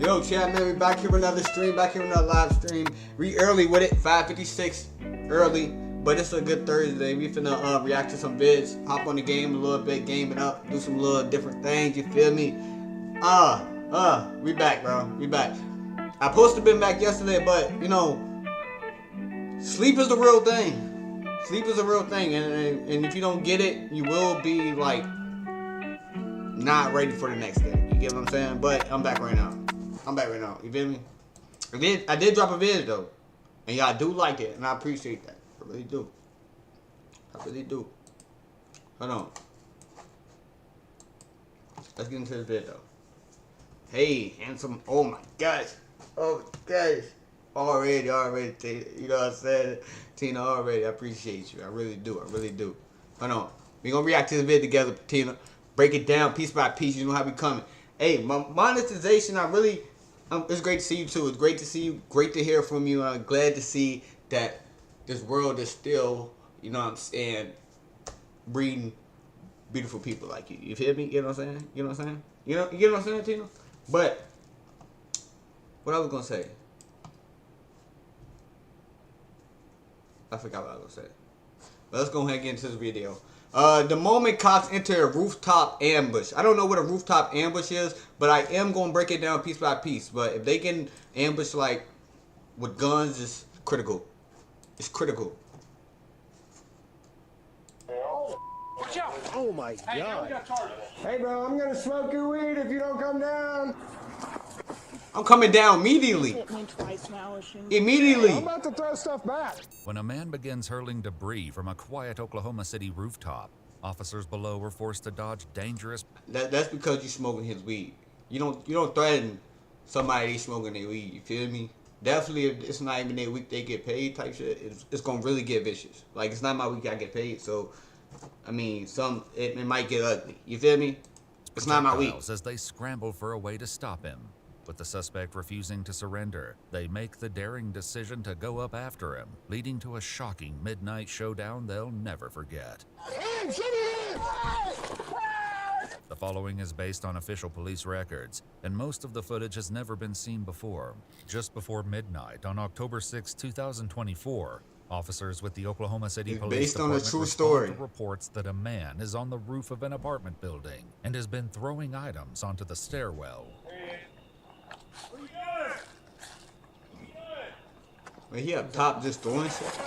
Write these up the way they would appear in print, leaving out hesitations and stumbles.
Yo, chat, man, we back here with another stream, back here with another live stream. We early with it, 5:56 early, but it's a good Thursday. We finna react to some vids, hop on the game a little bit, game it up, do some little different things, you feel me? We back, bro, we back. I supposed to been back yesterday, but, you know, sleep is the real thing. Sleep is a real thing, and if you don't get it, you will be, like, not ready for the next day. You get what I'm saying? But I'm back right now. You feel me? I did drop a video though, and y'all do like it, and I appreciate that. I really do. Hold on. Let's get into the video. Hey, handsome. Oh my gosh. Already. You know what I'm saying? Tina, already. I appreciate you. I really do. Hold on. We gonna react to the video together, Tina. Break it down piece by piece. You know how we coming. Hey, my monetization, it's great to see you too. It's great to see you. Great to hear from you. I'm glad to see that this world is still, you know what I'm saying, breeding beautiful people like you. You feel me? You know what I'm saying? You get what I'm saying, Tina? But, what I was going to say. I forgot what I was going to say. But let's go ahead and get into this video. The moment cops enter a rooftop ambush. I don't know what a rooftop ambush is, but I am going to break it down piece by piece. But if they can ambush, like, with guns, it's critical. It's critical. Watch out! Oh my God. Hey bro, I'm gonna smoke your weed if you don't come down. I'm coming down immediately. Hit me twice now, Immediately. I'm about to throw stuff back. When a man begins hurling debris from a quiet Oklahoma City rooftop, officers below were forced to dodge dangerous... That's because you smoking his weed. You don't threaten somebody smoking their weed, you feel me? Definitely if it's not even their week they get paid type shit, it's gonna really get vicious. Like, it's not my week I get paid, so I mean it might get ugly. You feel me? It's not my week. As they scramble for a way to stop him. With the suspect refusing to surrender, they make the daring decision to go up after him, leading to a shocking midnight showdown they'll never forget. The following is based on official police records, and most of the footage has never been seen before. Just before midnight on October 6, 2024, officers with the Oklahoma City Police Department respond to reports that a man is on the roof of an apartment building and has been throwing items onto the stairwell. Wait, he up top just throwing shit?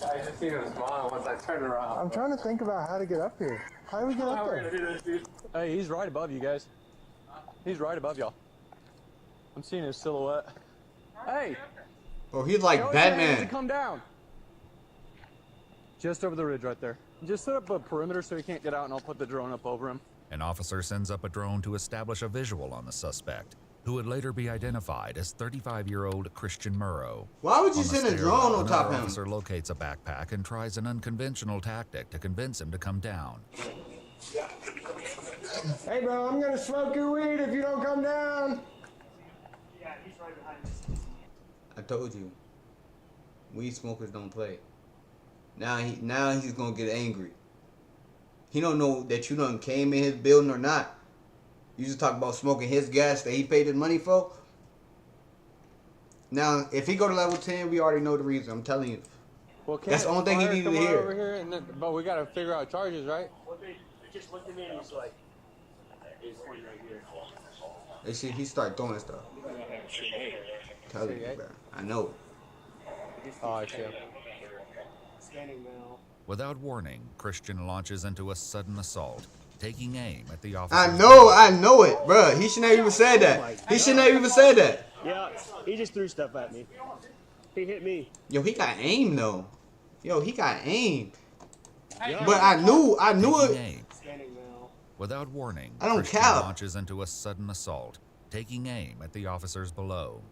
I just seen him smile once I turned around. I'm trying to think about how to get up here. How do we get up there? Hey, he's right above you guys. He's right above y'all. I'm seeing his silhouette. Hey! Bro, he's like Batman. Come down. Just over the ridge right there. Just set up a perimeter so he can't get out, and I'll put the drone up over him. An officer sends up a drone to establish a visual on the suspect, who would later be identified as 35-year-old Christian Murrow. Why would you send a drone on top of him? The officer locates a backpack and tries an unconventional tactic to convince him to come down. Hey bro, I'm gonna smoke your weed if you don't come down. Yeah, he's right behind us. I told you, weed smokers don't play. Now he's gonna get angry. He don't know that you done came in his building or not. You just talk about smoking his gas that he paid his money for. Now, if he go to level 10, we already know the reason. I'm telling you. Well, that's the only thing he needed to hear. Over here and then, but we gotta figure out charges, right? Well, they just looked at me and he's like, he's pointing right here. They see he start throwing stuff. Tell you, bro. I know. Oh, I see. Scanning now. Without warning, Christian launches into a sudden assault, taking aim at the officer. I know it, bro. He shouldn't have even said that. He shouldn't have even said that. Yeah, he just threw stuff at me. He hit me. Yo, he got aim though. He got aim. Yeah. But I knew it. Scanning now. Without warning, I don't Christian count. launches into a sudden assault, taking aim at the officers below.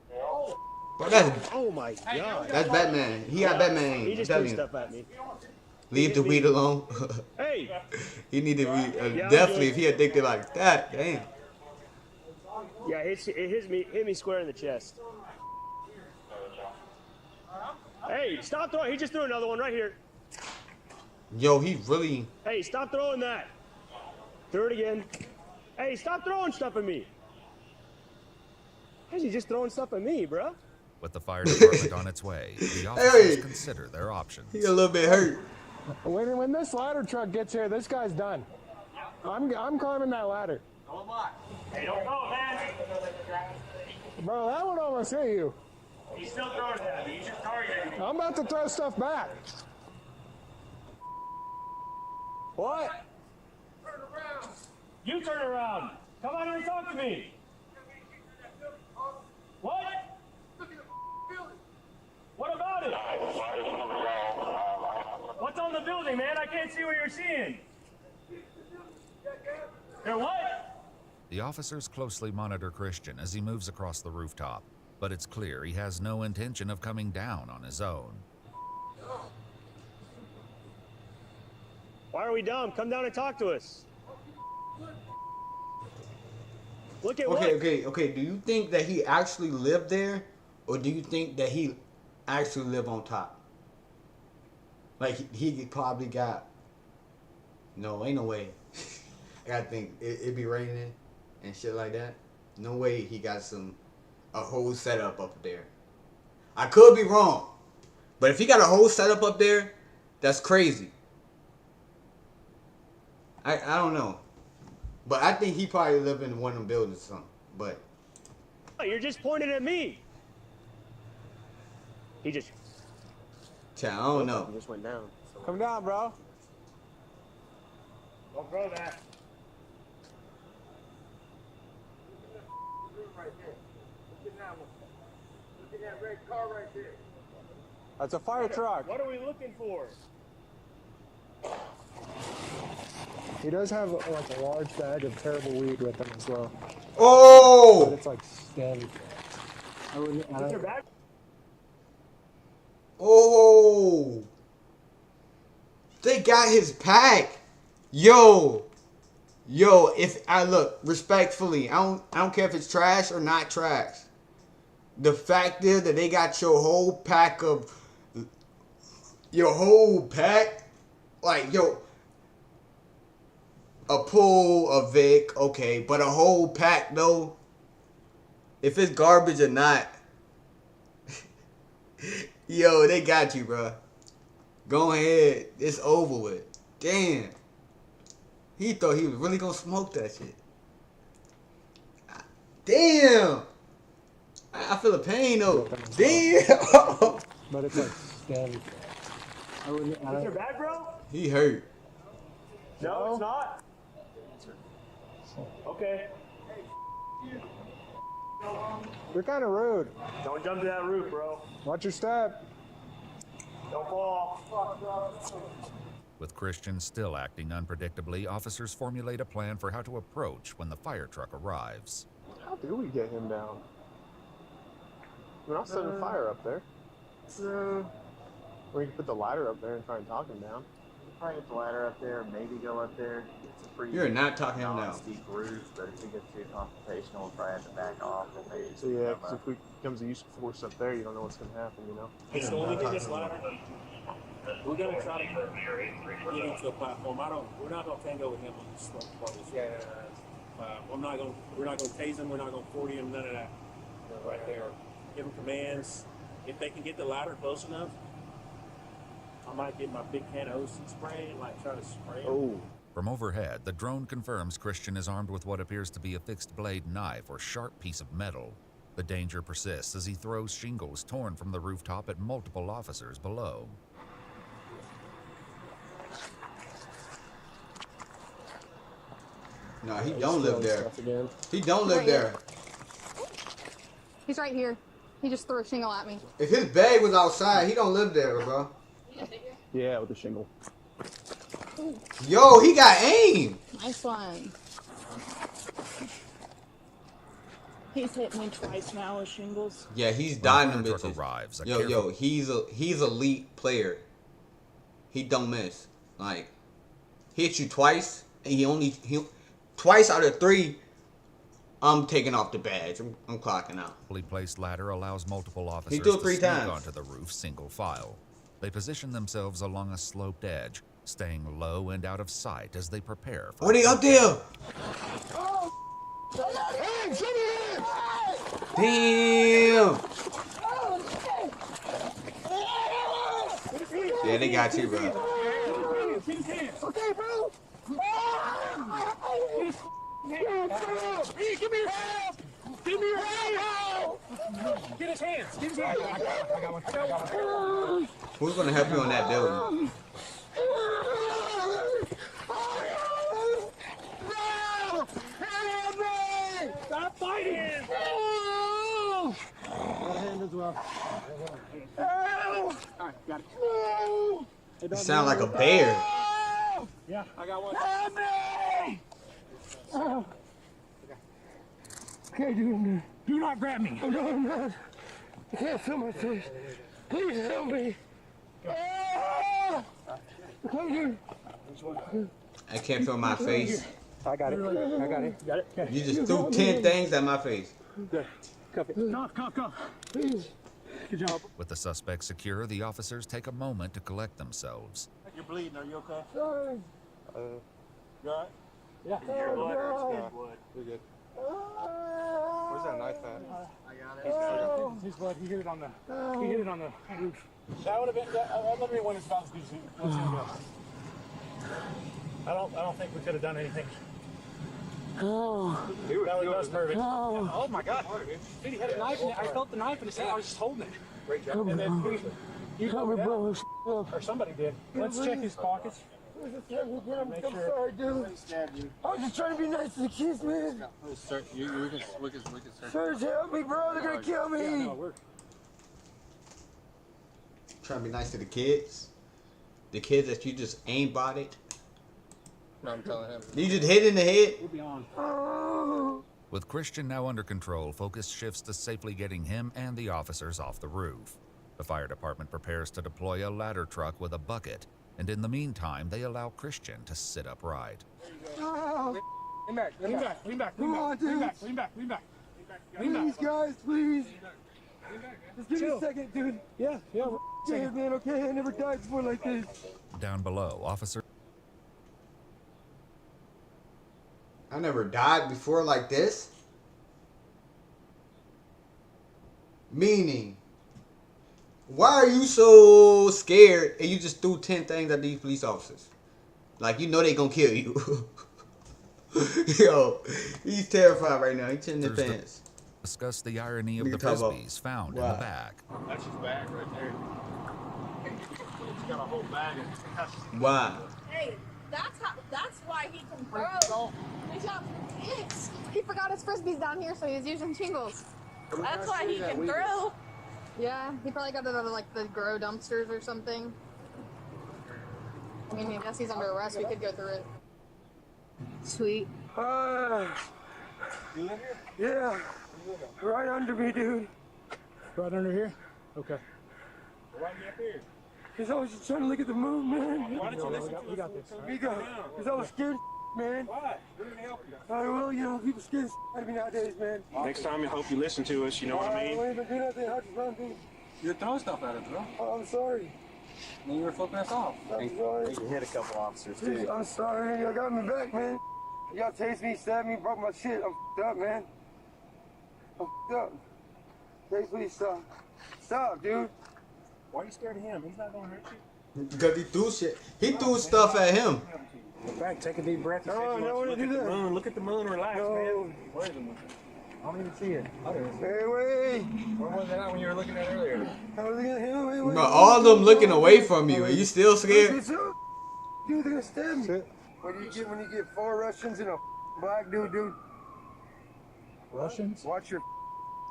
Bro, that's Oh my God. that's Batman. He got Batman aim. He just I'm threw telling you. stuff at me. Leave the weed alone. Hey. He need to be definitely if he addicted like that. Damn. Yeah, it hit me square in the chest. Hey, stop throwing. He just threw another one right here. Yo, he really. Hey, stop throwing that. Throw it again. Hey, stop throwing stuff at me. How's he just throwing stuff at me, bro? With the fire department on its way, the officers consider their options. He a little bit hurt. When this ladder truck gets here, this guy's done. I'm climbing that ladder. Hey, don't go, man. Bro, that would almost hit you. He's still throwing it at me. He's just targeting me. I'm about to throw stuff back. What? You turn around. Come on here and talk to me. What? What about it? What's on the building, man? I can't see what you're seeing. There what? The officers closely monitor Christian as he moves across the rooftop, but it's clear he has no intention of coming down on his own. Why are we dumb? Come down and talk to us. Look at what? Okay. Do you think that he actually lived there, or do you think that he actually lived on top? Like he probably got. No, ain't no way. I gotta think it be raining and shit like that. No way he got a whole setup up there. I could be wrong, but if he got a whole setup up there, that's crazy. I don't know. But I think he probably lived in one of them buildings or something. But You're just pointing at me. He just. I don't know. He just went down. Come down, bro. Don't throw that. Look at that red car right there. That's a fire truck. What are we looking for? He does have like a large bag of terrible weed with him as well. But Oh! it's like steady. I don't, Back? Oh! They got his pack. Yo, if I look respectfully, I don't care if it's trash or not trash. The fact is that they got your whole pack, like a pull, a Vic, okay, but a whole pack though. If it's garbage or not, yo, they got you, bro. Go ahead, it's over with. Damn. He thought he was really gonna smoke that shit. Damn. I feel the pain though. Damn. but it's like steady. Is your bag, bro? He hurt. No, it's not. Okay. You're kind of rude. Don't jump to that roof, bro. Watch your step. Don't fall. With Christian still acting unpredictably, officers formulate a plan for how to approach when the fire truck arrives. How do we get him down? I mean, I'll set a fire up there. Or you can put the ladder up there and try and talk him down. Probably get the ladder up there, maybe go up there. It's a pretty You're not talking him down. steep roof, but if we get too confrontational, we'll probably have to back off. And maybe So yeah, because if we becomes a use of force up there, you don't know what's going to happen, you know? It's the only thing that's ladder. We're gonna try to get him to a platform. We're not gonna tango with him on this slope part. We're not gonna tase him. We're not gonna 40 him. None of that. Right there. Give him commands. If they can get the ladder close enough, I might get my big can of OC spray and like try to spray him. Oh. From overhead, the drone confirms Christian is armed with what appears to be a fixed blade knife or sharp piece of metal. The danger persists as he throws shingles torn from the rooftop at multiple officers below. No, he don't live there. Again. He don't live there. He's right here. He just threw a shingle at me. If his bag was outside, he don't live there, bro. Yeah, with the shingle. Yo, he got aim. Nice one. He's hit me twice now with shingles. Yeah, he's When dying the them fire truck bitches. arrives, a Yo, careful- he's elite player. He don't miss. Like, he hit you twice, and he twice out of 3. I'm taking off the badge. I'm clocking out. A placed ladder allows multiple officers do it to 3 sneak times. onto the roof single file. They position themselves along a sloped edge, staying low and out of sight as they prepare for What are they up there? Hands, show me your hands! Damn. Yeah, they got you, bro. Okay, bro. Give me your help! Give me your help! Get his hands. Get his hands. I got one. Who's gonna help you on that building? Stop fighting. Alright, got it. You sound like a bear. Yeah, I got one. Okay, dude. Do not grab me. Oh, no, I'm not. I can't feel my face. Please help me. Okay, dude. I can't feel my face. I got it. I got it. Got it? Okay. You just threw 10 things at my face. Good. Cuff it. Cuff. Please. Good job. With the suspect secure, the officers take a moment to collect themselves. You're bleeding. Are you okay? Sorry. You alright? Yeah. Your blood or it's good blood? We're good. Where's that knife at? I got it. His blood. He hit it on the roof. That would have been. That would have been when it's about as good as it was gonna go. I don't think we could have done anything. Oh. That was perfect. Oh. Oh my God! Dude, he had a knife in it. I felt the knife in his hand. I was just holding it. Great job. And then you Cover, bro. or somebody did. Let's check his pockets. I'm sorry, dude. I was just trying to be nice to the kids, man. We can search. Serge, help me, bro. They're gonna kill me. Yeah, no, we're Trying to be nice to the kids. The kids that you just aimbotted. No, I'm telling him. You just hit in the head. be on. Oh. With Christian now under control, focus shifts to safely getting him and the officers off the roof. The fire department prepares to deploy a ladder truck with a bucket, and in the meantime, they allow Christian to sit upright. Oh. Lean back. Come on, dude. Lean back. Please, guys, please. Just give me a second, dude. Yeah. Yeah, man, okay? I never died before like this. Down below, officers I never died before like this. Meaning, why are you so scared and you just threw 10 things at these police officers? Like, you know they gonna kill you. Yo, he's terrified right now. He's in the pants. discuss the irony of We the can talk about frisbees found in why. the bag. That's his bag right there. He's got a whole bag of Why? Hey, that's why he can throw. He's got kicks. He forgot his frisbees down here, so he's using shingles. That's why he can throw. Yeah, he probably got it out of like the grow dumpsters or something. I mean, I guess he's under arrest. We could go through it. Sweet. You in here? Yeah. Right under me, dude. Right under here? Okay. Why are you up here? Cause I was just trying to look at the moon, man. Why didn't you listen to us? We got this. Cause I was scared, man. Why? We're gonna help you. Well, you know, people scared out of me nowadays, man. Next time, I hope you listen to us. You know what I I mean? won't even do nothing. I just run, dude. You're throwing stuff at us, bro. Oh, I'm sorry. Then you were flipping us off. I'm sorry. You hit a couple officers Dude, too. I'm sorry. Y'all got me back, man. Y'all tased me, stabbed me, broke my shit. I'm f***ed up, man. I'm f***ed up. Please, please stop. Stop, dude. Why are you scared of him? He's not gonna hurt you. Because he threw shit. He threw stuff at him. In fact, take a deep breath. No, I don't want to do that. Look at the moon. Relax, No. man. Where's the moon? I don't even see it. Hey, wait. Where was it at when you were looking at it earlier? I was looking at him. Wait. Bro, all of them looking away from you. Are you still scared? Dude, they're gonna stab me. What do you get when you get 4 Russians and a black dude? Russians? Watch your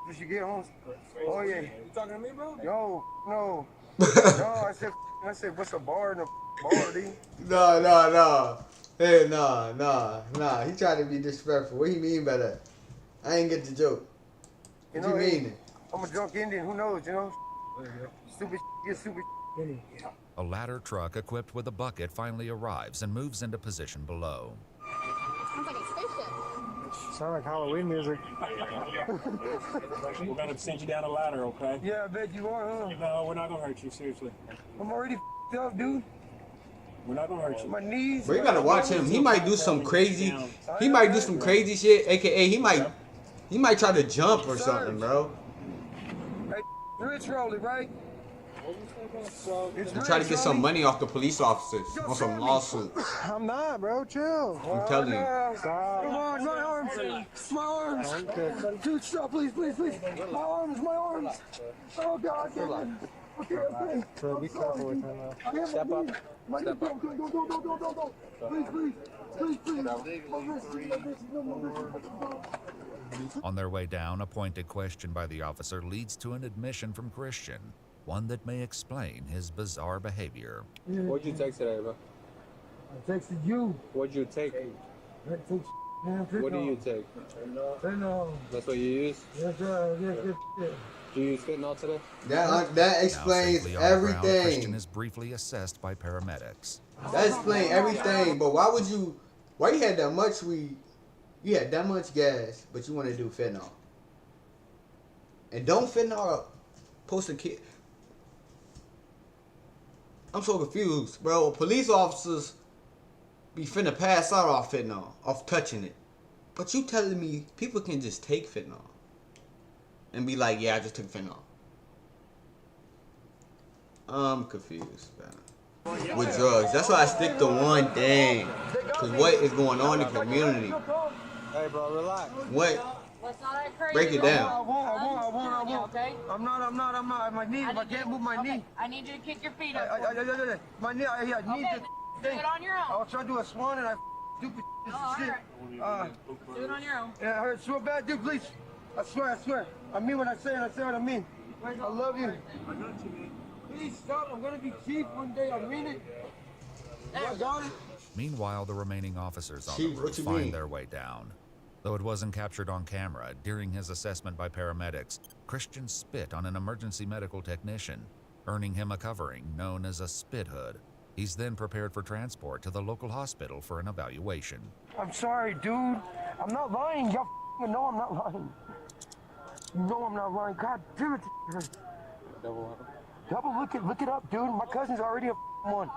when you get home. Oh, yeah. You talking to me, bro? No. No, I said, what's a bar in a bar, dude? No. Hey, nah. He tried to be disrespectful. What do you mean by that? I ain't get the joke. What you mean? I'm a drunk Indian. Who knows, you know? Stupid get stupid. A ladder truck equipped with a bucket finally arrives and moves into position below. Sounds like a spaceship. Sound like Halloween music. We're gonna send you down a ladder, okay? Yeah, I bet you are, huh? No, we're not gonna hurt you. Seriously, I'm already f***ed up, dude. we're not gonna hurt you. My knees. Bro, you gotta watch him. He might do some crazy. He might do some crazy shit. AKA, he He might try to jump or something, bro. Hey, Rich Rolly, right? He try to get some money off the police officers on some lawsuit. I'm not, bro. Chill. I'm telling you. Stop. Come on, my arms. My arms. Dude, stop, please, please, please. My arms, my arms. Oh, God. Okay, okay. So be careful with him. Step up. Step up. Go. Please, please. Please, please. My wrist. On their way down, a pointed question by the officer leads to an admission from Christian, one that may explain his bizarre behavior. What'd you take today, bro? I texted you. What'd you take? I take man. What do you take? Fentanyl. That's what you use? Yes, sir. Yes. Do you use fentanyl today? That Now explains safely on the ground, Christian everything. is briefly assessed by paramedics. That explains everything. But why you had that much weed? You had that much gas, but you want to do fentanyl. And don't fentanyl post a kid. I'm so confused, bro. Police officers be finna pass out off fentanyl, off touching it. But you telling me people can just take fentanyl and be like, yeah, I just took fentanyl. I'm confused, man. With drugs. That's why I stick to one thing. Because what is going on in the community? Hey, bro, relax. What? Let's not act crazy. Break it down. I won't. Okay? I'm not. My knee, if I can't move my knee. I need you to kick your feet up. My knee, I need Okay, to do it on your own. I'll try to do a swan and I stupid shit. Do it on your own. Yeah, it hurts so bad, dude, please. I swear. I mean what I say and I say what I mean. I love you. Please stop. I'm gonna be chief one day. I mean it. I got it. Meanwhile, the remaining officers on Chief, the what roof you find mean? their way down. Though it wasn't captured on camera, during his assessment by paramedics, Christian spit on an emergency medical technician, earning him a covering known as a spit hood. He's then prepared for transport to the local hospital for an evaluation. I'm sorry, dude. I'm not lying. Y'all know I'm not lying. You know I'm not lying. God damn it. Double look it up, dude. My cousin's already a one.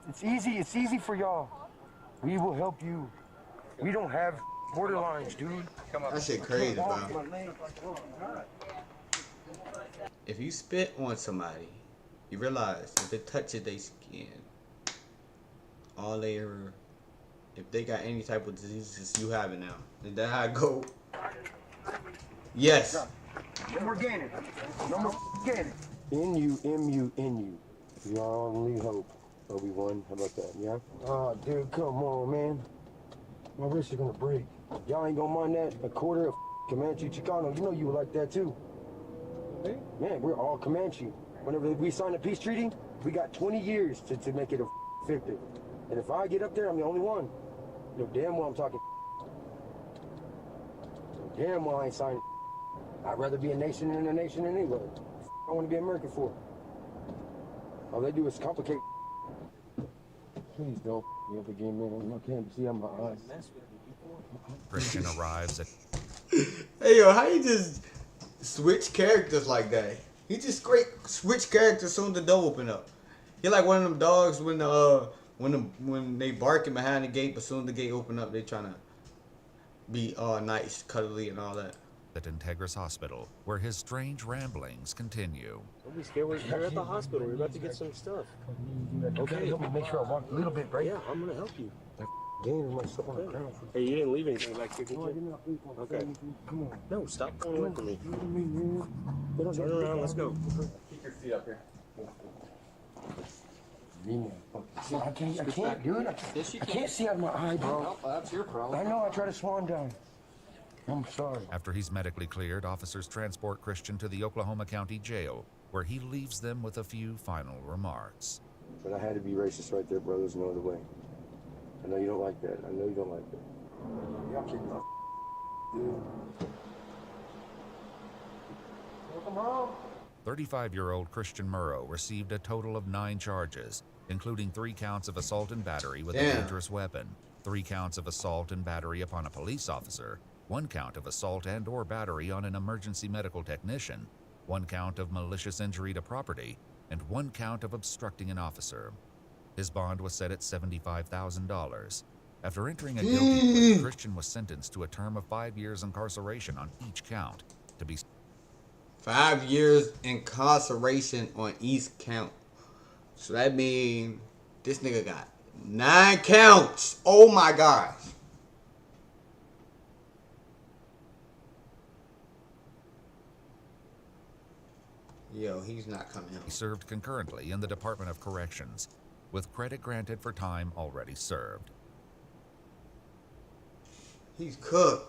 It's easy for y'all. We will help you. We don't have borderlines, dude. That shit crazy, bro. If you spit on somebody, you realize if it touches their skin, if they got any type of diseases, you have it now. Is that how it go? Yes. No more gaining. No more gaining. In you. Your only hope. Obi-Wan, how about that, yeah? Oh, dude, come on, man. My wrist is gonna break. Y'all ain't gonna mind that? A quarter of Comanche Chicano. You know you were like that, too. Hey? Man, we're all Comanche. Whenever we signed a peace treaty, we got 20 years to make it effective. And if I get up there, I'm the only one. You know damn well I'm talking. Damn well I ain't signing. I'd rather be a nation than a nation anyway. I want to be American for. All they do is complicate. Please don't be up again, man. I can't see out my eyes. Christian arrives at Hey, yo, how you just switch characters like that? He just switch characters as soon as the door open up. He like one of them dogs when they barking behind the gate, but soon as the gate open up, they trying to be all nice, cuddly, and all that. Integris Hospital, where his strange ramblings continue. Don't be scared. We're at the hospital. We're about to get some stuff. Okay, help me make sure I walk a little bit, right? Yeah, I'm gonna help you. Damn, my stuff on the ground. Hey, you didn't leave anything back here, did No, I you? did not leave one. Okay. Come on. No, stop going away from me. Turn Turn around. Let's go. Keep your feet up here. I can't, dude. I can't see out of my eye, bro. That's your problem. I know. I try to swan down. I'm sorry. After he's medically cleared, officers transport Christian to the Oklahoma County Jail, where he leaves them with a few final remarks. But I had to be racist right there, bro. There's no other way. I know you don't like that. I know you don't like that. Y'all kidding my dude. Welcome home. 35-year-old Christian Murrow received a total of 9 charges, including 3 counts of assault and battery with a dangerous weapon, 3 counts of assault and battery upon a police officer, 1 count of assault and/or battery on an emergency medical technician, 1 count of malicious injury to property, and 1 count of obstructing an officer. His bond was set at $75,000. After entering a guilty plea, Christian was sentenced to a term of 5 years incarceration on each count to be 5 years incarceration on each count. So that means this nigga got 9 counts. Oh my gosh. Yo, he's not coming home. served concurrently in the Department of Corrections, with credit granted for time already served. He's cooked.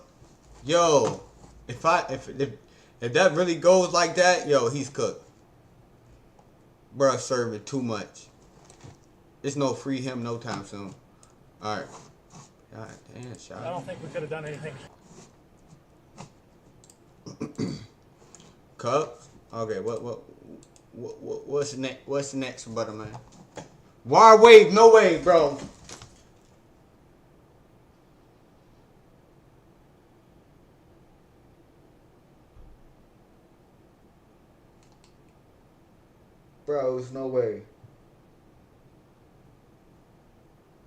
Yo, if that really goes like that, yo, he's cooked. Bruh, serving too much. There's no free him no time soon. Alright. God damn, shot. I don't think we could have done anything. Cups? Okay, what's next? What's next, brother man? Why wave? No way, bro. Bro, there's no way.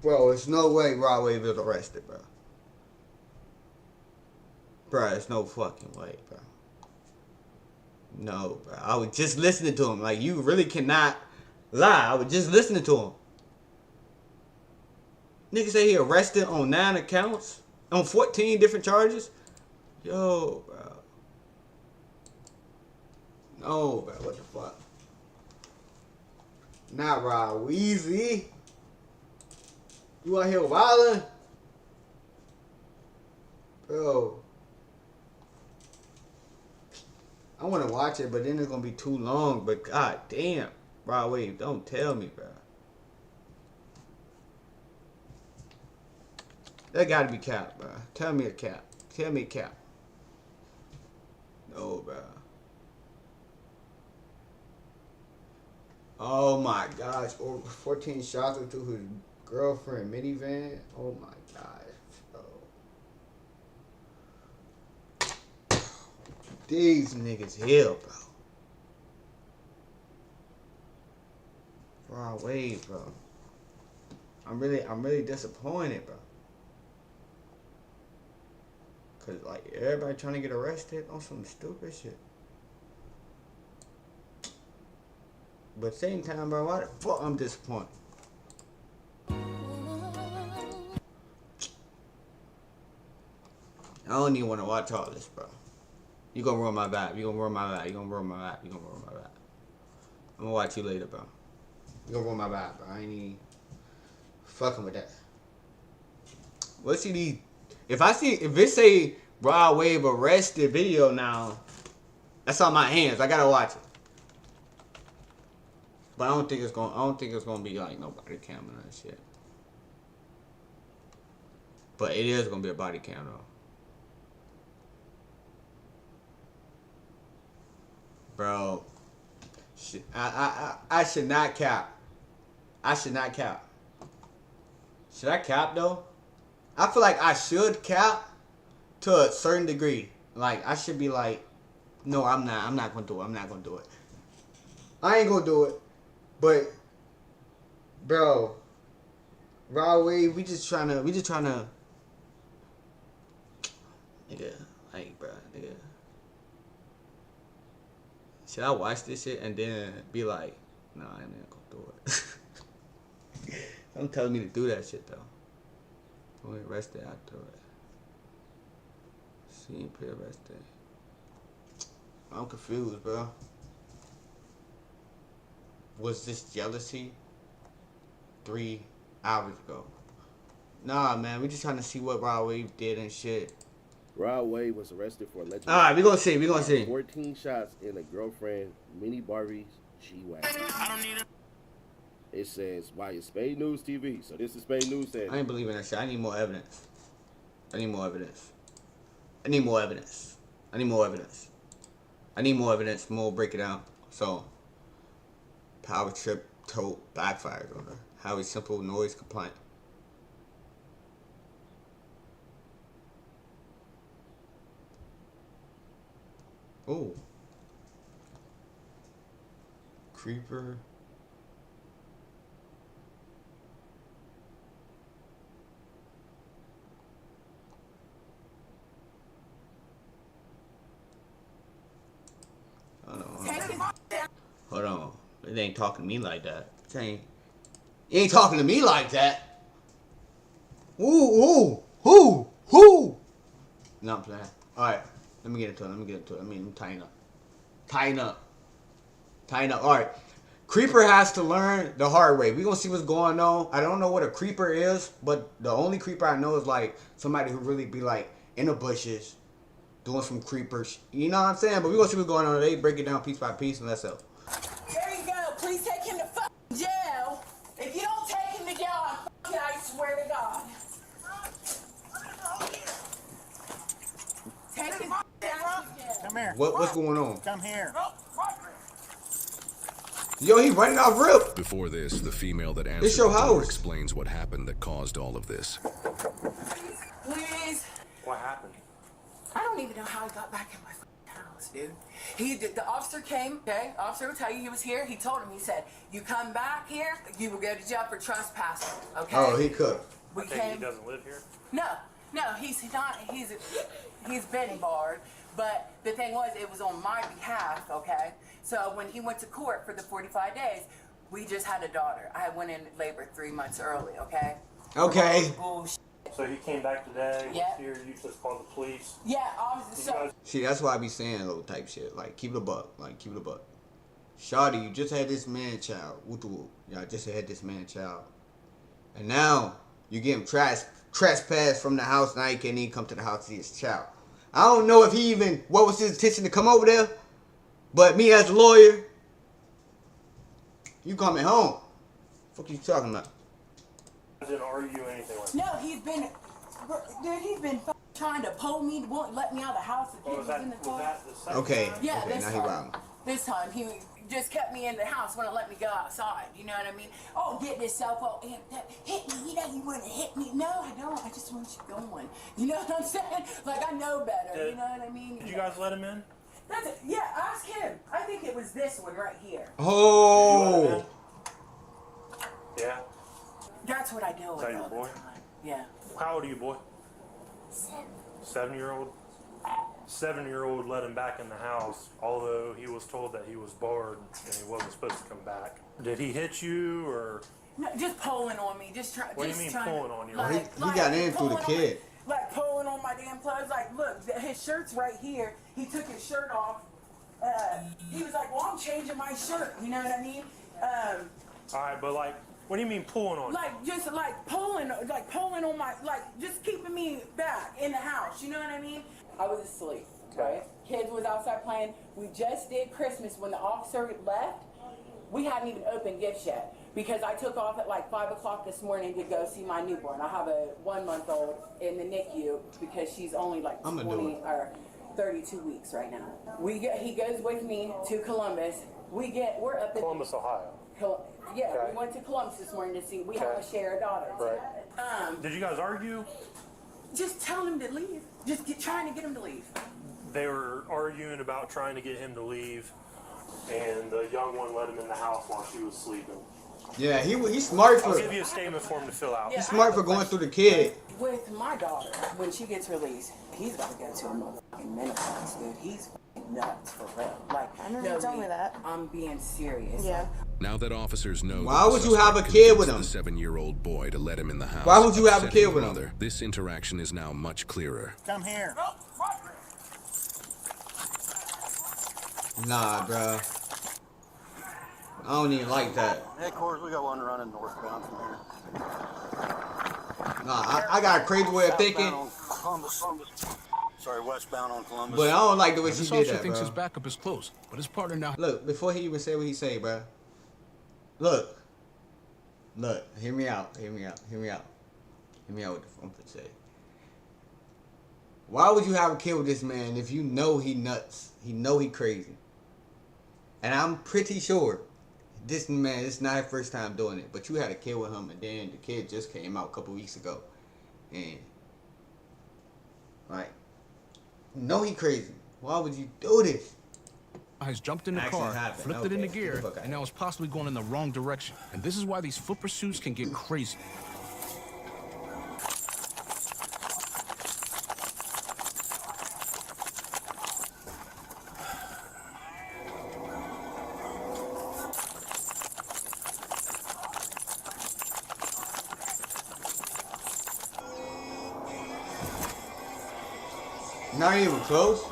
Bro, there's no way Rod Wave is arrested, bro. Bro, there's no fucking way, bro. No, bro. I was just listening to him. Like, you really cannot lie. I was just listening to him. Nigga say he arrested on 9 accounts? On 14 different charges? Yo, bro. No, bro. What the fuck? Not Rod Weezy. You out here wildin'? Bro. I want to watch it, but then it's going to be too long. But god damn. Rod Wave, don't tell me, bro. That got to be cap, bro. Tell me a cap. Tell me a cap. No, bro. Oh my gosh. 14 shots into his girlfriend minivan. Oh my gosh. Bro. These niggas here, bro. Raw wave, bro. I'm really disappointed, bro. Cause like everybody trying to get arrested on some stupid shit. But at the same time, bro, why the fuck I'm disappointed? I don't even want to watch all this, bro. You gonna ruin my vibe. You gonna ruin my vibe. You gonna ruin my vibe. You gonna ruin my vibe. I'm gonna watch you later, bro. You gonna ruin my vibe, bro. I ain't even fucking with that. Let's see these. If it say Rod Wave arrested video now, that's on my hands. I gotta watch it. But I don't think it's gonna be like no body cam and shit. But it is gonna be a body cam though. Bro, I should not cap. I should not cap. Should I cap though? I feel like I should cap to a certain degree. Like I should be like, no, I'm not gonna do it. I'm not gonna do it. I ain't gonna do it. But, bro, Raw Wave, we just trying to, nigga, like, bro, nigga. Should I watch this shit and then be like, nah, I ain't gonna do it. Don't tell me to do that shit, though. Only arrested after it. See, pre-arrested. I'm confused, bro. Was this jealousy 3 hours ago? Nah, man, we just trying to see what Rod Wave did and shit. Rod Wave was arrested for allegedly. All right, we gonna see. 14 shots in a girlfriend mini Barbie G-Wagon. It says, why is Spade News TV? So this is Spade News saying. I ain't believing that shit. I need more evidence. I need more evidence. More break it down. So, power trip tote backfired on her. How is simple noise compliant? Ooh. Creeper. It ain't talking to me like that. It ain't talking to me like that. Ooh. No, I'm playing. Alright. Let me get into it. Let me tighten up. Alright. Creeper has to learn the hard way. We're gonna see what's going on. I don't know what a creeper is, but the only creeper I know is like somebody who really be like in the bushes doing some creepers. You know what I'm saying? But we're gonna see what's going on today. Break it down piece by piece and let's go. There you go. Please take him to fucking jail. If you don't take him to jail, I swear to God. Take his ass to jail. Come here. What's going on? Come here. Yo, he running off rip. Before this, the female that It's answered your the door house. explains what happened that caused all of this. Please. What happened? I don't even know how he got back in my fucking house, dude. The officer came, okay? Officer will tell you he was here. He told him, he said, you come back here, you will go to jail for trespassing, okay? Oh, he cooked. I think he doesn't live here? No, he's not. He's been barred. But the thing was, it was on my behalf, okay? So when he went to court for the 45 days, we just had a daughter. I went in labor 3 months early, okay? Okay. Bullshit. So he came back today. Yeah. Here, you just called the police. Yeah, obviously. So See, that's why I be saying little type shit. Like, keep it a buck. Shawty, you just had this man child. Woo-woo. Y'all just had this man child. And now, you get him trespassed from the house. Now he can't even come to the house to see his child. I don't know if he even, what was his intention to come over there. But me as a lawyer, you coming home. What you talking about? Doesn't argue anything like that. no, he's been trying to pull me, won't let me out of the house. And Was was in the car. that the second Okay. time? Yeah, Okay, this now he time. wrong. This time he just kept me in the house, wouldn't let me go outside. You know what I mean? Oh, get this cell phone. Hit me. You know you want to hit me. No, I don't. I just want you going. You know what I'm saying? Like, I know better. You know what I mean? Did you guys let him in? That's it. Yeah, ask him. I think it was this one right here. Oh. Yeah. That's what I do. Is that your boy? Yeah. How old are you, boy? 7-year-old? 7-year-old let him back in the house, although he was told that he was barred and he wasn't supposed to come back. Did he hit you or? No, just pulling on me. Just trying. What do you mean pulling on you? Well, he got in through the kid. Like pulling on my damn clothes. Like, look, his shirt's right here. He took his shirt off. He was like, well, I'm changing my shirt. You know what I mean? All right, but like, what do you mean pulling on you? Like, just like pulling on my, like, just keeping me back in the house. You know what I mean? I was asleep, right? Kids was outside playing. We just did Christmas when the officer left. We hadn't even opened gifts yet because I took off at like 5 o'clock this morning to go see my newborn. I have a 1-month-old in the NICU because she's only like 20 or 32 weeks right now. He goes with me to Columbus. We're up in Columbus, Ohio. Yeah, we went to Columbus this morning to see. We have a shared daughter. Right. Did you guys argue? Just tell him to leave. Trying to get him to leave. They were arguing about trying to get him to leave, and the young one let him in the house while she was sleeping. Yeah, he's smart for. I'll give you a statement for him to fill out. He's smart for going through the kid. With my daughter, when she gets released, he's got to go to a motherfucking menopause, dude. He's nuts for real. Like, I remember you told me that. I'm being serious. Yeah. Now that officers know Why that would the you have a suspect kid with convinced him? the 7-year-old boy to let him in the house. Why would you have a upsetting kid with the him? mother, this interaction is now much clearer. Come here. Nah, bro. I don't even like that. Headquarters, we got one running northbound from here. Nah, I got a crazy way of thinking. On Columbus. Sorry, westbound on Columbus. But I don't like the way she This did officer that, thinks bro. his backup is close, but his partner now. Look, before he even say what he say, bro. Look, hear me out with what I'm gonna say. Why would you have a kid with this man if you know he nuts? He know he crazy. And I'm pretty sure this man, it's not his first time doing it. But you had a kid with him, and then the kid just came out a couple weeks ago. And, like, you know he crazy. Why would you do this? He's jumped in the Accident car, happened. flipped it into Okay. gear, Okay. and now it's possibly going in the wrong direction. And this is why these foot pursuits can get crazy. Not even close.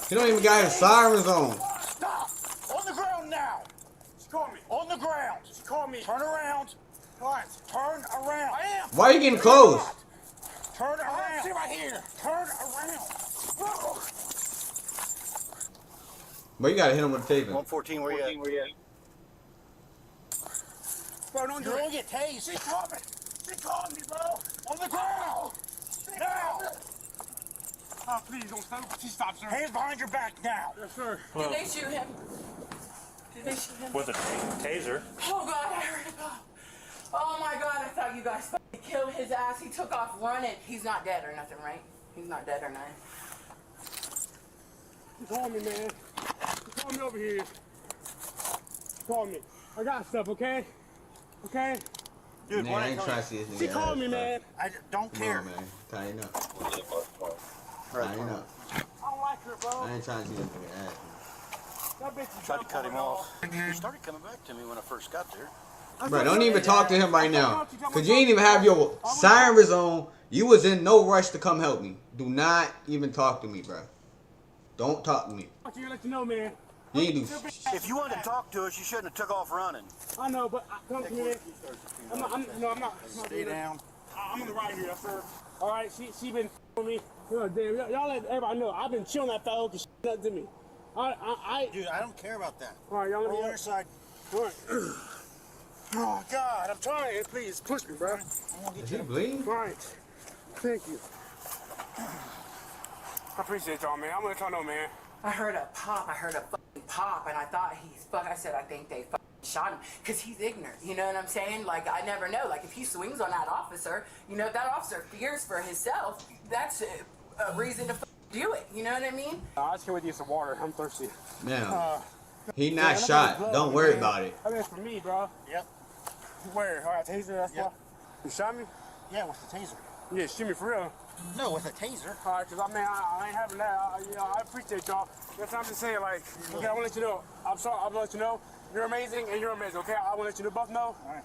He don't even got his sirens on. Stop! On the ground now! She called me. On the ground. She called me. Turn around. What? Turn around. I am. Why are you getting close? Turn around. See right here. Turn around. Whoa. But you gotta hit him with the tape. 114, where you at? Bro, don't do it. You're gonna get tased. She called me. She called me, bro. On the ground. Now. Oh, please don't stop. She stops her. Hands behind your back now. Yes, sir. Did they shoot him? Did they shoot him? With a taser. Oh, God, I heard it. Oh, my God, I thought you guys fucking killed his ass. He took off running. He's not dead or nothing, right? He's not dead or nothing. Call me, man. Call me over here. Call me. I got stuff, okay? Okay? Dude, man, I ain't trying to see this nigga. She called me, man. I don't care. Come on, man. Tighten up. Tighten up. I don't like her, bro. I ain't trying to see this nigga ass. That bitch is Tried to cut him off. He started coming back to me when I first got there. Bro, don't even talk to him right now. Cause you ain't even have your sirens on. You was in no rush to come help me. Do not even talk to me, bro. Don't talk to me. I want to let you know, man. You ain't do If you wanted to talk to us, you shouldn't have took off running. I know, but come to me. I'm not. Stay down. I'm on the right here, sir. All right, she been with me. Damn, y'all let everybody know. I've been chilling that fellow because she nothing to me. Dude, I don't care about that. All right, y'all let me on your side. All right. Oh, God, I'm trying. Please, push me, bro. Is he bleeding? All right. Thank you. I appreciate y'all, man. I'm gonna let y'all know, man. I heard a pop. I heard a fucking pop, and I thought I said, I think they fucking shot him because he's ignorant. You know what I'm saying? Like, I never know. Like, if he swings on that officer, you know, that officer fears for himself. That's a reason to do it. You know what I mean? I just came with you some water. I'm thirsty. Now, he not shot. Don't worry about it. That's for me, bro. Yep. Where? All right, taser. That's why. You shot me? Yeah, with the taser. Yeah, shoot me for real. No, with a taser. All right, because I ain't having that. I appreciate y'all. That's what I'm just saying. Like, okay, I want to let you know. I'm sorry. I'm gonna let you know. You're amazing and you're amazing. Okay, I want to let you both know. All right.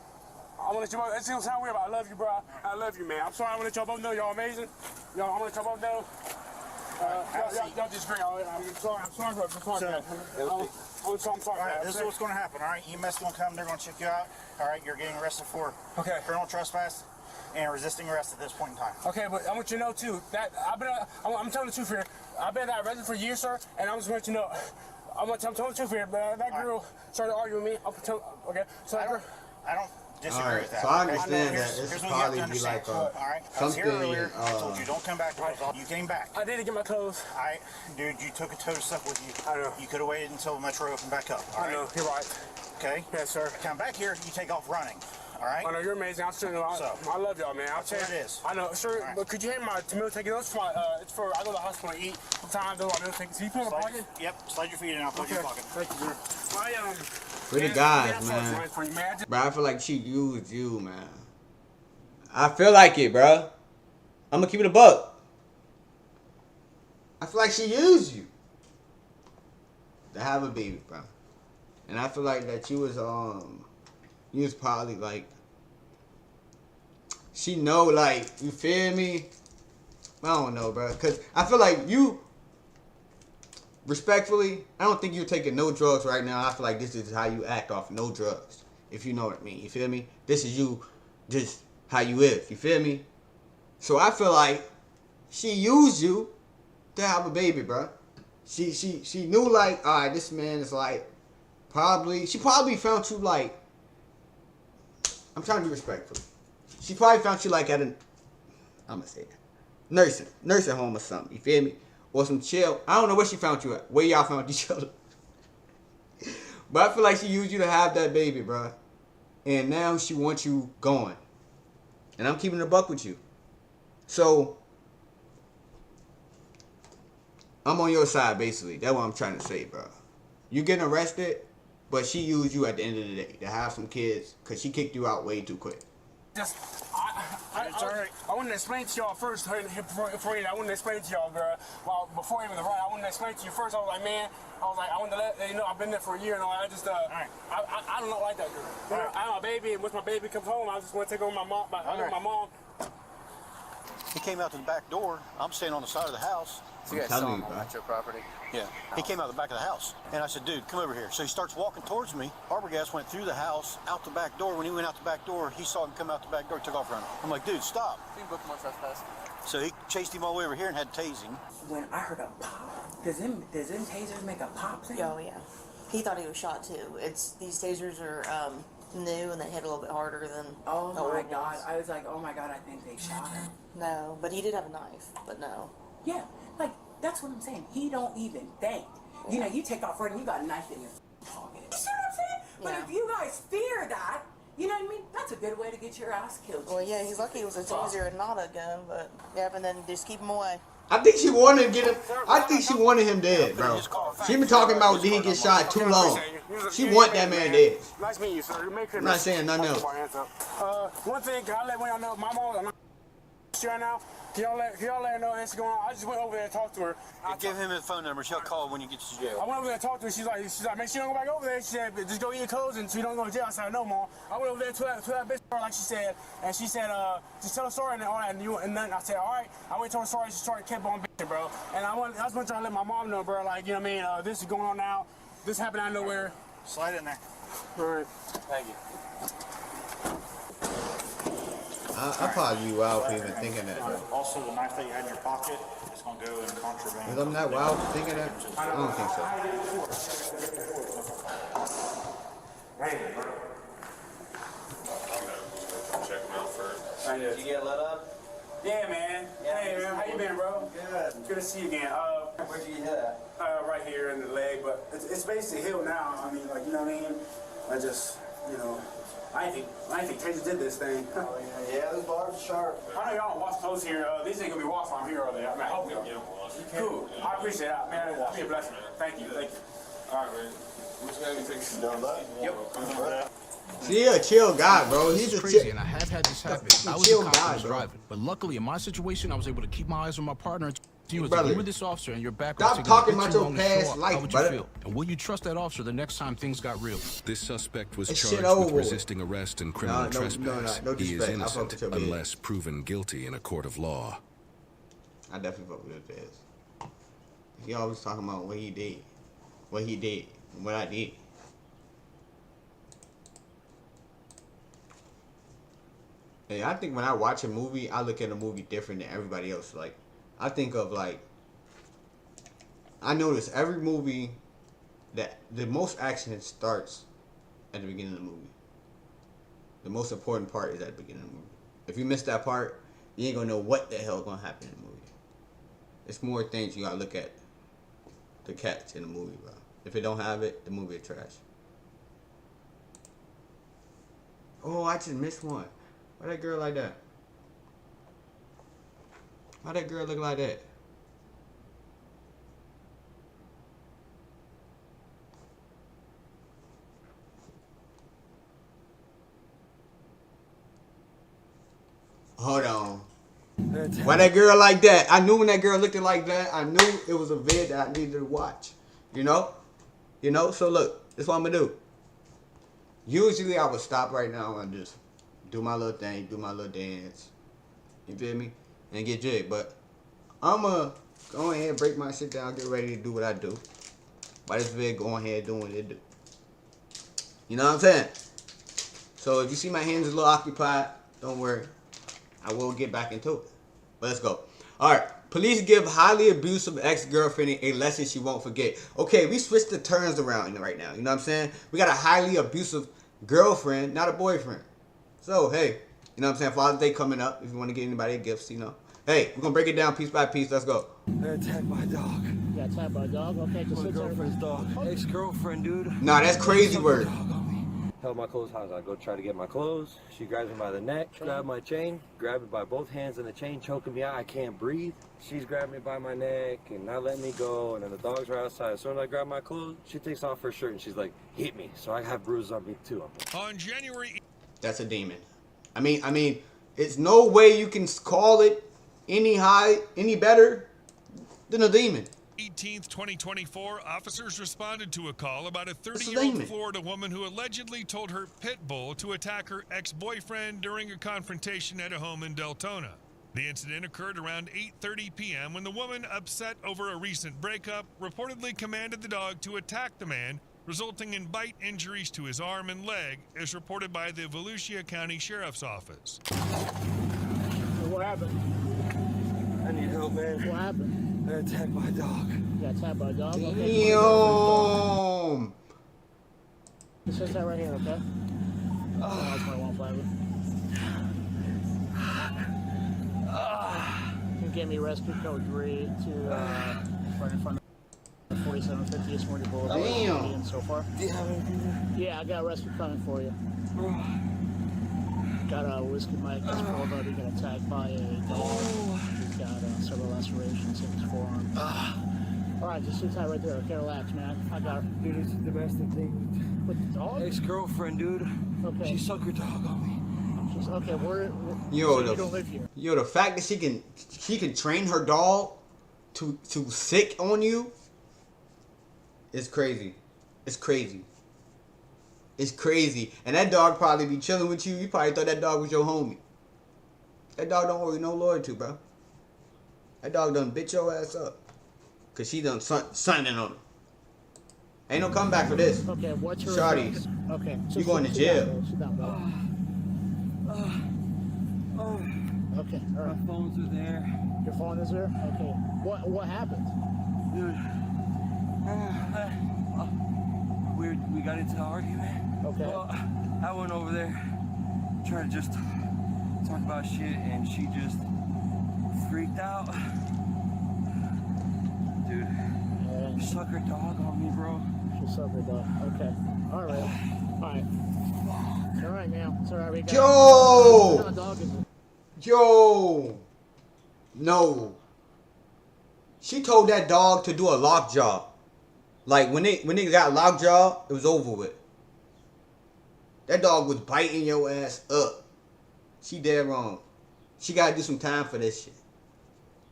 I want to let you both. It don't sound weird, but I love you, bro. I love you, man. I'm sorry. I want to let y'all both know y'all amazing. Y'all, I want to let y'all both know. Y'all just great. I'm sorry. I'm sorry. I'm sorry. All right, this is what's going to happen. All right, EMS going to come. They're going to check you out. All right, you're getting arrested for criminal trespass and resisting arrest at this point in time. Okay, but I want you to know too that I'm telling the truth here. I've been arrested for years, sir, and I'm just want you to know. I'm telling the truth here. But that girl started arguing with me. Okay, so I don't disagree with that. So I understand that it's probably be like something. I told you don't come back. You came back. I didn't get my clothes. Dude, you took a tote of stuff with you. I know. You could have waited until the metro opened back up. All right? I know. You're right. Okay. Yes, sir. Come back here. You take off running. All right. I know you're amazing. I'm sure. I love y'all, man. That's what it is. I know, sir. Right. But could you hand my meal ticket? It's for I go to the hospital and eat. Sometimes those are meal tickets. Can you put in my pocket? Yep. Slide your feet in. I'll put it in your pocket. Thank you, sir. For the guys, man. Bro, I feel like she used you, man. I feel like it, bro. I'm gonna keep it a buck. I feel like she used you to have a baby, bro. And I feel like that you was probably like, she know, like, you feel me? I don't know, bro. Cause I feel like you, respectfully, I don't think you're taking no drugs right now. I feel like this is how you act off no drugs. If you know what I mean. You feel me? This is you, just how you live. You feel me? So I feel like she used you to have a baby, bro. She knew, like, all right, this man is like, she probably found you like, I'm trying to be respectful. She probably found you like at I'm gonna say that, nursing home or something. You feel me? Or some chill. I don't know where she found you at. Where y'all found each other. But I feel like she used you to have that baby, bro. And now she wants you going. And I'm keeping it a buck with you. So I'm on your side, basically. That's what I'm trying to say, bro. You getting arrested, but she used you at the end of the day to have some kids because she kicked you out way too quick. I wanted to explain to y'all first, before I wanted to explain to y'all, girl, before even the ride, I wanted to explain to you first. I was like, man, I wanted to let you know I've been there for a year and all. I just, I don't like that girl. I have a baby, and once my baby comes home, I just want to take over my mom. My mom. He came out to the back door. I'm standing on the side of the house. So you guys saw him at your property? Yeah. He came out the back of the house. And I said, dude, come over here. So he starts walking towards me. Arbogast went through the house, out the back door. When he went out the back door, he saw him come out the back door, took off running. I'm like, dude, stop. So he chased him all the way over here and had to tase him. When I heard a pop, does them tasers make a pop sound? Oh yeah. He thought he was shot too. These tasers are new and they hit a little bit harder than Oh the my old God. ones. I was like, oh my God, I think they shot him. No, but he did have a knife, but no. Yeah, like, that's what I'm saying. He don't even think. You know, you take off running, you got a knife in your pocket. You see what I'm saying? But if you guys fear that, you know what I mean? That's a good way to get your ass killed. Well, yeah, he's lucky it was a taser and not a gun, but yeah, and then just keep him away. I think she wanted to get him. I think she wanted him dead, bro. She been talking about did he get shot too long. She want that man dead. Nice meeting you, sir. I'm not saying nothing else. One thing, can I let y'all know, my mom, I'm right now. Can y'all let her know what's going on? I just went over there and talked to her. Give him his phone number. She'll call when you get to jail. I went over there and talked to her. She's like, make sure you don't go back over there. She said, just go eat your clothes and so you don't go to jail. I said, no, Mom. I went over there to that bitch, like she said, and she said, just tell her sorry and all that. And then I said, all right. I went to her sorry. She started kept on bitching, bro. And I was trying to let my mom know, bro, like, you know what I mean? This is going on now. This happened out of nowhere. Slide in there. All right. Thank you. I probably be wild for even thinking that. Also, the knife that you had in your pocket is going to go in contraband. Is I'm that wild for thinking that? I don't think so. Check him out first. Did you get let up? Yeah, man. Hey, man. How you been, bro? Good. Good to see you again. Where'd you hit at? Right here in the leg, but it's basically healed now. I mean, like, you know what I mean? I just, you know, I didn't think Taser did this thing. Oh, yeah, those bars are sharp. I know y'all don't wash clothes here. These ain't gonna be washed while I'm here, are they? I mean, I hope y'all. Cool. I appreciate that, man. That'd be a blessing. Thank you. Thank you. All right, man. Which guy do you think is done that? Yep. She a chill guy, bro. He's This is a crazy, chill. and I have had this happen. I was chill the cop guy, who was bro. driving, but luckily in my situation, I was able to keep my eyes on my partner. And you Brother, you were this officer, and your back stop was talking taking a about bit too your long to past show up. life, How would brother. you feel? And will you trust that officer the next time things got real? This suspect was That shit charged with over. resisting arrest and criminal trespass. No He is disrespect. I fuck innocent with your bitch. unless proven guilty in a court of law. I definitely fuck with his ass. He always talking about what he did, what I did. And I think when I watch a movie, I look at a movie different than everybody else. Like, I think of like, I notice every movie that the most action starts at the beginning of the movie. The most important part is at the beginning of the movie. If you miss that part, you ain't gonna know what the hell gonna happen in the movie. It's more things you gotta look at to catch in the movie, bro. If it don't have it, the movie is trash. Oh, I just missed one. Why that girl like that? Why that girl look like that? Hold on. Why that girl like that? I knew when that girl looked like that, I knew it was a vid that I needed to watch. You know? You know? So look, this is what I'm gonna do. Usually I would stop right now and just do my little thing, do my little dance. You feel me? And get jig. But I'ma go ahead and break my shit down, get ready to do what I do. Why this vid go ahead doing what it do. You know what I'm saying? So if you see my hands a little occupied, don't worry. I will get back into it. But let's go. Alright. Police give highly abusive ex-girlfriend a lesson she won't forget. Okay, we switched the terms around right now. You know what I'm saying? We got a highly abusive girlfriend, not a boyfriend. So, hey, you know what I'm saying? Father's Day coming up. If you want to get anybody gifts, you know. Hey, we're going to break it down piece by piece. Let's go. Attacked by a dog. Yeah, attacked by a dog? Okay, just my girlfriend's dog. Ex-girlfriend, dude. Nah, that's crazy word. Held my clothes house. I go try to get my clothes. She grabs me by the neck, grab my chain, grab me by both hands in the chain, choking me out. I can't breathe. She's grabbed me by my neck and not letting me go. And then the dogs are outside. As soon as I grab my clothes, she takes off her shirt and she's like, hit me. So I have bruises on me too. On January... That's a demon. I mean, it's no way you can call it any better than a demon. 18th, 2024, officers responded to a call about a 30-year-old Florida woman who allegedly told her pit bull to attack her ex-boyfriend during a confrontation at a home in Deltona. The incident occurred around 8:30 p.m. when the woman, upset over a recent breakup, reportedly commanded the dog to attack the man, resulting in bite injuries to his arm and leg, as reported by the Volusia County Sheriff's Office. What happened? I need help, man. What happened? I got attacked by a dog. You got attacked by a dog? Damn. Okay. It says that right here, okay? Oh, that's my one flavor. You can give me rescue code 3 to right in front of 4750 East Morty Boulevard. Damn. So far. Do you have anything? Yeah, I got a rescue coming for you. Got a whiskey mic that's pulled up. He got attacked by a dog. He's got several lacerations in his forearm. Alright, just sit tight right there. Okay, relax, man. I got her. Dude, it's a domestic thing. With the dog? Ex-girlfriend, dude. Okay. She sucked her dog on me. Okay, we're Yo, so you don't live here. Yo, the fact that she can train her dog to sick on you is crazy. It's crazy. It's crazy. And that dog probably be chilling with you. You probably thought that dog was your homie. That dog don't owe you no loyalty, bro. That dog done bit your ass up. Cause she done sunning on him. Ain't no comeback for this. Okay, what's her Shawty, address? Okay. you going to jail. Sit down, bro. Okay, all right. My phones are there. Your phone is there? Okay. What happened? Dude. We got into an argument. Okay. Well, I went over there, tried to just talk about shit, and she just freaked out. Dude, she sucked her dog on me, bro. She sucked her dog. Okay. All right. All right. It's all right now. It's all right. We got Yo! What kind of dog is it? Yo! No. She told that dog to do a lockjaw. Like when they got lockjaw, it was over with. That dog was biting your ass up. She dead wrong. She gotta do some time for this shit.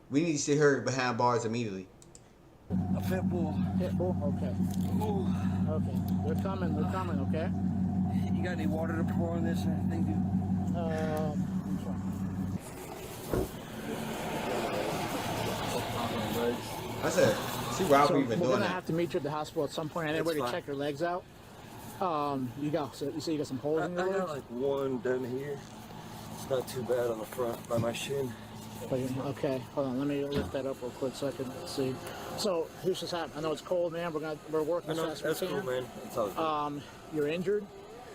We need to see her behind bars immediately. A pit bull. Pit bull? Okay. Ooh. Okay. They're coming, okay? You got any water to pour on this or anything, dude? I said, see why we even we're doing gonna that. have to meet you at the hospital at some point anyway to check your legs out. You say you got some holes in your legs? I got like one down here. It's not too bad on the front by my shin. Okay, hold on. Let me lift that up real quick so I can see. So here's what's happening. I know it's cold, man. We're working as fast as we can. That's cool, man. That's all good. You're injured.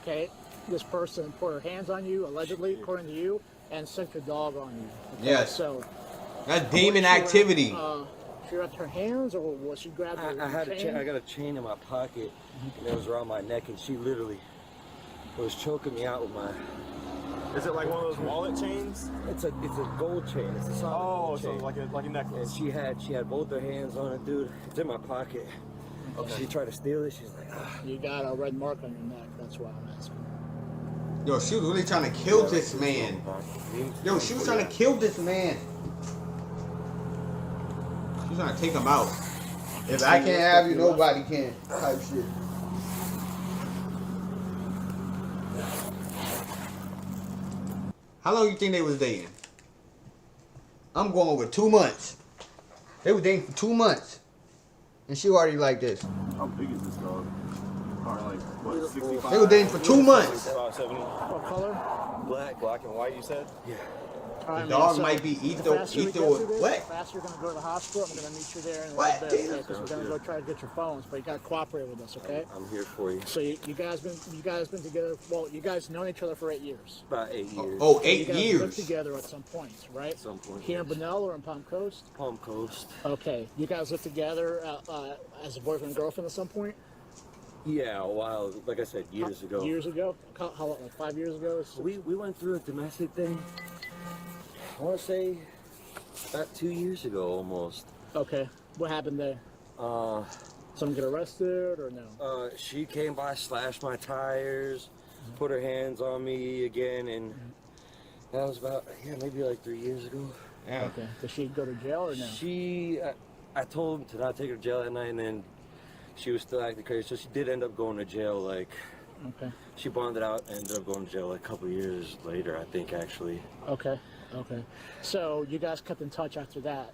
Okay. This person put her hands on you, allegedly, according to you, and sicked her dog on you. Okay? Yes. So that's demon activity. She wrapped her hands, or was she grabbed her chain? I got a chain in my pocket, and it was around my neck, and she literally was choking me out with my. Is it like one of those wallet chains? It's a gold chain. It's a solid so chain. like a necklace. And she had both her hands on it, dude. It's in my pocket. Okay. She tried to steal it. She's like, ah. You got a red mark on your neck. That's why I'm asking. Yo, she was really trying to kill this man. Yo, she was trying to kill this man. She's trying to take him out. If I can't have you, nobody can. Type shit. How long you think they was dating? I'm going with 2 months. They were dating for 2 months. And she already like this. How big is this dog? Probably like, what, 65? They were dating for 2 months. 70. What color? Black and white, you said? Yeah. The dog might be either what? The faster you're going to go to the hospital, I'm going to meet you there in a little bit, because we're going to go try to get your phones, but you got to cooperate with us, okay? I'm here for you. So you guys been together, well, you guys known each other for 8 years. About 8 years. Oh, So 8 you guys years. lived together at some point, right? At some point. Here in Bunnell or in Palm Coast? Palm Coast. Okay. You guys lived together as a boyfriend and girlfriend at some point? Yeah, a while. Like I said, years ago. Years ago? How long, like 5 years ago? We went through a domestic thing. I want to say about 2 years ago, almost. Okay. What happened there? Someone get arrested or no? She came by, slashed my tires, put her hands on me again, and that was about, maybe like 3 years ago. Yeah. Okay. Did she go to jail or no? I told him to not take her to jail that night, and then she was still acting crazy, so she did end up going to jail, like, okay. She bonded out and ended up going to jail like a couple years later, I think, actually. Okay. Okay. So you guys kept in touch after that?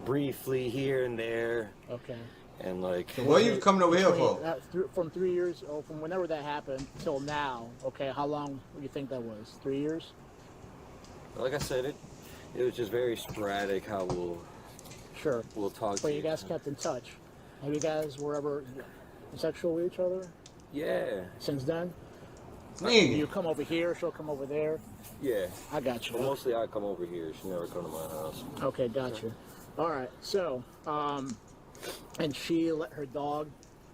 Briefly here and there. Okay. And like. So what are you coming over here for? From 3 years, or from whenever that happened till now. Okay. How long do you think that was? 3 years? Like I said, it was just very sporadic how we'll talk. But you guys kept in touch. Have you guys were ever sexual with each other? Yeah. Since then? Man. You come over here, she'll come over there. Yeah. I got you. But mostly I come over here. She never come to my house. Okay, got you. All right. So, and she let her dog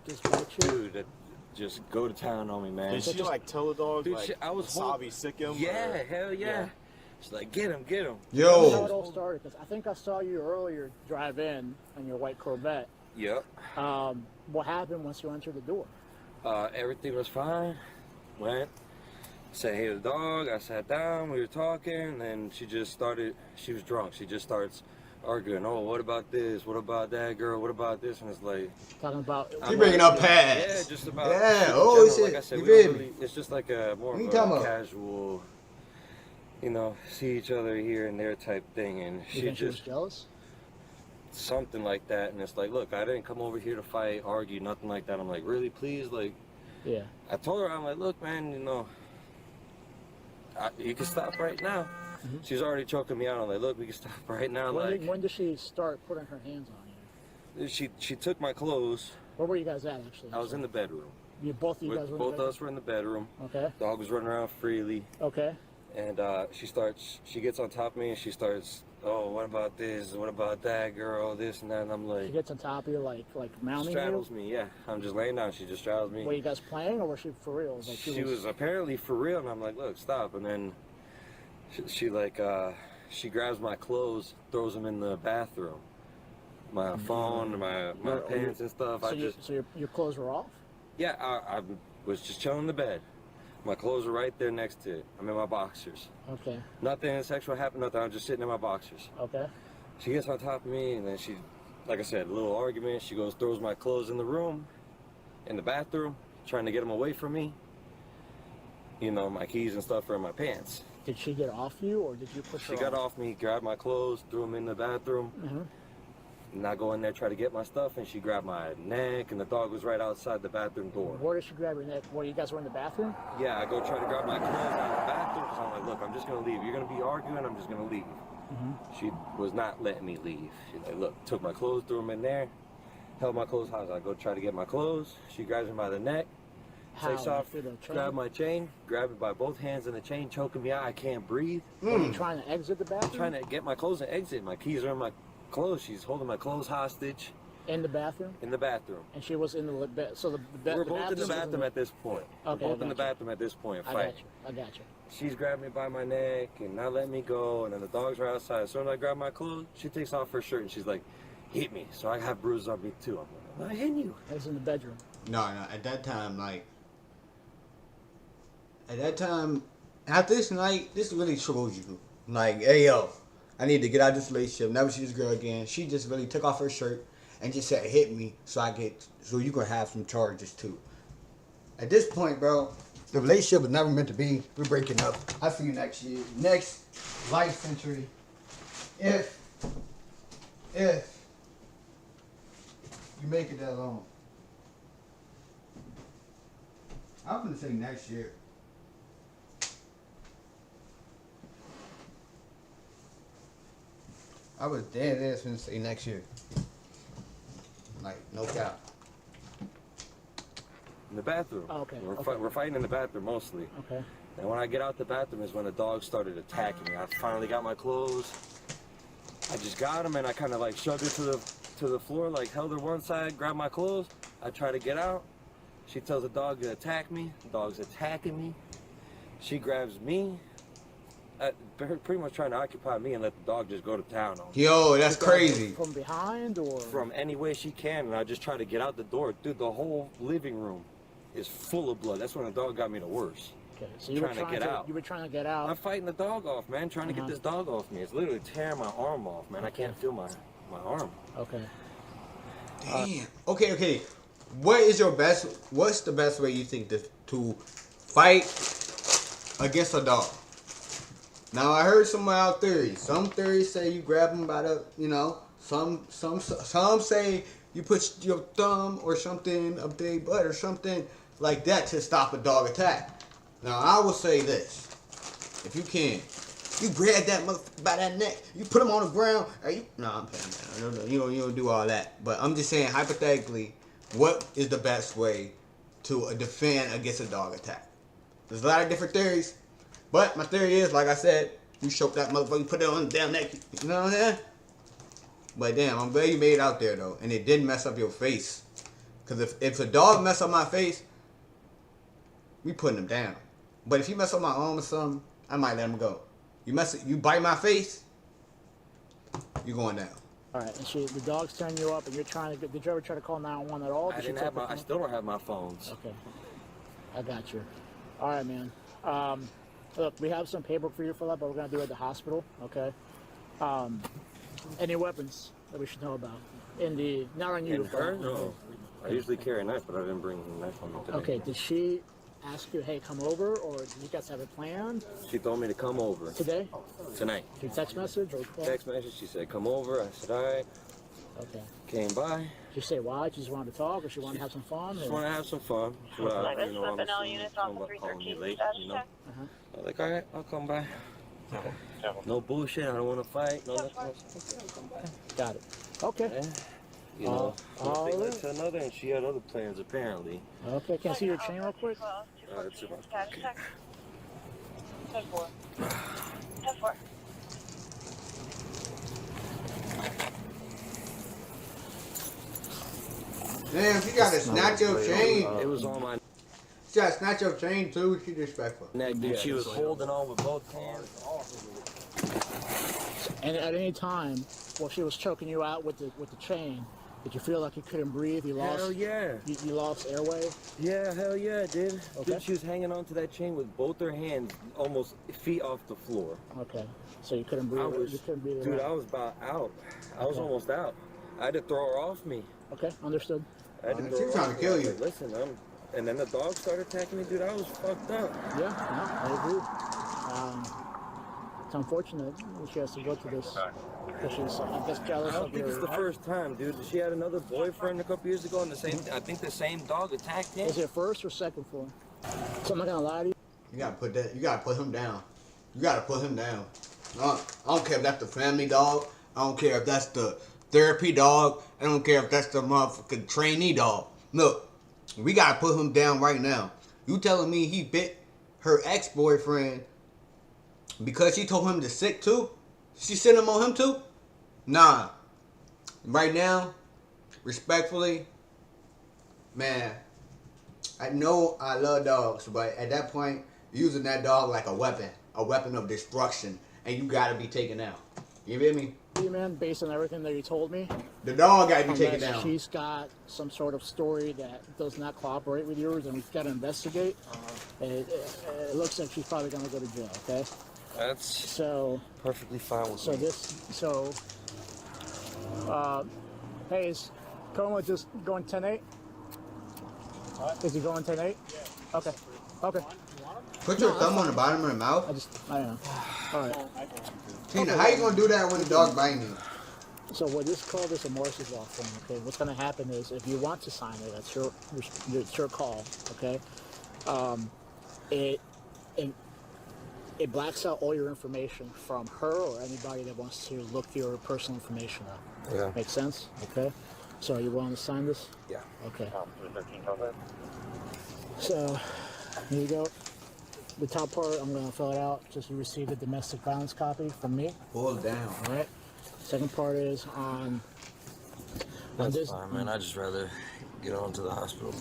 just bite you? Dude, just go to town on me, man. Did she like tell the dog, Dude, like, I was wasabi sick him? Yeah, or? hell yeah. She's like, get him, get him. That's how it all started, because I think I saw you earlier drive in your white Corvette. Yep. What happened once you entered the door? Everything was fine. Went, said hey to the dog. I sat down. We were talking, and then she just started. She was drunk. She just starts arguing. Oh, what about this? What about that girl? What about this? And it's like talking about. You bringing up past? Yeah, just about. Yeah. Oh general. shit. Like I said, You we don't feel really, me? it's just like a more What you of a talking about? casual, you know, see each other here and there type thing. And You she think she was just jealous? something like that. And it's like, look, I didn't come over here to fight, argue, nothing like that. I'm like, really, please, like. Yeah. I told her, I'm like, look, man, you know, you can stop right now. Mm-hmm. She's already choking me out. I'm like, look, we can stop right now. When did she start putting her hands on you? She took my clothes. Where were you guys at, actually? I was in the bedroom. Both of you guys were in the Both bedroom? of us were in the bedroom. Okay. Dog was running around freely. Okay. And she gets on top of me and she starts, oh, what about this? What about that girl? This and that. And I'm like. She gets on top of you, like mounting straddles you? me, yeah. I'm just laying down. She just straddles me. Were you guys playing, or was she for real? Like She was apparently for real, and I'm like, look, stop. And then she grabs my clothes, throws them in the bathroom. My phone, my pants and stuff. So your clothes were off? Yeah, I was just chilling in the bed. My clothes are right there next to it. I'm in my boxers. Okay. Nothing sexual happened, nothing. I'm just sitting in my boxers. Okay. She gets on top of me, and then she, like I said, a little argument. She goes, throws my clothes in the room, in the bathroom, trying to get them away from me. You know, my keys and stuff are in my pants. Did she get off you, or did you push her She got off me, grabbed my clothes, threw them in the bathroom. Mm-hmm. And I go in there, try to get my stuff, and she grabbed my neck, and the dog was right outside the bathroom door. Where did she grab your neck? Where you guys were in the bathroom? Yeah, I go try to grab my clothes out of the bathroom, because I'm like, look, I'm just going to leave. You're going to be arguing, I'm just going to leave. Mm-hmm. She was not letting me leave. She's like, look, took my clothes, threw them in there, held my clothes hostage. I go try to get my clothes. She grabs me by the neck, takes off, grab my chain, grab it by both hands in the chain, choking me out. I can't breathe. Were you trying to exit the bathroom? I'm trying to get my clothes and exit. My keys are in my clothes. She's holding my clothes hostage. In the bathroom? In the bathroom. And she was in the bed. So the bed. We're both in the bathroom at this point. Okay, We're both in the bathroom at this point, fighting. I got you. She's grabbed me by my neck and not letting me go, and then the dogs are outside. As soon as I grab my clothes, she takes off her shirt and she's like, hit me. So I have bruises on me too. I'm like, I'm not hitting you. I was in the bedroom. No, at that time, after this night, this really shows you. Like, hey, yo, I need to get out of this relationship, never see this girl again. She just really took off her shirt and just said, hit me, so you can have some charges too. At this point, bro, the relationship was never meant to be. We're breaking up. I'll see you next year. Next life century. If you make it that long. I'm gonna say next year. I was dead ass gonna say next year. Like, no cap. In the bathroom. Oh, okay. We're fighting in the bathroom mostly. Okay. And when I get out the bathroom is when the dog started attacking me. I finally got my clothes. I just got them and I kind of like shoved her to the floor, like held her one side, grabbed my clothes. I try to get out. She tells the dog to attack me. The dog's attacking me. She grabs me. Pretty much trying to occupy me and let the dog just go to town on me. Yo, that's crazy. From behind or? From any way she can, and I just try to get out the door. Dude, the whole living room is full of blood. That's when the dog got me the worst. Okay, so you were trying to get out. You were trying to get out. I'm fighting the dog off, man. Trying to get this dog off me. It's literally tearing my arm off, man. I can't feel my arm. Okay. Damn. Okay. What's the best way you think to fight against a dog? Now I heard some out theories. Some theories say you grab them by the, you know. Some say you put your thumb or something up their butt or something like that to stop a dog attack. Now I will say this: if you can, you grab that motherfucker by that neck, you put him on the ground. I'm playing. No, you don't do all that. But I'm just saying, hypothetically, what is the best way to defend against a dog attack? There's a lot of different theories, but my theory is, like I said, you choke that motherfucker, you put it on the damn neck. You know what I'm saying? But damn, I'm glad you made it out there though, and it didn't mess up your face. Cause if a dog mess up my face, we putting him down. But if you mess up my arm or something, I might let him go. You bite my face, you going down. All right, and the dog's tearing you up, and you're trying to get. Did you ever try to call 911 at all? I still don't have my phones. Okay, I got you. All right, man. Look, we have some paperwork for you for that, but we're gonna do it at the hospital. Okay. Any weapons that we should know about? Not on you. In her? No. I usually carry a knife, but I didn't bring a knife on me today. Okay, did she ask you, hey, come over, or did you guys have it planned? She told me to come over. Today? Tonight. Through text message or call? Text message, she said, come over. I said, all right. Okay. Came by. Did she say why? She just wanted to talk, or she wanted to have some fun? Just want to have some fun. I'm calling you late, you know? I was like, all right, I'll come by. No bullshit. I don't want to fight. No nothing. Got it. Okay. Yeah. You know, one thing led to another, and she had other plans apparently. Okay. Can I see your chain real quick? It's about okay. 10-4. 10-4. Damn, she got to snatch your chain. It was on my. She got to snatch your chain too. She disrespectful. Neck, dude. She was holding on with both hands. And at any time, while she was choking you out with the chain, did you feel like you couldn't breathe? You lost. Hell yeah. You lost airway. Yeah, hell yeah, dude. Okay. Dude, she was hanging on to that chain with both her hands, almost feet off the floor. Okay. So you couldn't breathe. You couldn't breathe. Dude, I was about out. I was almost out. I had to throw her off me. Okay, understood. I had to throw her trying to kill you. Like, listen, and then the dog started attacking me, dude. I was fucked up. Yeah, no, I agree. It's unfortunate that she has to go through this. She's, I guess, jealous I don't of think your... it's the first time, dude. She had another boyfriend a couple years ago, and I think the same dog attacked him. Is it first or second floor? So I'm not gonna lie to you. You gotta put him down. You gotta put him down. I don't care if that's the family dog. I don't care if that's the therapy dog. I don't care if that's the motherfucking trainee dog. Look, we gotta put him down right now. You telling me he bit her ex-boyfriend because she told him to sit too? She sent him on him too? Nah. Right now, respectfully, man, I know I love dogs, but at that point, you're using that dog like a weapon of destruction, and you gotta be taken out. You feel me? Man, based on everything that you told me, the dog gotta be taken down. She's got some sort of story that does not cooperate with yours, and we've got to investigate. It looks like she's probably gonna go to jail. Okay. That's so perfectly fine with me. Hey, is Coma just going 10-8? Is he going 10-8? Yeah. Okay. Okay. Put your thumb on the bottom of the mouth. I don't know. All right. Tina, how you gonna do that when the dog biting you? So what this called is a Morris's law form. Okay. What's gonna happen is if you want to sign it, that's your call. Okay. It blacks out all your information from her or anybody that wants to look your personal information up. Yeah. Make sense? Okay. So are you willing to sign this? Yeah. Okay. So here you go. The top part, I'm gonna fill it out. Just you received a domestic violence copy from me. Pull it down. All right. Second part is on. That's fine, man. I'd just rather get on to the hospital.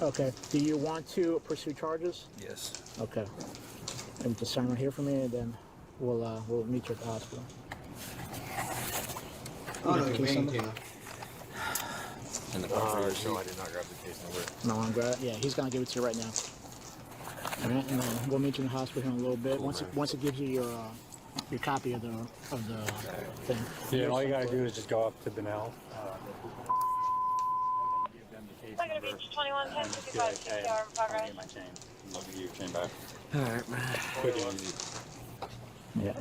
Okay. Do you want to pursue charges? Yes. Okay. And just sign right here for me, and then we'll meet you at the hospital. Oh, no, you're in the car, so I did not grab the case number. No, I'm glad. Yeah, he's gonna give it to you right now. All right, and then we'll meet you in the hospital here in a little bit. Once it gives you your copy of the thing. Yeah, all you gotta do is just go up to Benell. I'm gonna be 2110 55 CPR in progress. My chain. I'll give you your chain back. All right, man. Quick and easy. Yeah.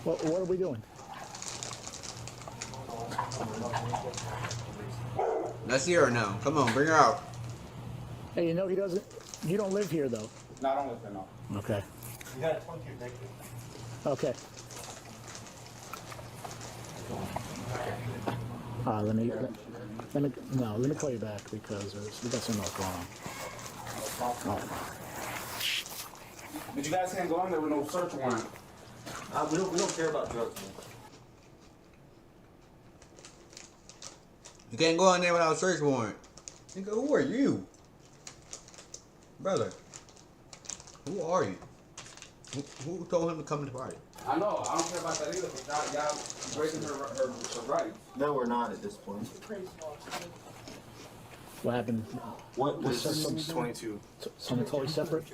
What are we doing? Let's see her now. Come on, bring her out. Hey, you know he doesn't. You don't live here though. No, I don't live there, no. Okay. You got a 22 ticket. Okay. Let me call you back because we got something else going on. But you guys can't go in there with no search warrant. We don't care about drugs, man. You can't go in there without a search warrant. Nigga, who are you? Brother. Who are you? Who told him to come to the party? I know, I don't care about that either, but y'all breaking her rights. No, we're not at this point. What happened? What was this? 22. Something totally separate?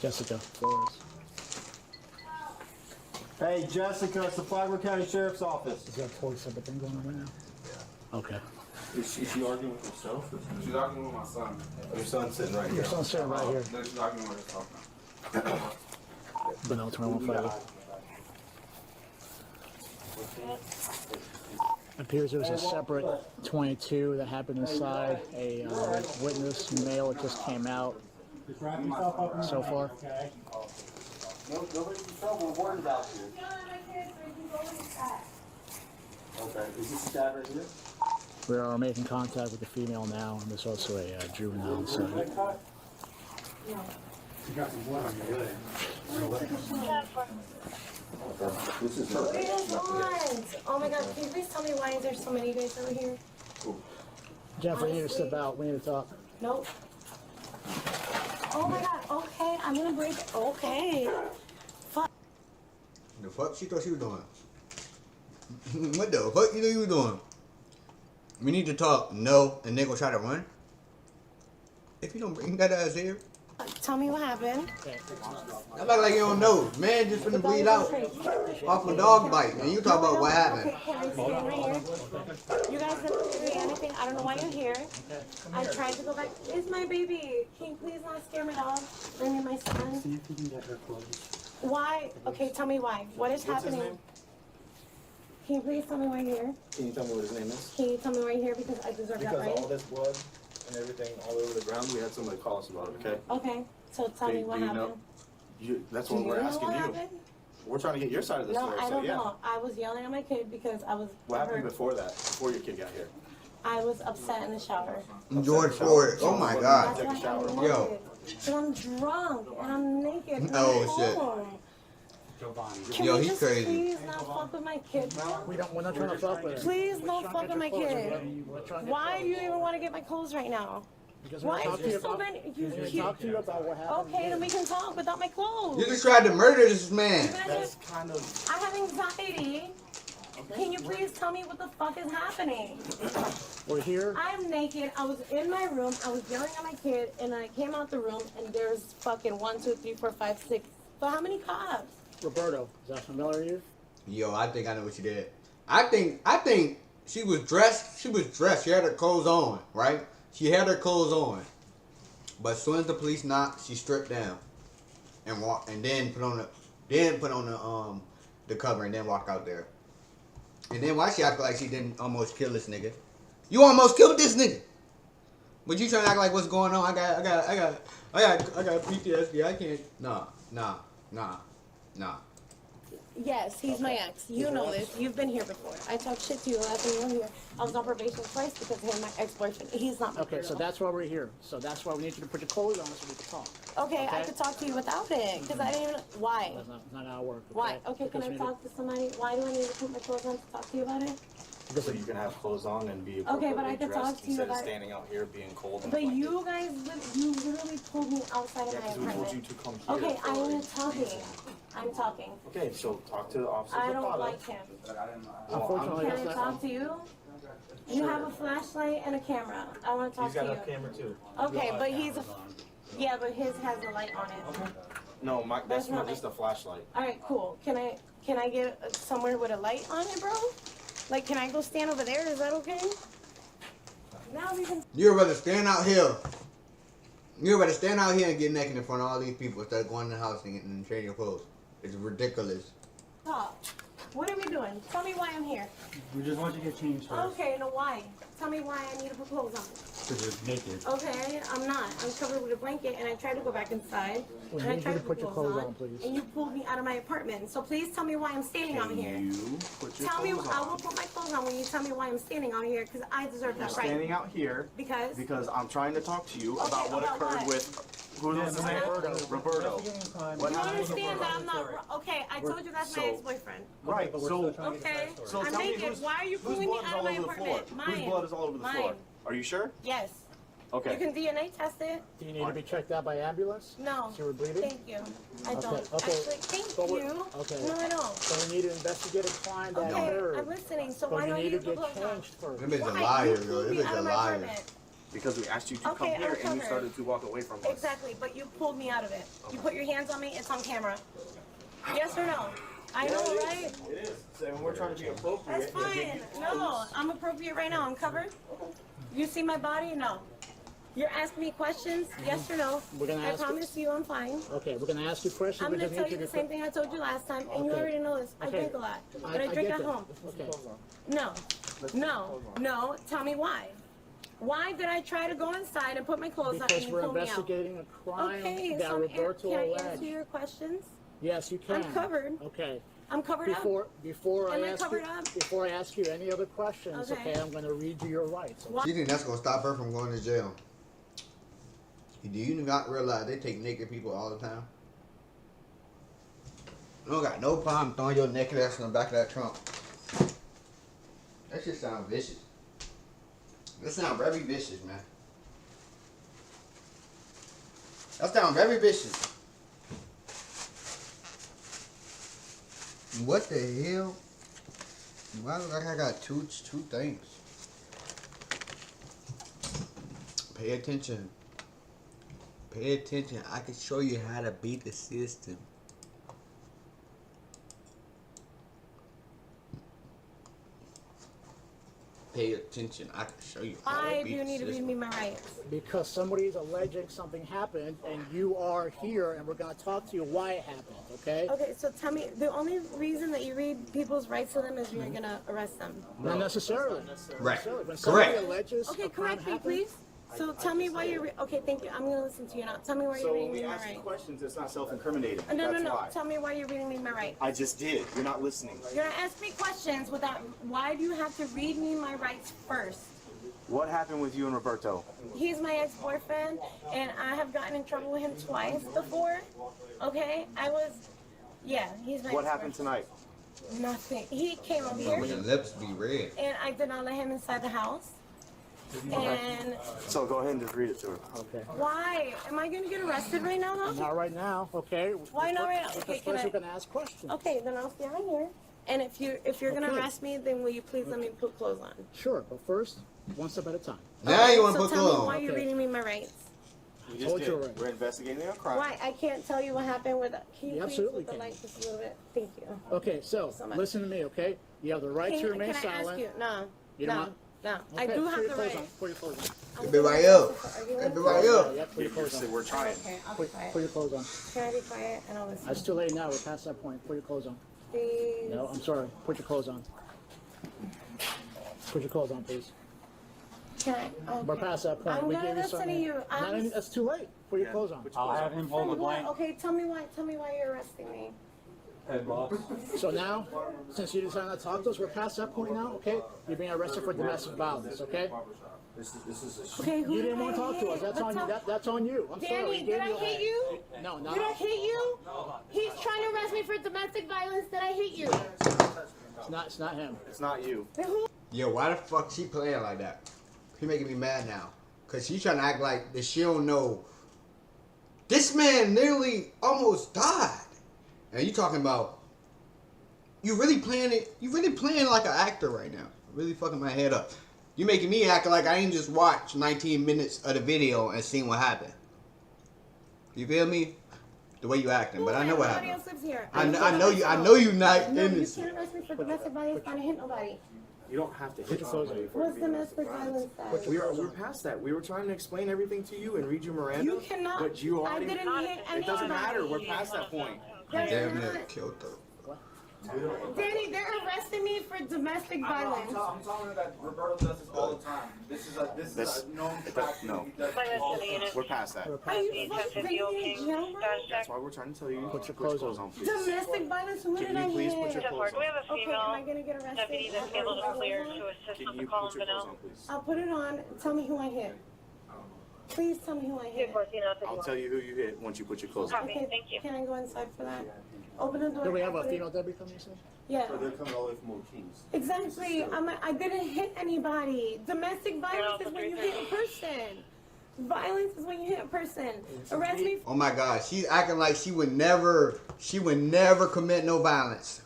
Jessica Flores. Hey, Jessica, it's the Flagler County Sheriff's Office. Is that a totally separate thing going on right now? Yeah. Okay. Is she arguing with herself? She's arguing with my son. Your son's sitting right here. Your son's sitting right here. No, she's arguing with herself now. But no, 21 fighter. Appears there was a separate 22 that happened inside. A witness, male, it just came out so far. Nobody's in trouble. We're worried about you. Okay, is this the dad right here? We are making contact with the female now, and there's also a juvenile inside. You got some blood on your leg. This is her. Where is Lawrence? Oh my god, can you please tell me why is there so many guys over here? Jeff, we need to step out. We need to talk. Nope. Oh my god, okay, I'm gonna break it. Okay. Fuck. The fuck she thought she was doing? What the fuck you think you was doing? We need to talk. No, and they gonna try to run? If you don't bring that ass here. Tell me what happened. I'm not like you don't know. Man just finna bleed out off a dog bite. And you talk about what happened. Okay, can I stand right here? You guys didn't do anything. I don't know why you're here. I tried to go back. It's my baby. Can you please not scare my dog? Bring me my son. See if you can get her clothes. Why? Okay, tell me why. What is happening? His name? Can you please tell me why you're here? Can you tell me what his name is? Can you tell me why you're here because I deserve that, Because right? all this blood and everything all over the ground, we had somebody call us about it, okay? Okay, so tell me what Do you happened. know? That's Do what you we're know asking what you. happened? We're trying to get your side of the No, story, I so don't yeah. know. I was yelling at my kid because I was What happened hurt. before that? Before your kid got here? I was upset in the shower. George Floyd. Oh my God. That's why I'm Yo. naked. And I'm drunk and I'm naked. And Oh, I'm shit. home. Can Yo, we he's just crazy. please not fuck with my kid? We're not trying to fuck with her. Please don't fuck with my kid. Why do you even want to get my clothes right now? Because Why we're is there so many? talk to you about what happened. Okay, then we can talk without my clothes. You just tried to murder this man. That's kind of... I have anxiety. Can you please tell me what the fuck is happening? We're here. I'm naked. I was in my room. I was yelling at my kid, and I came out the room, and there's fucking 1, 2, 3, 4, 5, 6. But how many cops? Roberto, is that familiar to you? Yo, I think I know what she did. I think she was dressed. She was dressed. She had her clothes on, right? She had her clothes on. But as soon as the police knocked, she stripped down and walked, and then put on the cover, and then walked out there. And then why she act like she didn't almost kill this nigga? You almost killed this nigga. But you trying to act like what's going on? I got PTSD. I can't. Nah. Yes, he's my ex. You know this. You've been here before. I talked shit to you last time you were here. I was on probation twice because of him, my ex-boyfriend. He's not my Okay, so that's why we're here. So that's why we need you to put your clothes on so we can talk. Okay, I could talk to you without it because I didn't even. Why? That's not how it works. Why? Okay, can I talk to somebody? Why do I need to put my clothes on to talk to you about it? So you can have clothes on and be Okay, but I appropriately could talk dressed to you instead of about it. standing out here being cold. And But you guys, you literally pulled me outside of Yeah, my because we told apartment. you to come here. Okay, I'm talking. I'm talking. Okay, so talk to the officer. I don't like him. Unfortunately, Can I talk to you? You have a flashlight and a camera. I want to talk He's to you. got a camera too. Okay, but he's a. Yeah, but his has a light on it. No, that's not not just a flashlight. All right, cool. Can I get somewhere with a light on it, bro? Like, can I go stand over there? Is that okay? Now we can. You'd rather stand out here. You'd rather stand out here and get naked in front of all these people instead of going in the house and trading your clothes. It's ridiculous. Stop. What are we doing? Tell me why I'm here. We just want you to get changed first. Okay, no, why? Tell me why I need to put clothes on. Because you're naked. Okay, I'm not. I'm covered with a blanket, and I tried to go back inside. We And I need tried you to put your clothes on, please. And you pulled me out of my apartment. So please tell me why I'm standing out here. You put your Tell me, clothes I on. will put my clothes on when you tell me why I'm standing out here, because I deserve You're that right. standing out here Because I'm trying to talk to you Okay, about what about occurred what? with who was his name? Roberto. What you happened with understand that I'm Roberto? not. Okay, I told you that's my ex-boyfriend. Right. So Okay, So I'm tell me naked. Why are you whose pulling me blood is out of all my over the floor? apartment? Whose Mine. blood is all over the floor? Mine. Are you sure? Yes. Okay. You can DNA test it. Do you need to be checked out by ambulance? No. You were bleeding? Thank you. I don't. Okay. Actually, thank But you. Okay. No, I don't. So we need to investigate a crime that Okay, occurred. I'm listening. So But why you do I need need to to get put clothes on? changed first. That bitch a Why? liar, You girl. pulled That me bitch out a of my liar. apartment. Because we asked you to Okay, come here I'm and you covered. started to walk away from us. Exactly, but you pulled me out of it. You put your hands on me. It's on camera. Yes or no? I know, right? It is. So when we're trying to be appropriate. That's fine. No, I'm appropriate right now. I'm covered. You see my body? No. You're asking me questions? Yes or no? We're gonna I ask promise you I'm fine. Okay, we're gonna ask you questions. I'm We going just to tell need you to the same thing I told you last time, and you Okay. already know this. I Okay. drink a lot, but I drink get at that. home. Okay. No, no. Tell me why. Why did I try to go inside and put my clothes on Because and you we're pull me out? investigating a crime Okay, that so Roberto can I alleged. answer your questions? Yes, you can. I'm covered. Okay. I'm covered Before up. Am I I ask covered you, up? before I ask you any other questions, Okay. okay, I'm going to read you your rights. She think that's gonna stop her from going to jail. Do you not realize they take naked people all the time? I don't got no problem throwing your naked ass in the back of that trunk. That shit sound vicious. That sound very vicious, man. That sound very vicious. What the hell? Why look like I got two things? Pay attention. Pay attention. I can show you how to beat the system. Pay attention. I can show you how Why to do beat you the need to read system. me my rights? Because somebody's alleging something happened, and you are here, and we're going to talk to you why it happened, okay? Okay, so tell me, the only reason that you read people's rights to them is you're going to arrest them. Not necessarily. Right. When somebody Correct. alleges Okay, a crime correct me, happened, please. So tell me why you're. Okay, thank you. I'm gonna listen to you now. Tell me why you're So reading when me we my ask you right. questions, it's not self-incriminating. No. That's why. Tell me why you're reading me my right. I just did. You're not listening. You're gonna ask me questions without. Why do you have to read me my rights first? What happened with you and Roberto? He's my ex-boyfriend, and I have gotten in trouble with him twice before. Okay, yeah, he's my. What happened tonight? Nothing. He came over When your here, lips be red. and I did not let him inside the house. And So go ahead and just read it to her. Okay. why? Am I gonna get arrested right now, though? Not right now, okay? Why not right now? Because Okay, can first I? we're going to ask questions. Okay, then I'll stand here. And if you're gonna Okay. arrest me, then will you please let me put clothes on? Sure, but first, one step at a time. Now you want to So put tell me clothes why on. you're reading me my rights. We just Told did. you already. We're investigating a crime. Why? I can't tell you what happened with. Can you You please absolutely put the can. light just a little bit? Thank you. Okay, so, So much. listen to me, okay? You have the right to remain can I silent. ask you? No. You don't no. want- No. I Okay, do put have your the clothes right. on. Put your clothes on. It be right up. Are you It be listening? right up. Yeah, put your clothes on. We're trying. Okay, I'll be quiet. Put your clothes on. Can I be quiet and I'll listen? It's too late now. We're past that point. Put your clothes on. Please. No, I'm sorry. Put your clothes on. Put your clothes on, please. Can I? Okay. We're past that point. I'm We gonna gave you listen to something. you. That's too late. Put your clothes on. I'll have him From what? Okay, tell me why. Tell me why you're arresting me. Head boss. So now, since you decided not to talk to us, we're past that point now, okay? You're being arrested for domestic violence, okay? This is a Okay, who You did didn't want to I talk to hit? us. That's But on you. tell- That's on you. I'm sorry. Danny, did I hit you? No, no. Did I hit you? He's trying to arrest me for domestic violence. Did I hit you? It's not him. It's not you. Then who? Yo, why the fuck she playing like that? She making me mad now. Cause she trying to act like that she don't know. This man nearly almost died. And you talking about you really playing it, you really playing like an actor right now. Really fucking my head up. You making me act like I ain't just watched 19 minutes of the video and seen what happened. You feel me? The way you acting, but I know what Nobody happened. else lives here. I know you not No, you innocent. can't arrest me for domestic violence. I didn't hit nobody. You don't have to hit somebody for What's domestic violence? That? We're past that. We were trying to explain everything to you and read you Miranda. You cannot. But you I already. didn't hit anybody. It doesn't matter. We're past that point. Damn near killed her. Danny, they're arresting me for domestic violence. I'm telling her that Roberto does this all the time. This is a known fact. No. We're past that. Are you fucking in jail, bro? That's why we're trying to tell you. Put your clothes on, please. Domestic violence? Who did I hit? Please put your clothes on. Okay, am I gonna get arrested? Can you put your clothes on, please? I'll put it on. Tell me who I hit. Please tell me who I hit. I'll tell you who you hit once you put your clothes on. Okay, thank you. Can I go inside for that? Open the door. Do we have a female Debbie coming, you said? Yeah. So they're coming all the way from O'Keefe's. Exactly. I didn't hit anybody. Domestic violence is when you hit a person. Violence is when you hit a person. Arrest me. Oh my God, she's acting like she would never commit no violence.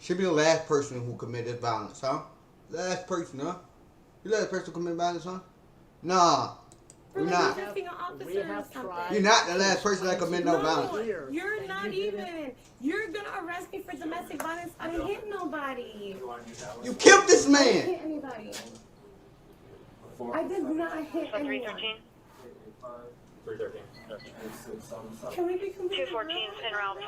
She'd be the last person who committed violence, huh? Last person, huh? You last person to commit violence, huh? Nah, you're not. You're not the last person that commit no violence. You're not even. You're gonna arrest me for domestic violence. I didn't hit nobody. You killed this I didn't man. hit anybody. I did not hit anyone. 313. Can we be completely 214 in Ralph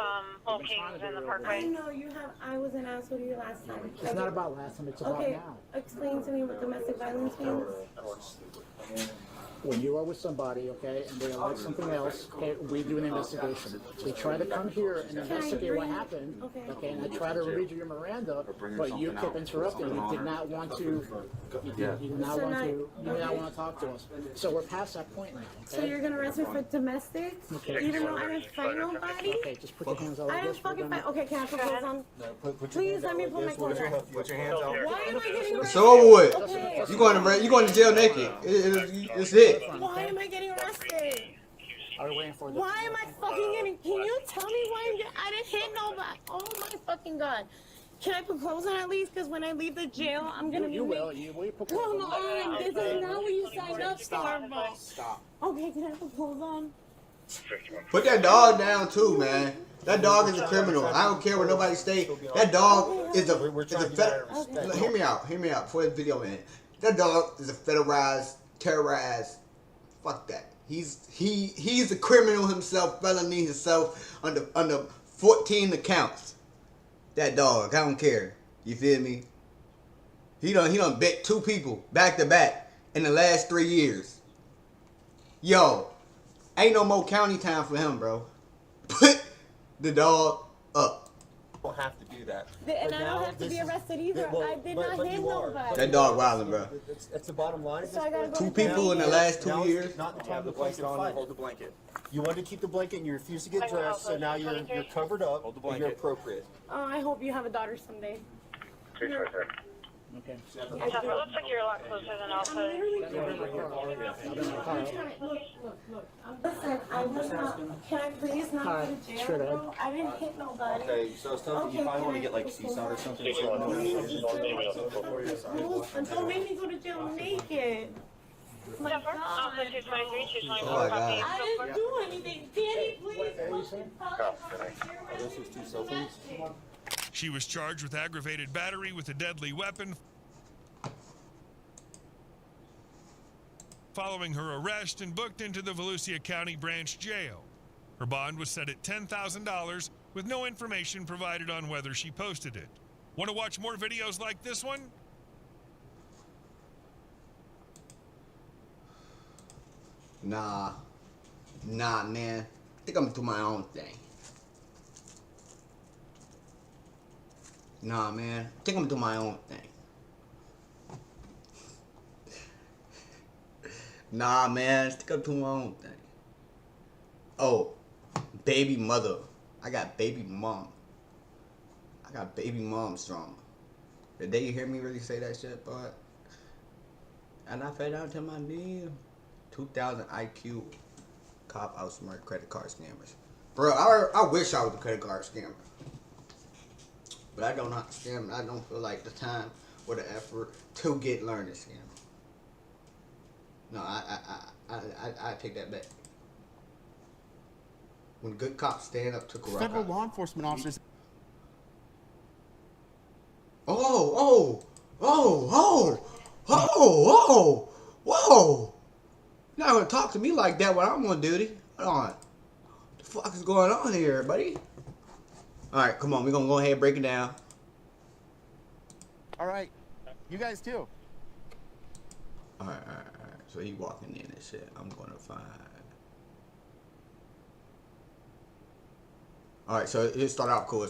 Old Kings in the Parkway. I know you have. I was an asshole to you last time. It's not about last time, it's about Okay, now. explain to me what domestic violence means. When you are with somebody, okay, and they allege something else, okay, we do an investigation. We try to come here and investigate what happened, okay, and I try to read you your Miranda, but you kept interrupting. You did not want to. You did not want to. You did not want to talk to us. So we're past that point now. Okay? So you're gonna arrest me for domestic, even though I didn't fight nobody? Okay, just put your hands out I like didn't this. fucking fight. Okay, can I put clothes on? Please let me put my clothes on. Put your hands out. Why am I getting arrested? So what? Okay. You going to jail naked? It's it. Why am I getting arrested? Are we waiting for Why am I fucking getting? Can you tell me why I'm getting? I didn't hit nobody. Oh my fucking God. Can I put clothes on at least? Because when I leave the jail, I'm gonna be. You will. You will put clothes Come on. on, this is not what you signed up for, bro. Stop. Okay, can I put clothes on? Put that dog down too, man. That dog is a criminal. I don't care what nobody say. That dog is a federal. Hear me out before the video ends. That dog is a federalized, terrorized. Fuck that. He's a criminal himself, felony himself under 14 accounts. That dog, I don't care. You feel me? He done bit 2 people back to back in the last 3 years. Yo, ain't no more county time for him, bro. Put the dog up. You don't have to do that. And I don't have to be arrested either. I did not hit nobody. That dog wildin', bro. That's the bottom line. So I gotta go 2 people in the last 2 years. Not the time to place it on. Hold the blanket. You wanted to keep the blanket and you refused to get dressed, so now you're covered up. Hold the blanket. You're appropriate. Oh, I hope you have a daughter someday. Okay. It looks like you're a lot closer than Alpha. Listen, I was not. Can I please not go to jail, bro? I didn't hit nobody. Okay, so I was telling you, you probably want to get like CSUN or something. Don't make me go to jail naked. My God. Oh my God. I didn't do anything. Danny, please. This is 2 cell phones. She was charged with aggravated battery with a deadly weapon following her arrest and booked into the Volusia County Branch Jail. Her bond was set at $10,000 with no information provided on whether she posted it. Want to watch more videos like this one? Nah, man. I think I'm gonna do my own thing. Nah, man. I think I'm gonna do my own thing. Nah, man. I think I'm doing my own thing. Oh, baby mother. I got baby mom. I got baby mom strong. The day you hear me really say that shit, but and I fell down to my knees. 2,000 IQ. Cop outsmart credit card scammers. Bro, I wish I was a credit card scammer. But I don't know how to scam. I don't feel like the time or the effort to get learned to scam. No, I take that back. When good cops stand up to corrupt Federal cops. law enforcement officers. Whoa. You're not gonna talk to me like that when I'm on duty. Hold on. The fuck is going on here, buddy? All right, come on. We're going to go ahead and break it down. All right. You guys too. All right. So he walking in and shit. I'm going to find. All right, so it start out cool. All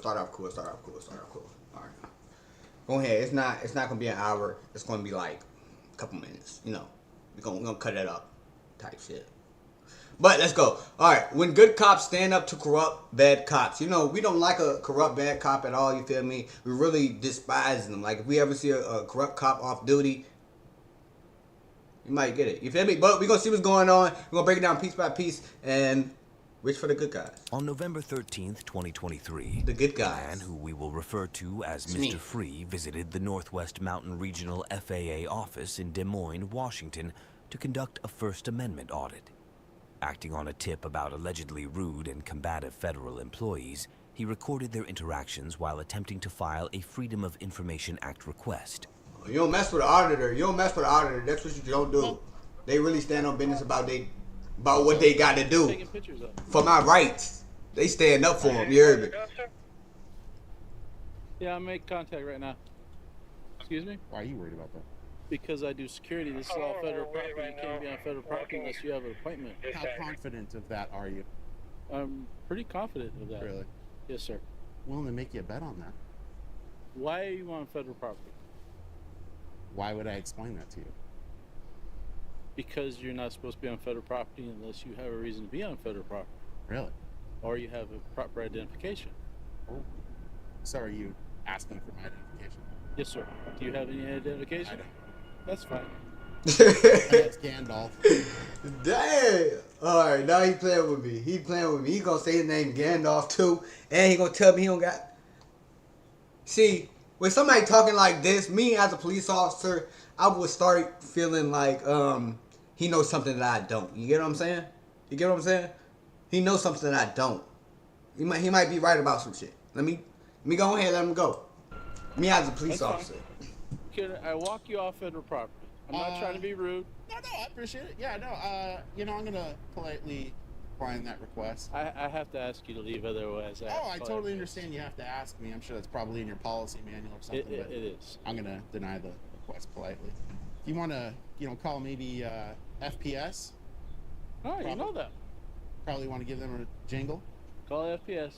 right. Go ahead. It's not going to be an hour. It's going to be like a couple minutes. You know, we're gonna cut it up type shit. But let's go. All right. When good cops stand up to corrupt bad cops. You know, we don't like a corrupt bad cop at all. You feel me? We really despise them. Like, if we ever see a corrupt cop off duty, you might get it. You feel me? But we're going to see what's going on. We're going to break it down piece by piece and wish for the good guys. On November 13th, 2023, the good guys, a man who we will refer to as It's Mr. me. Free visited the Northwest Mountain Regional FAA office in Des Moines, Washington, to conduct a First Amendment audit. Acting on a tip about allegedly rude and combative federal employees, he recorded their interactions while attempting to file a Freedom of Information Act request. You don't mess with the auditor. That's what you don't do. They really stand on business about what they got to do. For my rights. They stand up for them. You heard me? Yeah, I'm making contact right now. Excuse me? Why are you worried about that? Because I do security. This is all federal property. You can't be on federal property unless you have an appointment. How confident of that are you? I'm pretty confident of that. Really? Yes, sir. Willing to make you a bet on that? Why are you on federal property? Why would I explain that to you? Because you're not supposed to be on federal property unless you have a reason to be on federal property. Really? Or you have a proper identification. Oh. So are you asking for my identification? Yes, sir. Do you have any identification? I don't. That's fine. That's Gandalf. Damn. Alright, now he playing with me. He gonna say his name Gandalf too. And he gonna tell me he don't got. See, when somebody talking like this, me as a police officer, I would start feeling like he knows something that I don't. You get what I'm saying? He knows something that I don't. He might be right about some shit. Let me go ahead and let him go. Me as a police officer. Can I walk you off federal property? I'm not trying to be rude. No, I appreciate it. Yeah, no, I'm gonna politely decline that request. I have to ask you to leave, otherwise. I totally understand. You have to ask me. I'm sure that's probably in your policy manual or something. It is. I'm gonna deny the request politely. If you want to, call maybe FPS. Oh, you know that. Probably want to give them a jingle. Call FPS.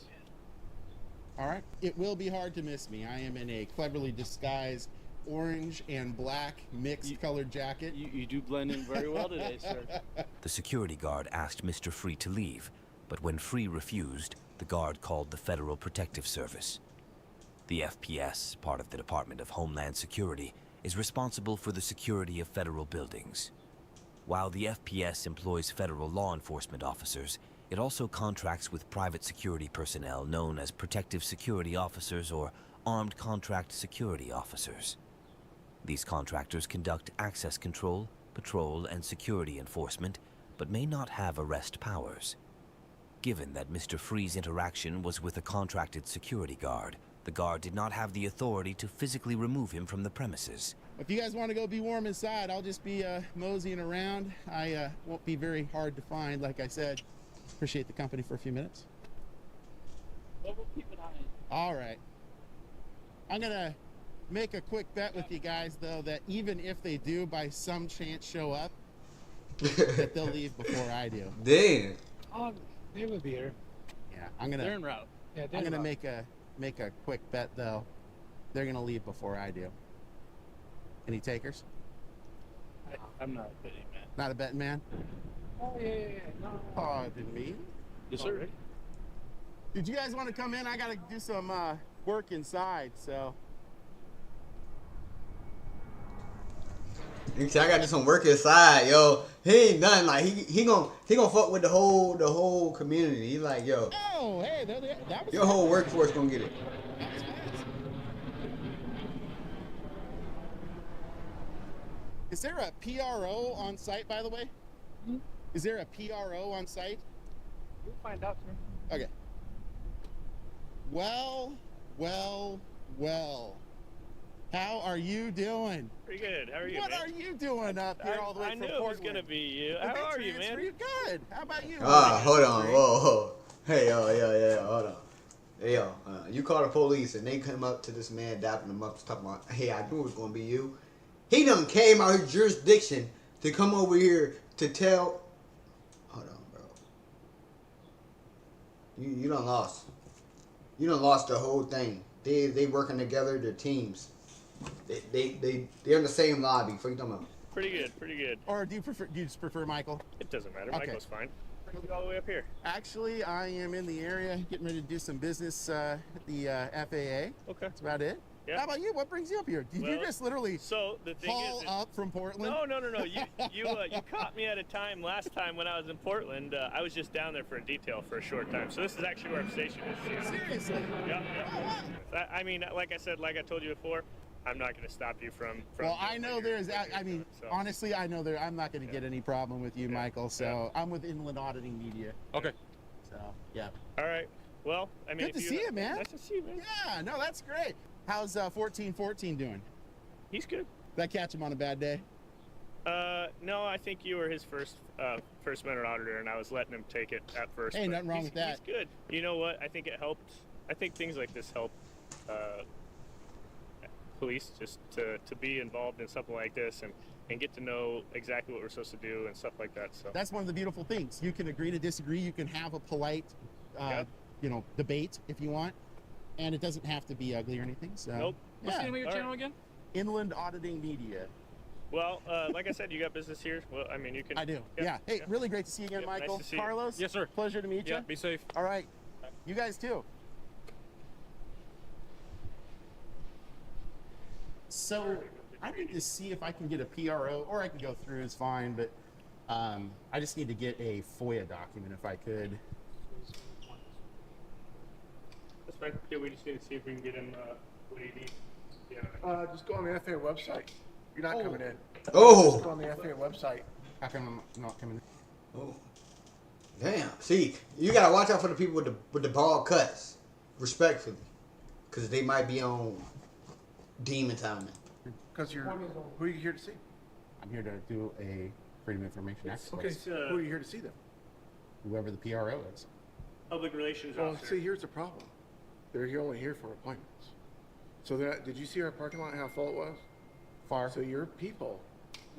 All right. It will be hard to miss me. I am in a cleverly disguised orange and black mixed colored jacket. You do blend in very well today, sir. The security guard asked Mr. Free to leave, but when Free refused, the guard called the Federal Protective Service. The FPS, part of the Department of Homeland Security, is responsible for the security of federal buildings. While the FPS employs federal law enforcement officers, it also contracts with private security personnel known as Protective Security Officers or Armed Contract Security Officers. These contractors conduct access control, patrol, and security enforcement, but may not have arrest powers. Given that Mr. Free's interaction was with a contracted security guard, the guard did not have the authority to physically remove him from the premises. If you guys want to go be warm inside, I'll just be moseying around. I won't be very hard to find, like I said. Appreciate the company for a few minutes. We'll keep an eye on you. All right. I'm going to make a quick bet with you guys, though, that even if they do by some chance show up, that they'll leave before I do. Damn. Oh, they will be here. Yeah, they're en route. Yeah, I'm gonna make a quick bet, though. They're gonna leave before I do. Any takers? I'm not a betting man. Not a betting man? Oh, yeah. No. Pardon me. Yes, sir. Did you guys want to come in? I gotta do some work inside, so. You see, I got to do some work inside, yo. He ain't done like he gonna fuck with the whole community. He like, yo. Oh, hey, that was your whole workforce gonna get it. Is there a PRO on site, by the way? Hmm? Is there a PRO on site? We'll find out, sir. Okay. Well. How are you doing? Pretty good. How are you, What man? are you doing up here all the way I from knew Portland? it was going to be you. How are you, man? Good. How about you? Hold on. Whoa. Hey, yeah, hold on. Hey, you call the police and they come up to this man, dapping him up, talking about, hey, I knew it was gonna be you. He done came out his jurisdiction to come over here to tell. Hold on, bro. You done lost. You done lost the whole thing. They working together. They're teams. They're in the same lobby. What are you talking about? Pretty good, pretty good. Or do you just prefer Michael? It doesn't matter. Okay. Michael's fine. We'll go all the way up here. Actually, I am in the area getting ready to do some business at the FAA. Okay. That's about it. Yeah. How about you? What brings you up here? Did you just literally haul up from Portland? No. You caught me at a time last time when I was in Portland. I was just down there for a detail for a short time. So this is actually where I'm stationed. Seriously? Yeah. I mean, like I said, like I told you before, I'm not going to stop you from well, I know there's. I mean, honestly, I know I'm not going to get any problem with you, Michael. So I'm with Inland Auditing Media. Okay. So yeah. All right. Well, I mean, good to see you, man. Nice to see you, man. Yeah. No, that's great. How's 1414 doing? He's good. Did I catch him on a bad day? No, I think you were his first minute auditor, and I was letting him take it at first. Hey, nothing wrong with that. He's good. You know what? I think it helped. I think things like this help police just to be involved in something like this and get to know exactly what we're supposed to do and stuff like that. So that's one of the beautiful things. You can agree to disagree. You can have a polite, debate if you want, and it doesn't have to be ugly or anything. So nope. What's the name of your channel again? Inland Auditing Media. Well, like I said, you got business here. Well, I mean, you can. I do. Yeah. Hey, really great to see you again, Michael. Nice to see you. Carlos. Yes, sir. Pleasure to meet you. Yeah. Be safe. All right. You guys too. So I need to see if I can get a PRO, or I can go through. It's fine, but I just need to get a FOIA document if I could. That's fine. Yeah, we just need to see if we can get him what he needs. Yeah. Just go on the FAA website. You're not coming in. Oh. Just go on the FAA website. How come I'm not coming in? Oh. Damn. See, you gotta watch out for the people with the bald cuts, respectfully, because they might be on demon timing. Because who are you here to see? I'm here to do a Freedom of Information Act. Okay, who are you here to see then? Whoever the PRO is. Public relations Well, officer. see, here's the problem. They're only here for appointments. So did you see our parking lot? How full it was? Far. So your people.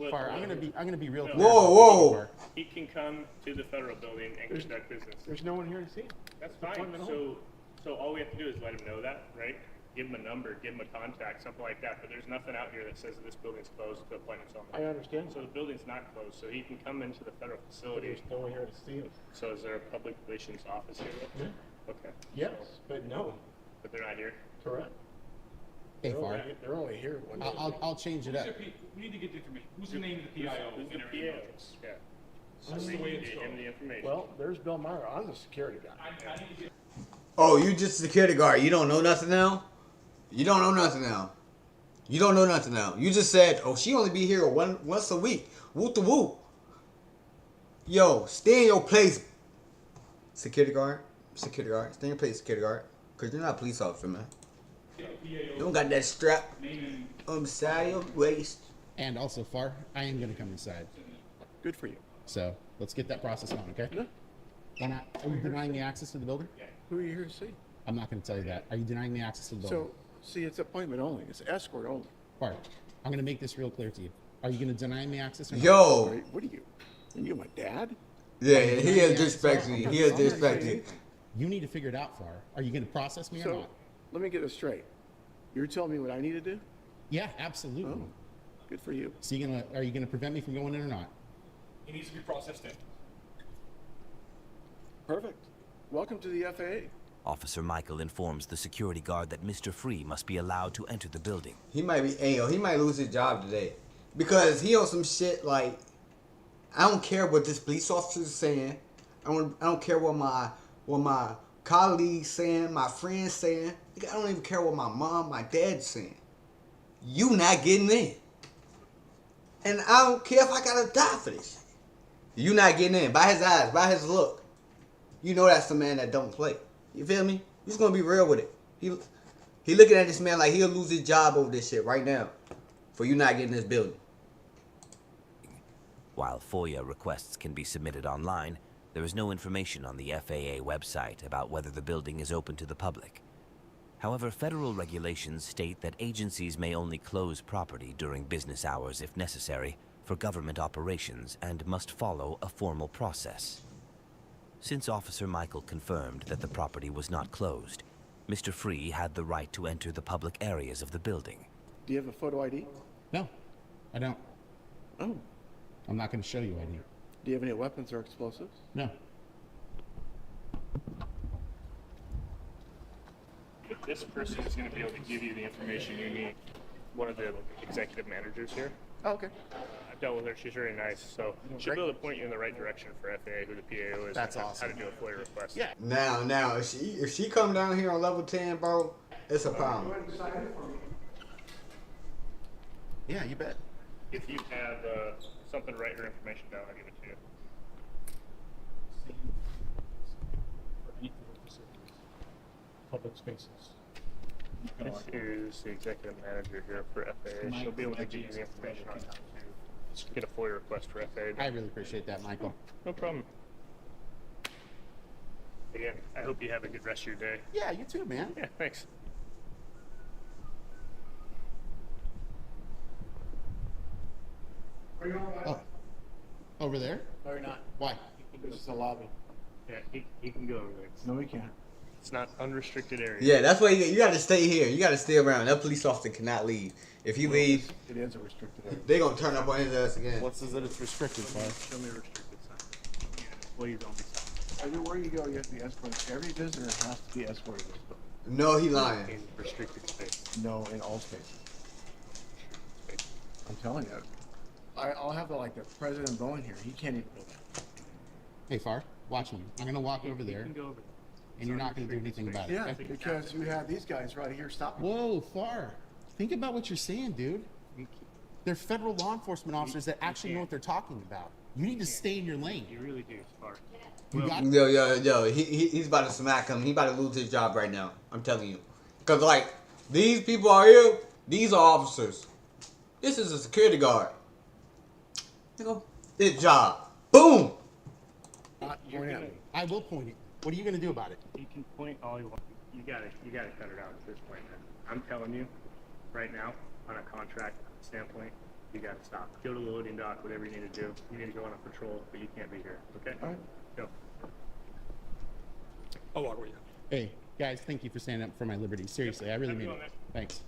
Far. I'm gonna be real. Whoa. He can come to the federal building and conduct business. There's no one here to see him. That's fine. So all we have to do is let him know that, right? Give him a number, give him a contact, something like that. But there's nothing out here that says that this building's closed to appointments only. I understand. So the building's not closed, so he can come into the federal facility. There's no one here to see him. So is there a public relations office here? Yeah. Okay. Yes, but no. But they're not here? Correct. Hey, Far. They're only here when I'll change it up. We need to get the information. Who's the name of the PIO? Who's the PIO? Yeah. So we need to give him the information. Well, there's Bill Meyer. I'm the security guy. Oh, you just a security guard. You don't know nothing now? You don't know nothing now. You don't know nothing now. You just said, oh, she only be here once a week. Whoop the whoop. Yo, stay in your place. Security guard. Stay in your place, security guard. Because you're not a police officer, man. You don't got that strap on the side of your waist. And also, Far, I am gonna come inside. Good for you. So let's get that process on, okay? Yeah. Are you denying me access to the building? Who are you here to see? I'm not going to tell you that. Are you denying me access to the building? So, see, it's appointment only. It's escort only. Bart, I'm going to make this real clear to you. Are you going to deny me access or not? Yo! What are you? Are you my dad? Yeah, he is disrespecting. He is disrespecting. You need to figure it out, Far. Are you going to process me or not? Let me get this straight. You're telling me what I need to do? Yeah, absolutely. Oh, good for you. So are you going to prevent me from going in or not? He needs to be processed in. Perfect. Welcome to the FAA. Officer Michael informs the security guard that Mr. Free must be allowed to enter the building. He might lose his job today. Because he on some shit like, I don't care what this police officer is saying. I don't care what my colleagues saying, my friends saying. I don't even care what my mom, my dad's saying. You not getting in. And I don't care if I gotta die for this. You not getting in. By his eyes, by his look. You know that's the man that don't play. You feel me? He's gonna be real with it. He looking at this man like he'll lose his job over this shit right now. For you not getting this building. While FOIA requests can be submitted online, There is no information on the FAA website about whether the building is open to the public. However, federal regulations state that agencies may only close property during business hours if necessary for government operations and must follow a formal process. Since Officer Michael confirmed that the property was not closed, Mr. Free had the right to enter the public areas of the building. Do you have a photo ID? No, I don't. Oh. I'm not going to show you ID. Do you have any weapons or explosives? No. This person is going to be able to give you the information you need. One of the executive managers here. Oh, okay. I've dealt with her. She's very nice. So she'll be able to point you in the right direction for FAA, who the PAO is. That's and awesome. How to do a FOIA request. Yeah. Now, if she come down here on level 10, bro, it's a problem. Yeah, you bet. If you have something to write her information down, I'll give it to you. Public spaces. This is the executive manager here for FAA. She'll be able to give you the information on how to get a FOIA request for FAA. I really appreciate that, Michael. No problem. Again, I hope you have a good rest of your day. Yeah, you too, man. Yeah, thanks. Oh, over there? No, you're not. Why? This is the lobby. Yeah, he can go over there. No, he can't. It's not unrestricted area. Yeah, that's why you got to stay here. You got to stay around. That police officer cannot leave. If he leaves, it is a restricted area. They gonna turn up on his ass again. What says that it's restricted, for? Show me a restricted sign. Yeah, employees only sign. Everywhere you go, you have to be escorted. Every visitor has to be escorted. No, he lying. In restricted space. No, in all spaces. I'm telling you. I'll have the President Bowen here. He can't even go there. Hey, Far, watch me. I'm going to walk over there, You can go over there. and you're not going to do anything about it. Yeah, okay? because you have these guys right here stopping. Whoa, Far. Think about what you're saying, dude. They're federal law enforcement officers that actually know what they're talking about. You need to stay in your lane. You really do, Spark. You got Yo, he's about to smack him. He about to lose his job right now. I'm telling you. Because, these people are here. These are officers. This is a security guard. His job. Boom! I will point it. What are you going to do about it? You can point all you want. You gotta cut it out at this point, man. I'm telling you, right now, on a contract standpoint, you gotta stop. Go to the loading dock, whatever you need to do. You need to go on a patrol, but you can't be here. Okay? All right. Go. I'll walk with you. Hey, guys, thank you for standing up for my liberty. Seriously, I really mean it. Thanks.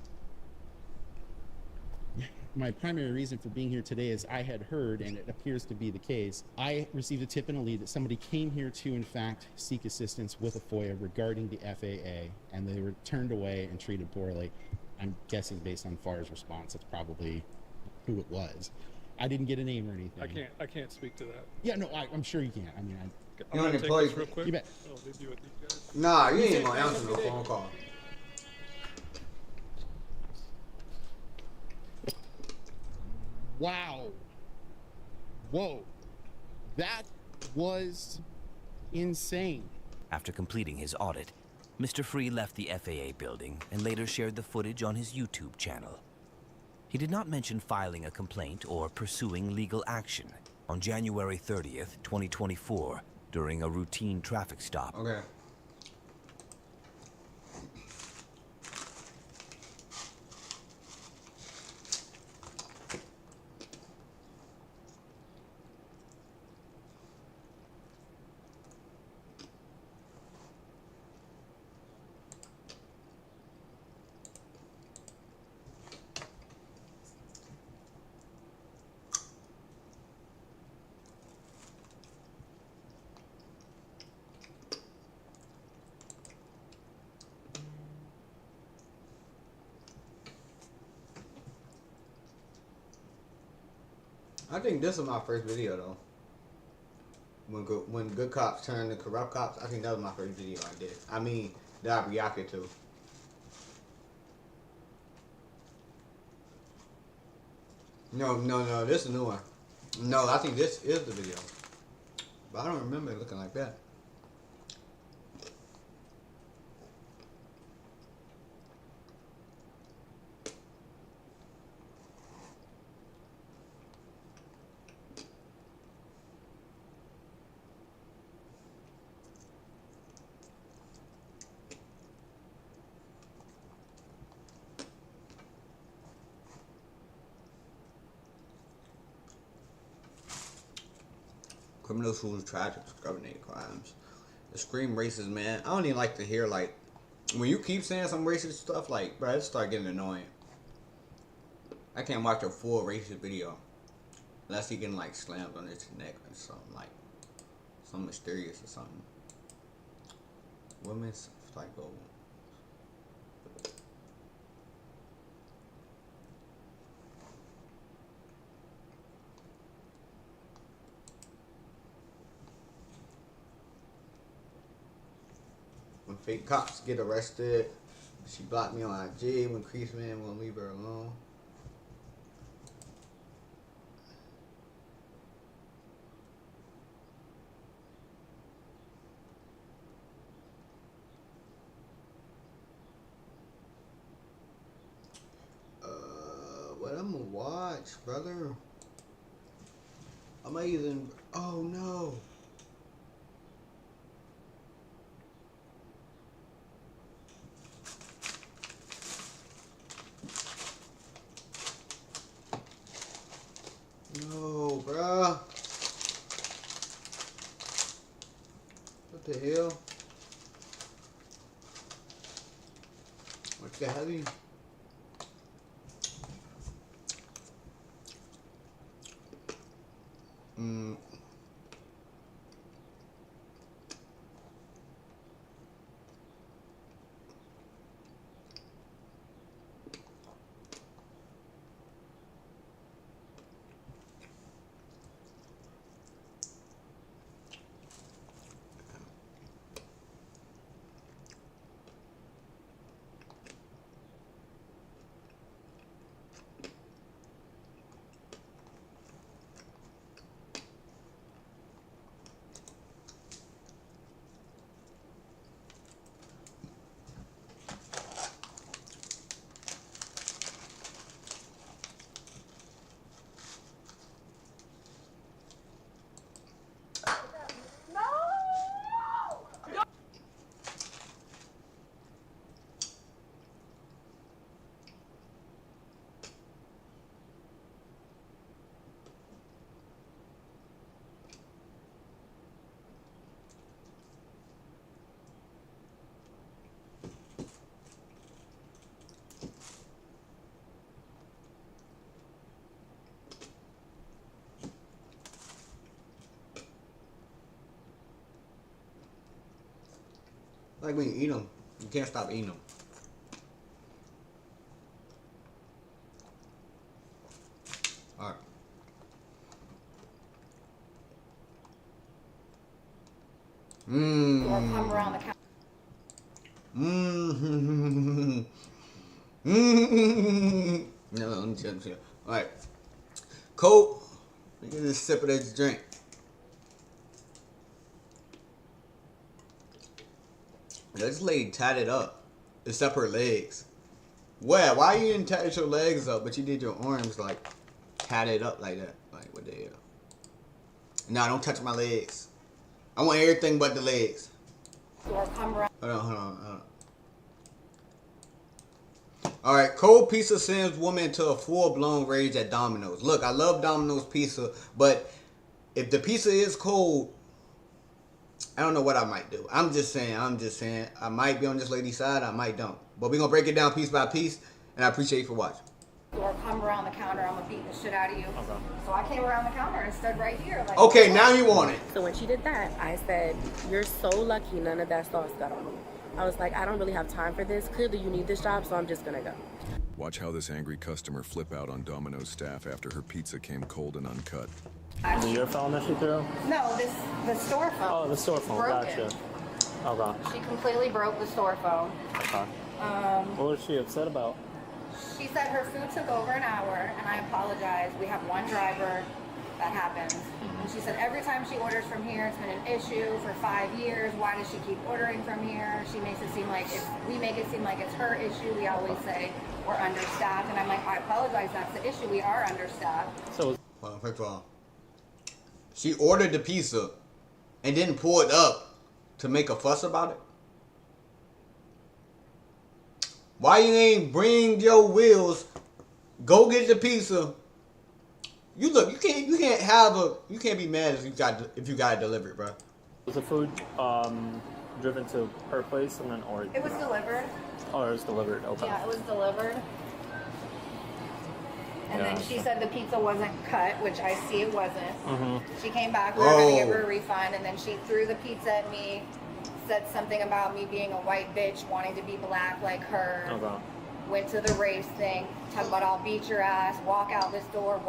My primary reason for being here today is I had heard, and it appears to be the case, I received a tip and a lead that somebody came here to, in fact, seek assistance with a FOIA regarding the FAA, and they were turned away and treated poorly. I'm guessing based on Farr's response, that's probably who it was. I didn't get a name or anything. I can't speak to that. Yeah, no, I'm sure you can't. I mean, I'm gonna take this real quick. You bet. I'll leave you with these guys. Nah, you ain't gonna answer no phone call. Wow. Whoa. That was insane. After completing his audit, Mr. Free left the FAA building and later shared the footage on his YouTube channel. He did not mention filing a complaint or pursuing legal action. On January 30th, 2024, during a routine traffic stop. Okay. I think this is my first video though. When good cops turn to corrupt cops, I think that was my first video I did. I mean, that I reacted to. No, this is a new one. No, I think this is the video. But I don't remember it looking like that. Criminals who try to discriminate crimes. The scream racist, man. I don't even like to hear, like, when you keep saying some racist stuff, like, bro, it start getting annoying. I can't watch a full racist video unless he getting, like, slammed on his neck or something, like, something mysterious or something. Women's psycho. When fake cops get arrested, she blocked me on IG. When Crease Man won't leave her alone. What I'm gonna watch, brother? I might even. Oh no. No, bruh. What the hell? What's the heavy? Like when you eat them, you can't stop eating them. All right. Or come around the counter. No, let me chill. All right. Coke. Let me get a sip of this drink. This lady tatted up, except her legs. Well, why you didn't tatted your legs up, but you did your arms like tatted up like that? Like what the hell? Nah, don't touch my legs. I want everything but the legs. Or come around. Hold on. All right, cold pizza sends woman to a full-blown rage at Domino's. Look, I love Domino's pizza, but if the pizza is cold, I don't know what I might do. I'm just saying. I might be on this lady's side. I might don't. But we're going to break it down piece by piece. And I appreciate you for watching. Or come around the counter. I'm going to beat the shit out of you. Okay. So I came around the counter and stood right here. Like, okay, now you want it. So when she did that, I said, you're so lucky none of that sauce got on me. I was like, I don't really have time for this. Clearly you need this job, so I'm just going to go. Watch how this angry customer flip out on Domino's staff after her pizza came cold and uncut. Is it your phone that she threw? No, the store phone. Oh, the store phone. Gotcha. Okay. She completely broke the store phone. Okay. What was she upset about? She said her food took over an hour, and I apologize. We have one driver. That happens. And she said every time she orders from here, it's been an issue for 5 years. Why does she keep ordering from here? She makes it seem like we make it seem like it's her issue. We always say we're understaffed, and I'm like, I apologize. That's the issue. We are understaffed. So, well, first of all, she ordered the pizza and didn't pull it up to make a fuss about it. Why you ain't bring your wheels, go get the pizza, You look. You can't have a. You can't be mad if you got it delivered, bro. Was the food driven to her place and then or? It was delivered. Oh, it was delivered. Okay. Yeah, it was delivered. And then she said the pizza wasn't cut, which I see it wasn't. She came back, we were going to give her a refund, and then she threw the pizza at me, said something about me being a white bitch, wanting to be black like her. Okay. Went to the race thing, talking about I'll beat your ass, walk out this door,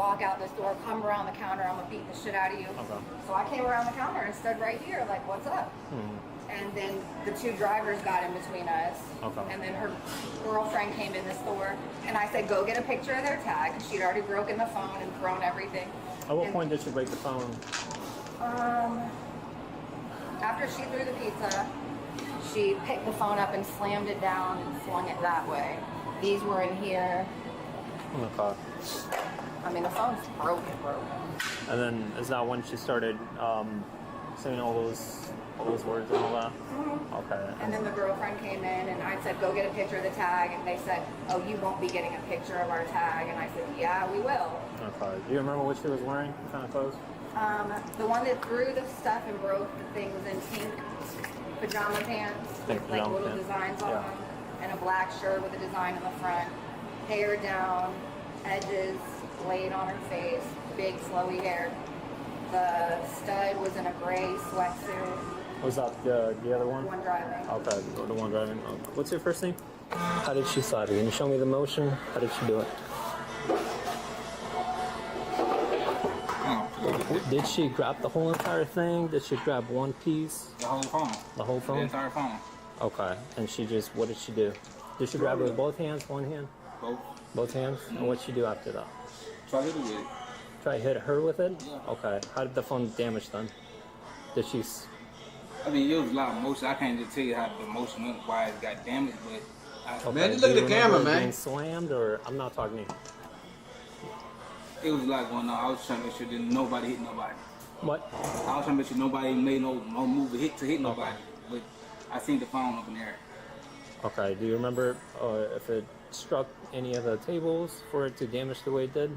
come around the counter, I'm going to beat the shit out of you. Okay. So I came around the counter and stood right here like, what's up? And then the two drivers got in between us. Okay. And then her girlfriend came in the store, and I said, go get a picture of their tag. She'd already broken the phone and thrown everything. At what point did she break the phone? After she threw the pizza, she picked the phone up and slammed it down and flung it that way. These were in here. Okay. I mean, the phone's broken. And then is that when she started saying all those words and all that? Okay. And then the girlfriend came in, and I said, go get a picture of the tag. And they said, oh, you won't be getting a picture of our tag. And I said, yeah, we will. Okay. Do you remember what she was wearing? What kind of clothes? The one that threw the stuff and broke the thing was in pink pajama pants with like little designs on them, and a black shirt with a design on the front. Hair down, edges laid on her face, big flowy hair. The stud was in a gray sweatsuit. Was that the other one? The one driving. Okay, the one driving. Okay. What's your first name? How did she slide it? Can you show me the motion? How did she do it? Did she grab the whole entire thing? Did she grab one piece? The whole phone. The whole phone? The entire phone. Okay. And she just, what did she do? Did she grab it with both hands, one hand? Both. Both hands? And what'd she do after that? Try to hit it with it. Try to hit her with it? Yeah. Okay. How did the phone damage then? Did she... I mean, it was a lot of motion. I can't just tell you how the motion went, why it got damaged, but... Man, just look at the camera, man. Being slammed, or... I'm not talking to you. It was a lot going on. I was trying to make sure that nobody hit nobody. What? I was trying to make sure nobody made no move to hit nobody. But I seen the phone up in there. Okay. Do you remember if it struck any of the tables for it to damage the way it did?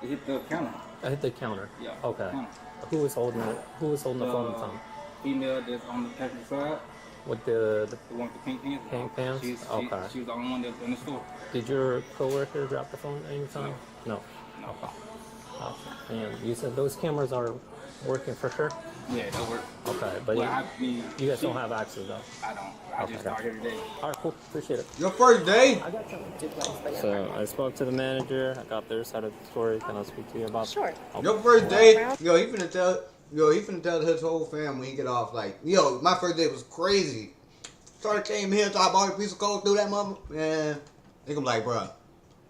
It hit the counter. It hit the counter? Yeah. Okay. Counter. Who was holding it? Who was holding the phone at the time? Female that's on the passenger side. With the one with the pink pants? Pink pants? Okay. She was the only one that was in the store. Did your coworker drop the phone at any time? No. Okay. Oh, and you said those cameras are working for sure? Yeah, they work. Okay, but Well, you guys don't have access though? I don't. I just started here today. All right, cool. Appreciate it. Your first day? I got So I spoke to the manager. I got their side of the story. Can I speak to you about? Sure. Your first day, he finna tell his whole family when he get off. Like, my first day was crazy. Started came here, so I bought a piece of coke through that mother. Man, they gonna be like, bro,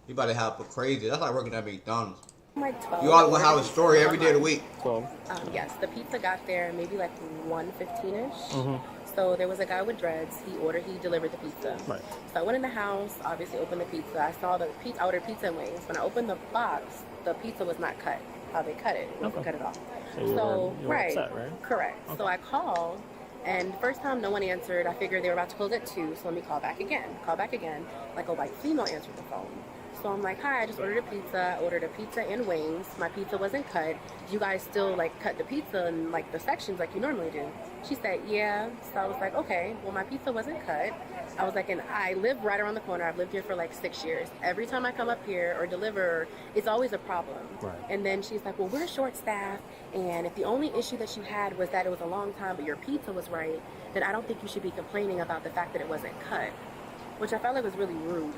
you about to have a crazy. That's like working at McDonald's. Like 12. You all gonna have a story every day of the week. 12. Yes, the pizza got there maybe like 1:15ish. Mm-hmm. So there was a guy with dreads. He delivered the pizza. Right. So I went in the house, obviously opened the pizza. I saw the pizza. I ordered pizza and wings. When I opened the box, the pizza was not cut. How they cut it, wasn't cut at all. So you were upset, right? Correct. Okay. So I called, and the first time no one answered. I figured they were about to close at 2, so let me call back again. Like a white female answered the phone. So I'm like, hi, I just ordered a pizza. I ordered a pizza and wings. My pizza wasn't cut. Do you guys still like cut the pizza in like the sections like you normally do? She said, yeah. So I was like, okay, well my pizza wasn't cut. I was like, and I live right around the corner. I've lived here for like 6 years. Every time I come up here or deliver, it's always a problem. Right. And then she's like, well, we're short staffed, and if the only issue that you had was that it was a long time, but your pizza was right, then I don't think you should be complaining about the fact that it wasn't cut, which I felt like was really rude.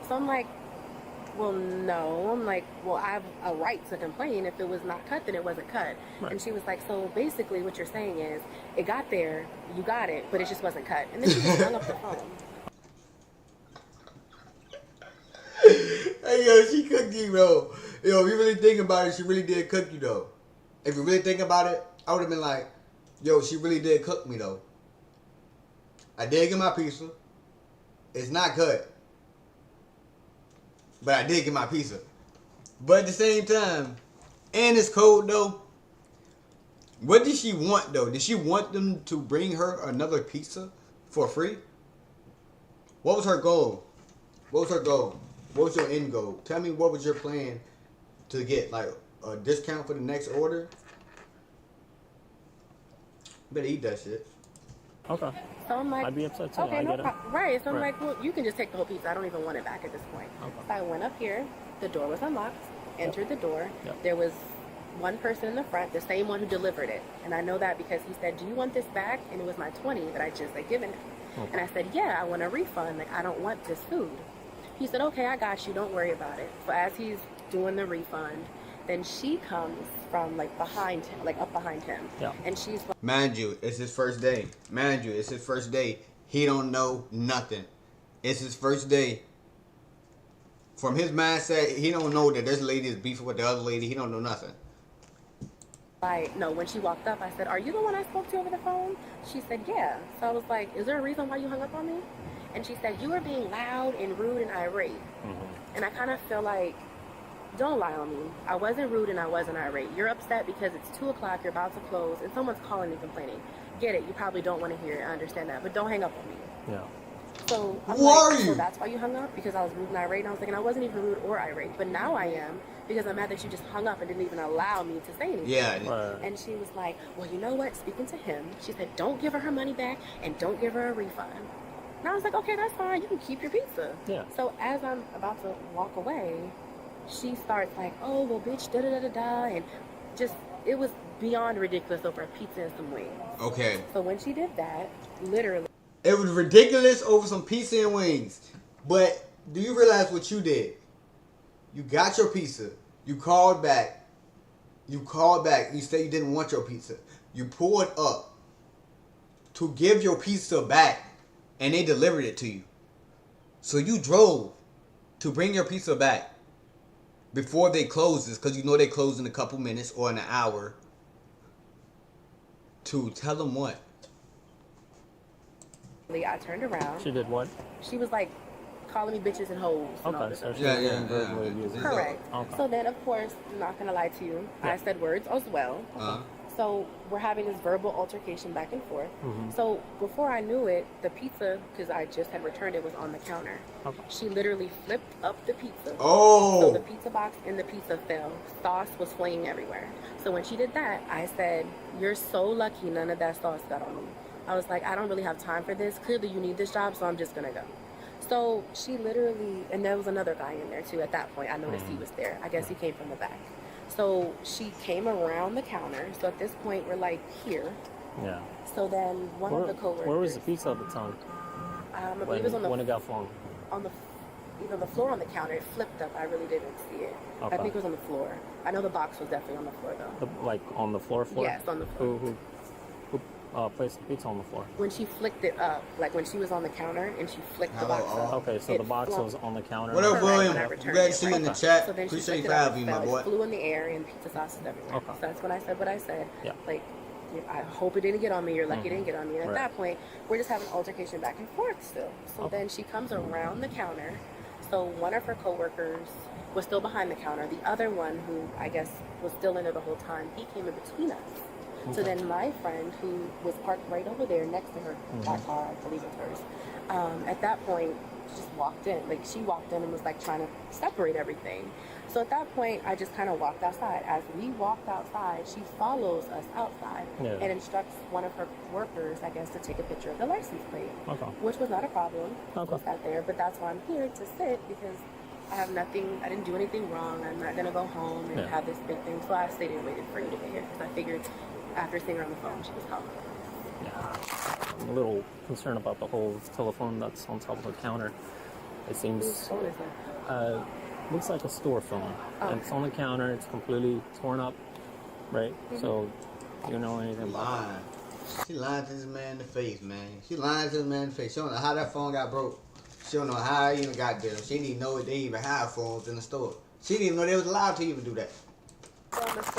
So I'm like, well, no. I'm like, well, I have a right to complain. If it was not cut, then it wasn't cut. Right. And she was like, so basically what you're saying is, it got there, you got it, but it just wasn't cut. And then she just hung up the phone. Hey, she cooked you, though. If you really think about it, she really did cook you, though. If you really think about it, I would have been like, she really did cook me, though. I did get my pizza. It's not cut. But I did get my pizza. But at the same time, and it's cold, though. What did she want, though? Did she want them to bring her another pizza for free? What was her goal? What was your end goal? Tell me what was your plan to get, like, a discount for the next order, you better eat that shit. Okay. So I'm like, I'd be upset too. okay, I no get it. problem. Right. So I'm Right. like, well, you can just take the whole pizza. I don't even want it back at this point. Okay. So I went up here. The door was unlocked. Entered the door. Yep. There was one person in the front, the same one who delivered it. And I know that because he said, do you want this back? And it was my 20 that I just had given him. Okay. And I said, yeah, I want a refund. Like, I don't want this food. He said, okay, I got you. Don't worry about it. So as he's doing the refund, then she comes from like behind him, like up behind him. Yeah. And she's like, Mind you, it's his first day. Mind you, it's his first day. He don't know nothing. It's his first day. From his mindset, he don't know that this lady is beefing with the other lady. He don't know nothing. no, when she walked up, I said, are you the one I spoke to over the phone? She said, yeah. So I was like, is there a reason why you hung up on me? And she said, you were being loud and rude and irate. And I kind of feel like, don't lie on me. I wasn't rude and I wasn't irate. You're upset because it's 2 o'clock, you're about to close, and someone's calling and complaining. Get it, you probably don't want to hear it, I understand that, but don't hang up on me. Yeah. So I'm Who are like, you? so that's why you hung up? Because I was rude and irate? And I was thinking I wasn't even rude or irate, but now I am, because I'm mad that you just hung up and didn't even allow me to say anything. Yeah. And she was like, well, you know what? Speaking to him, she said, don't give her money back and don't give her a refund. And I was like, okay, that's fine. You can keep your pizza. Yeah. So as I'm about to walk away, she starts like, oh, well, bitch, da-da-da-da-da. And just, it was beyond ridiculous over a pizza and some wings. Okay. So when she did that, literally. It was ridiculous over some pizza and wings. But do you realize what you did? You got your pizza. You called back. You said you didn't want your pizza. You pulled up to give your pizza back, and they delivered it to you. So you drove to bring your pizza back before they closes, because you know they close in a couple minutes or in an hour, to tell them what? I turned around. She did what? She was like calling me bitches and hoes. And all Okay, this so other she stuff. was being verbally abusive. Correct. Okay. So then, of course, I'm not going to lie to you. I said words as well. So we're having this verbal altercation back and forth. So before I knew it, the pizza, because I just had returned it, was on the counter. Okay. She literally flipped up the pizza. Oh! So the pizza box and the pizza fell. Sauce was flaying everywhere. So when she did that, I said, you're so lucky none of that sauce got on me. I was like, I don't really have time for this. Clearly you need this job, so I'm just going to go. So she literally, and there was another guy in there too at that point. I noticed he was there. I guess he came from the back. So she came around the counter. So at this point, we're like here. Yeah. So then one of the coworkers. Where was the pizza at the time? I believe it was on the when it got flung. on the either the floor or on the counter. It flipped up. I really didn't see it. Okay. I think it was on the floor. I know the box was definitely on the floor though. Like on the floor? Yes, on the floor. Who placed the pizza on the floor? When she flicked it up, like when she was on the counter and she flicked the box up. Okay, so it the box flung. was on the counter. What up, William? When I I'm returned glad to it, see you in the right? chat. So then she Appreciate flicked you it for up, having me, it my fell, boy. it flew in the air and pizza sauce is everywhere. Okay. So that's when I said what I said. Yeah. Like, I hope it didn't get on me. You're lucky it didn't get on me. And at Right. that point, we're just having an altercation back and forth still. So then she comes around the counter. So one of her coworkers was still behind the counter. The other one, who I guess was still in there the whole time, he came in between us. So then my friend, who was parked right over there next to her, that car, I believe it was hers, at that point, just walked in. Like, she walked in and was like trying to separate everything. So at that point, I just kind of walked outside. As we walked outside, she follows us outside and instructs one of her workers, I guess, to take a picture of the license plate, which was not a problem. We sat there, but that's why I'm here to sit, because I have nothing, I didn't do anything wrong. I'm not going to go home and have this big thing. So I stayed and waited for you to get here, because I figured after seeing her on the phone, she was calling. Yeah. I'm a little concerned about the whole telephone that's on top of the counter. It seems... Whose phone is that? Looks like a store phone. And it's on the counter. It's completely torn up, right? So, you know anything about it? She lying to this man in the face, man. She lying to this man in the face. She don't know how that phone got broke. She don't know how it even got there. She didn't even know they even had phones in the store. She didn't even know they was allowed to even do that.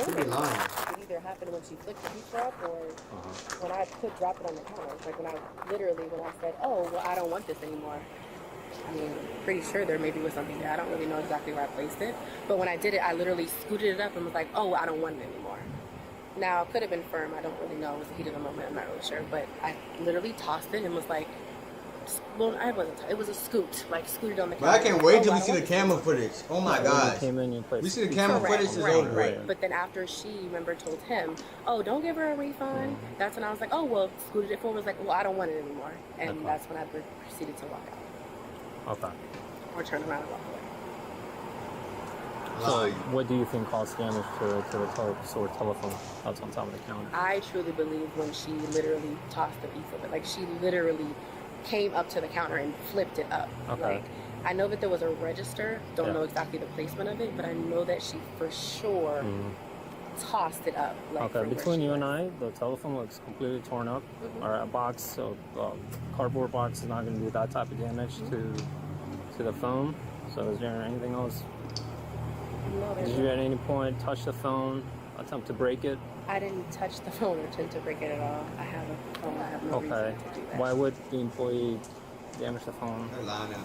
She be lying. It either happened when she flicked the pizza up or when I dropped it on the counter. Like when I said, oh, well, I don't want this anymore. I mean, pretty sure there maybe was something there. I don't really know exactly where I placed it. But when I did it, I literally scooted it up and was like, oh, I don't want it anymore. Now, it could have been firm. I don't really know. It was the heat of the moment. I'm not really sure. But I literally tossed it and was like, well, I wasn't. It was a scoot, like scooted on the But counter. I can't wait till Oh, we I see the want camera this. footage. Oh my When god. you came in, you placed We see the pizza. camera Correct, footage is right, over. right. But then after she, remember, told him, oh, don't give her a refund. That's when I was like, oh, well, scooted it forward. Was like, well, I don't want it anymore. And Okay. that's when I proceeded to walk out. Okay. Or turn around and walk away. So, what do you think caused damage to the store telephone that's on top of the counter? I truly believe when she literally tossed the pizza, but like she literally came up to the counter and flipped it up. Okay. Like, I know that there was a register. Don't Yeah. know exactly the placement of it, but I know that she for sure tossed it up. Like, Okay, from where between she you was. and I, the telephone looks completely torn up. Or a box, so cardboard box is not going to do that type of damage to the phone. So is there anything else? No, Did there's you at any point touch the phone, attempt to break it? I didn't touch the phone or attempt to break it at all. I have a phone. I have no Okay. reason to do that. Why would the employee damage the phone? They're lying now.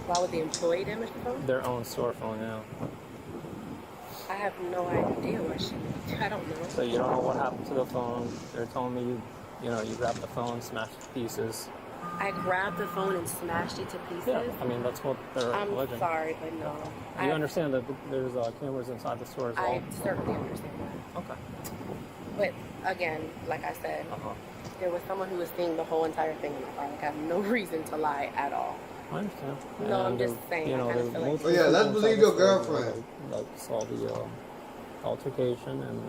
Why would the employee damage the phone? Their own store phone now. I have no idea what she. I don't know. So you don't know what happened to the phone. They're telling me you grabbed the phone, smashed it to pieces. I grabbed the phone and smashed it to pieces. Yeah, I mean that's what they're I'm alleging. sorry, but no. You understand that there's cameras inside the store as well? I certainly understand that. Okay. But again, like I said, there was someone who was seeing the whole entire thing in my car. Like I have no reason to lie at all. I understand. No, I'm And just saying. You I know, kinda there's feel like- multiple Oh, yeah, let's people believe inside your the store girlfriend. That saw the altercation and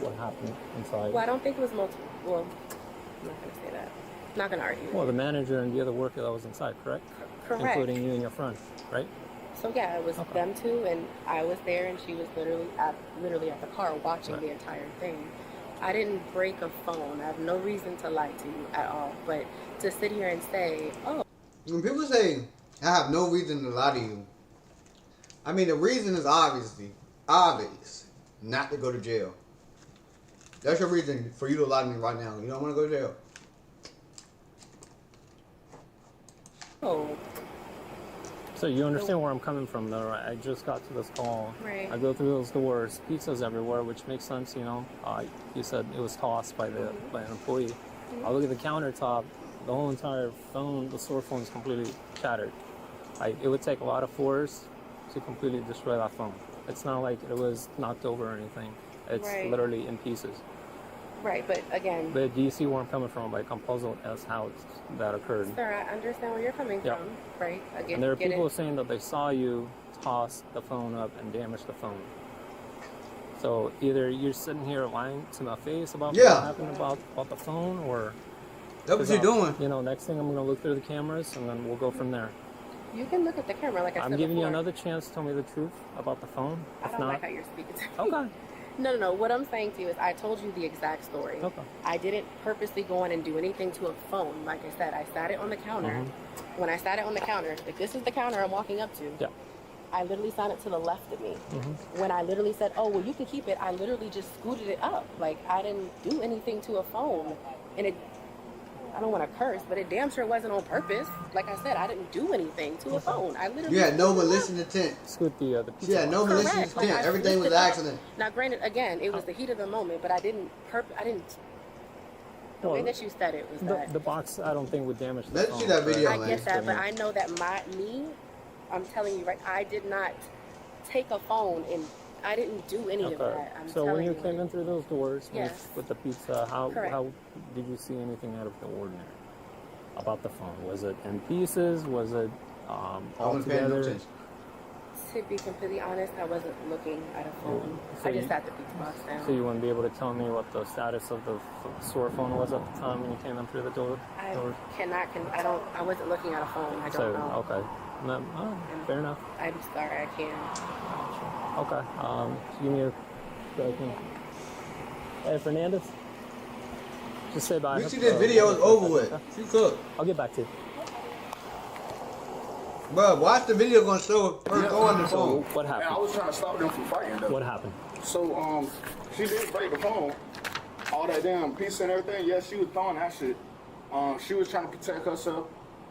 what happened inside. Well, I don't think it was multiple. Well, I'm not gonna say that. I'm not gonna argue. Well, the manager and the other worker that was inside, correct? Correct. Including you and your friend, right? So yeah, it was them two, and I was there, and she was literally at the car watching the entire thing. I didn't break a phone. I have no reason to lie to you at all. But to sit here and say, oh, When people say, I have no reason to lie to you, I mean, the reason is obvious, not to go to jail. That's your reason for you to lie to me right now. You don't want to go to jail. oh, So you understand where I'm coming from, though, right? I just got to this call. Right. I go through those doors, pizza's everywhere, which makes sense, you said it was tossed by an employee. I look at the countertop, the whole entire phone, the store phone is completely shattered. It would take a lot of force to completely destroy that phone. It's not like it was knocked over or anything. It's Right. literally in pieces. right. But again, But do you see where I'm coming from? Like, I'm puzzled as how that occurred. sir, I understand where you're coming Yeah. from. Right. Again, And there are get people it. saying that they saw you toss the phone up and damage the phone. So either you're sitting here lying to my face about what happened about the phone, or That's what you're doing. Next thing I'm gonna look through the cameras and then we'll go from there. You can look at the camera, like I said I'm giving you before. another chance to tell me the truth about the phone. I If don't not, like how you're speaking to me. Okay. No. What I'm saying to you is I told you the exact story. Okay. I didn't purposely go in and do anything to a phone. Like I said, I sat it on the counter. Mm-hmm. When I sat it on the counter, if this is the counter I'm walking up to, yeah. I literally sat it to the left of me. Mm-hmm. When I literally said, oh, well, you can keep it, I literally just scooted it up. Like, I didn't do anything to a phone. And I don't want to curse, but it damn sure wasn't on purpose. Like I said, I didn't do anything to a phone. I literally You had no scooted it up. malicious intent. Scoot the pizza. She had no malicious Correct. Like, intent. I Everything was flipped it up. accident. Now, granted, again, it was the heat of the moment, but I didn't. The way that you said it was that. The box, I don't think would damage the Let's phone. see that video, I man. get that, but I know that I'm telling you, right? I did not take a phone and I didn't do any of that. I'm So when telling you came in through those doors Yes. with the pizza, how Correct. did you see anything out of the ordinary about the phone? Was it in pieces? Was it all wasn't paying no together? attention. To be completely honest, I wasn't looking at a phone. So I just you- sat the pizza box down. So you wouldn't be able to tell me what the status of the store phone was at the time when you came in through the door? I wasn't looking at a phone. I don't So, know. okay. No, fair enough. I'm sorry, I can't. Okay. Give me your second. Hey, Fernandez. Just say bye. You see this video is over with. She cooked. I'll get back to you. Bro, watch the video gonna show her throwing the so phone. What happened? I was trying to stop them from fighting though. What happened? So she did break the phone. All that damn pizza and everything. Yeah, she was throwing that shit. She was trying to protect herself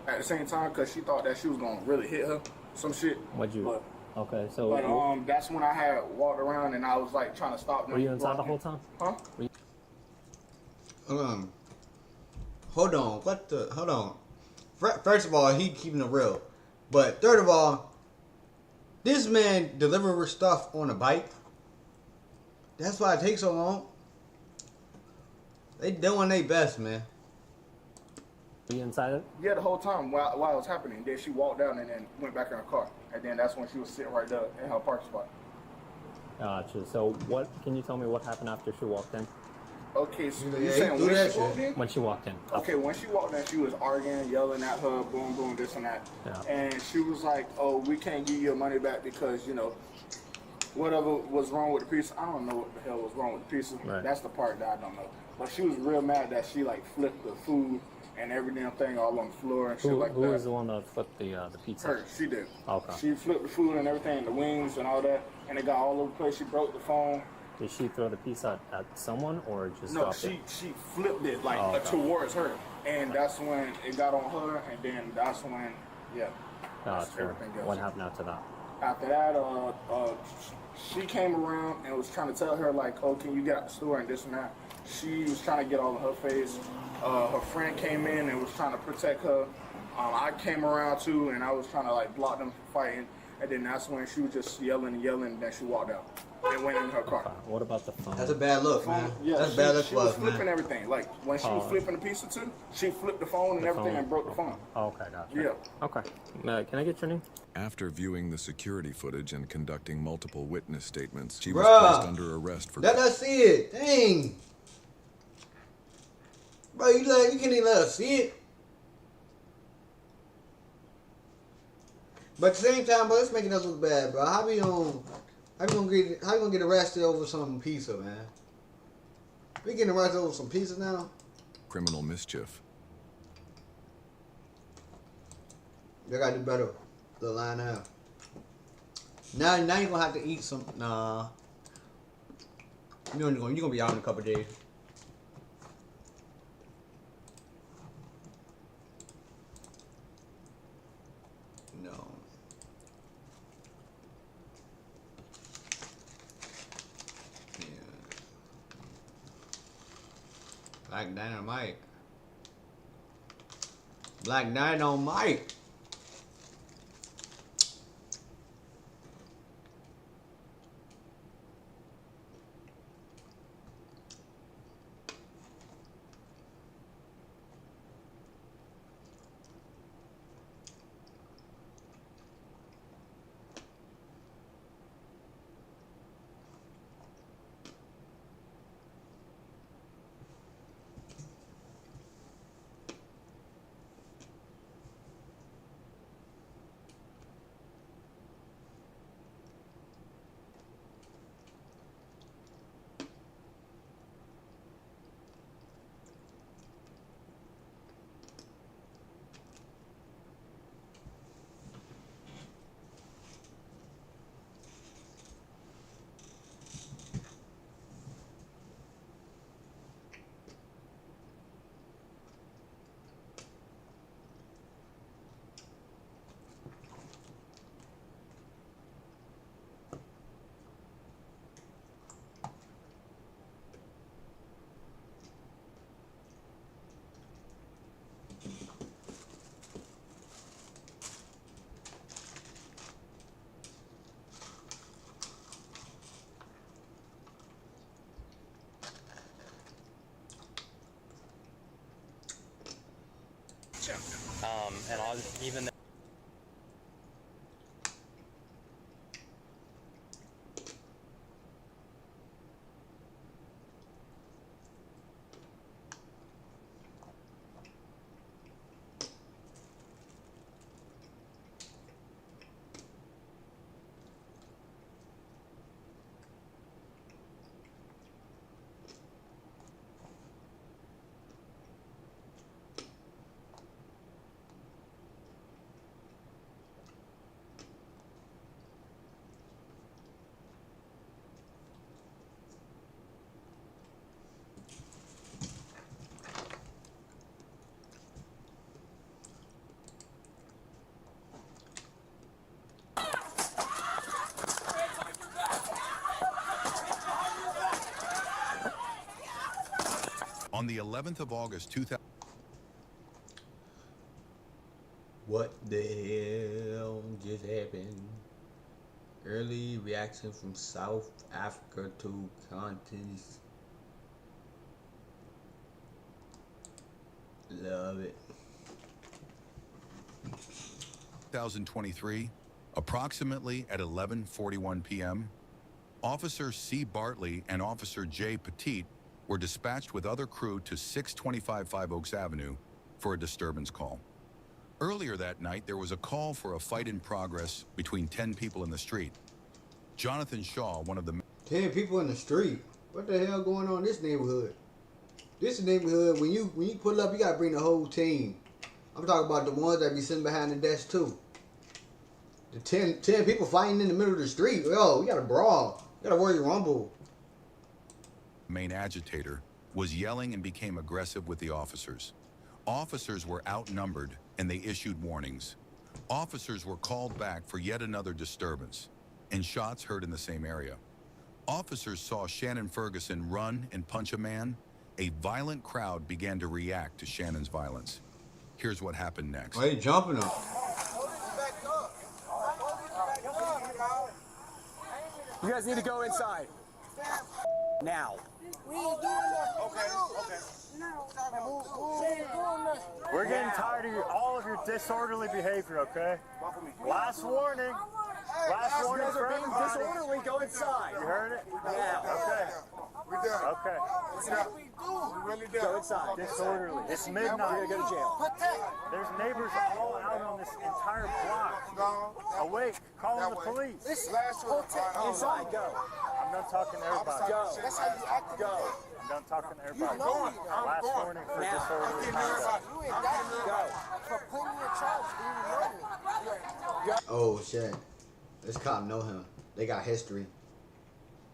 at the same time because she thought that she was gonna really hit her. Some shit. What'd you? Okay, so But that's when I had walked around and I was like trying to stop them. were you inside the whole time? Huh? Were you- Hold on. Hold on. First of all, he keeping it real. But third of all, this man delivering stuff on a bike. That's why it takes so long. They doing their best, man. Are you inside it? Yeah, the whole time while it was happening. Then she walked down and then went back in her car. And then that's when she was sitting right there in her parking spot. Gotcha. So what? Can you tell me what happened after she walked in? Okay, so you saying when she walked in? When she walked in. Okay, when she walked in, she was arguing, yelling at her, boom, boom, this and that. Yeah. And she was like, oh, we can't give you your money back because, you know, whatever was wrong with the pizza. I don't know what the hell was wrong with the pizza. Right. That's the part that I don't know. But she was real mad that she, like, flipped the food and every damn thing all on the floor and shit like that. Who was the one that flipped the pizza? Her, she did. Okay. She flipped the food and everything, the wings and all that, and it got all over the place. She broke the phone. Did she throw the pizza at someone or just No, dropped it? she flipped it okay. towards her, and that's when it got on her, and then that's when, yeah. Gotcha. Everything else. What happened after that? After that, she came around and was trying to tell her like, oh, can you get out the store and this and that. She was trying to get all in her face. Her friend came in and was trying to protect her. I came around too, and I was trying to like block them from fighting. And then that's when she was just yelling and yelling, and then she walked out and went in her car. What about the phone? That's a bad look, man. Yeah, That's a bad look she for was us, man. flipping everything. Like when she was flipping the pizza too, she flipped the phone and everything and broke the phone. Okay, gotcha. Yeah. Okay. Can I get your name? After viewing the security footage and conducting multiple witness statements, she was Bruh. placed under arrest for... Let us see it. Dang. Bro, you can't even let us see it. But at the same time, bro, it's making us look bad, bro. How you gonna get arrested over some pizza, man? We getting arrested over some pizza now? criminal mischief. They gotta do better. The line out. Now you're gonna have to eat some. Nah. You're gonna be out in a couple days. No. Yeah. Black Dynamite. Black Dynamite. And I'll even. On the 11th of August 2000. The hell just happened? Early reaction from South Africa to contents. Love it. 2023, approximately at 11:41 p.m., Officer C. Bartley and Officer J. Petit were dispatched with other crew to 625 Five Oaks Avenue for a disturbance call. Earlier that night, there was a call for a fight in progress between 10 people in the street. Jonathan Shaw, one of the 10 people in the street. What the hell going on in this neighborhood? This neighborhood, when you pull up, you gotta bring the whole team. I'm talking about the ones that be sitting behind the desk too. The 10 people fighting in the middle of the street. Yo, we got a brawl. We got a Royal Rumble. main agitator, was yelling and became aggressive with the officers. Officers were outnumbered and they issued warnings. Officers were called back for yet another disturbance, and shots heard in the same area. Officers saw Shannon Ferguson run and punch a man. A violent crowd began to react to Shannon's violence. Here's what happened next. Why are you jumping him? You guys need to go inside. Now. We're getting tired of all of your disorderly behavior, okay? Last warning. Last warning for everybody. Disorderly, go inside. You heard it? Yeah. Okay. We're done. Okay. We really done. Go inside. Disorderly. It's midnight. You're gonna go to jail. There's neighbors all out on this entire block. Awake. Calling the police. Inside, go. I'm done talking to everybody. Go. That's how you act. Go. I'm done talking to everybody. Last warning for disorderly conduct. Go. For putting your charge, do you know me? Oh shit. This cop know him. They got history.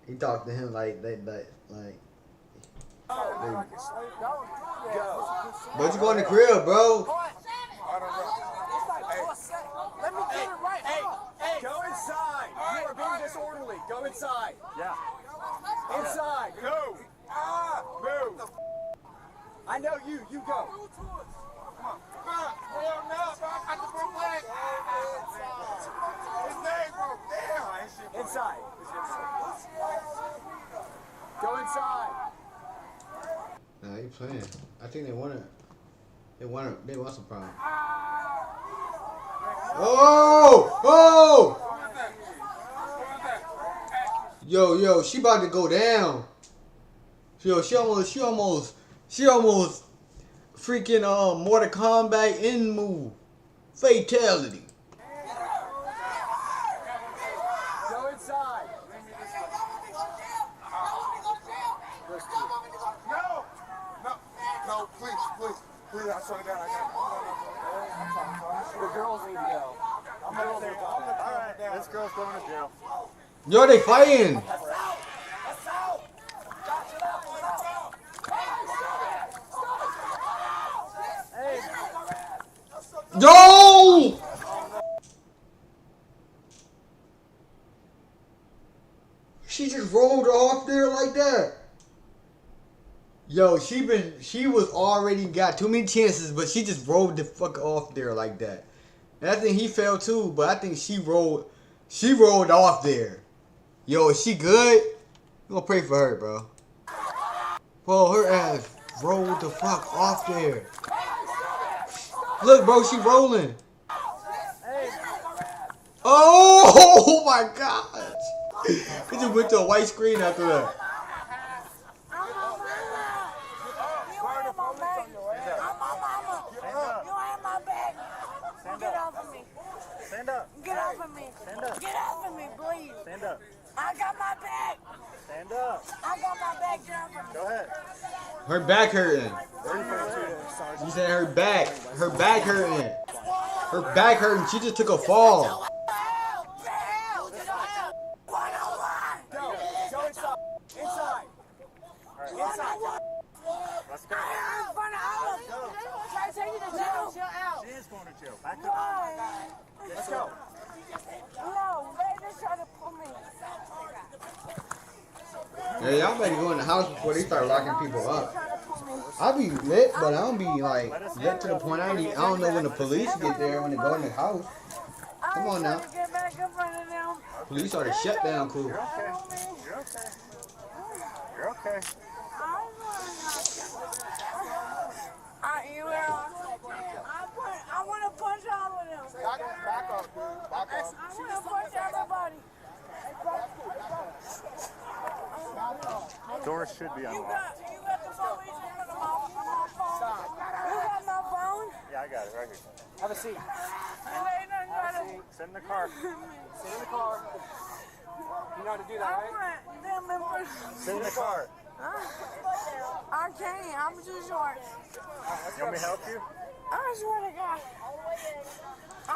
He talked to him like. But you go in the crib, bro. Let me get it right. Hey, go inside. You are being disorderly. Go inside. Yeah. Inside. Go. Move. I know you. You go. Inside. Go inside. Nah, he playing. I think they want some problem. Oh! Oh! Yo, she about to go down. Yo, she almost freaking Mortal Kombat end move. Fatality. Go inside. No, please, I swear to God, The girls need to go. I'm gonna go. All right, this girl's going to jail. Yo, they fighting. Yo! She just rolled off there like that. Yo, she was already got too many chances, but she just rolled the fuck off there like that. And I think he fell too, but I think she rolled off there. Yo, is she good? I'm gonna pray for her, bro. Bro, her ass rolled the fuck off there. Look, bro, she rolling. Oh my God! He just went to a white screen after that. Stand up. Get off of me. Stand up. Get off of me, please. Stand up. I got my back. Stand up. I got my back. Get off of me. Go ahead. Her back hurting. You said her back hurting. Her back hurting. She just took a fall. Go inside. Inside. Let's go. Chill out. She is going to jail. Back up. Let's go. No, they just try to pull me. Yeah, y'all better go in the house before they start locking people up. I be lit, but I don't be like lit to the point I don't know when the police get there when they go in the house. Come on now. Police are the shutdown crew. You're okay. You're okay. You're okay. I want to punch all of them. Back up. I want to punch everybody. Doors should be unlocked. You got the phone. You got my phone? Yeah, I got it right here. Have a seat. Sit in the car. Sit in the car. You know how to do that, right? Sit in the car. I can't. I'm too short. You want me to help you? I swear to God. I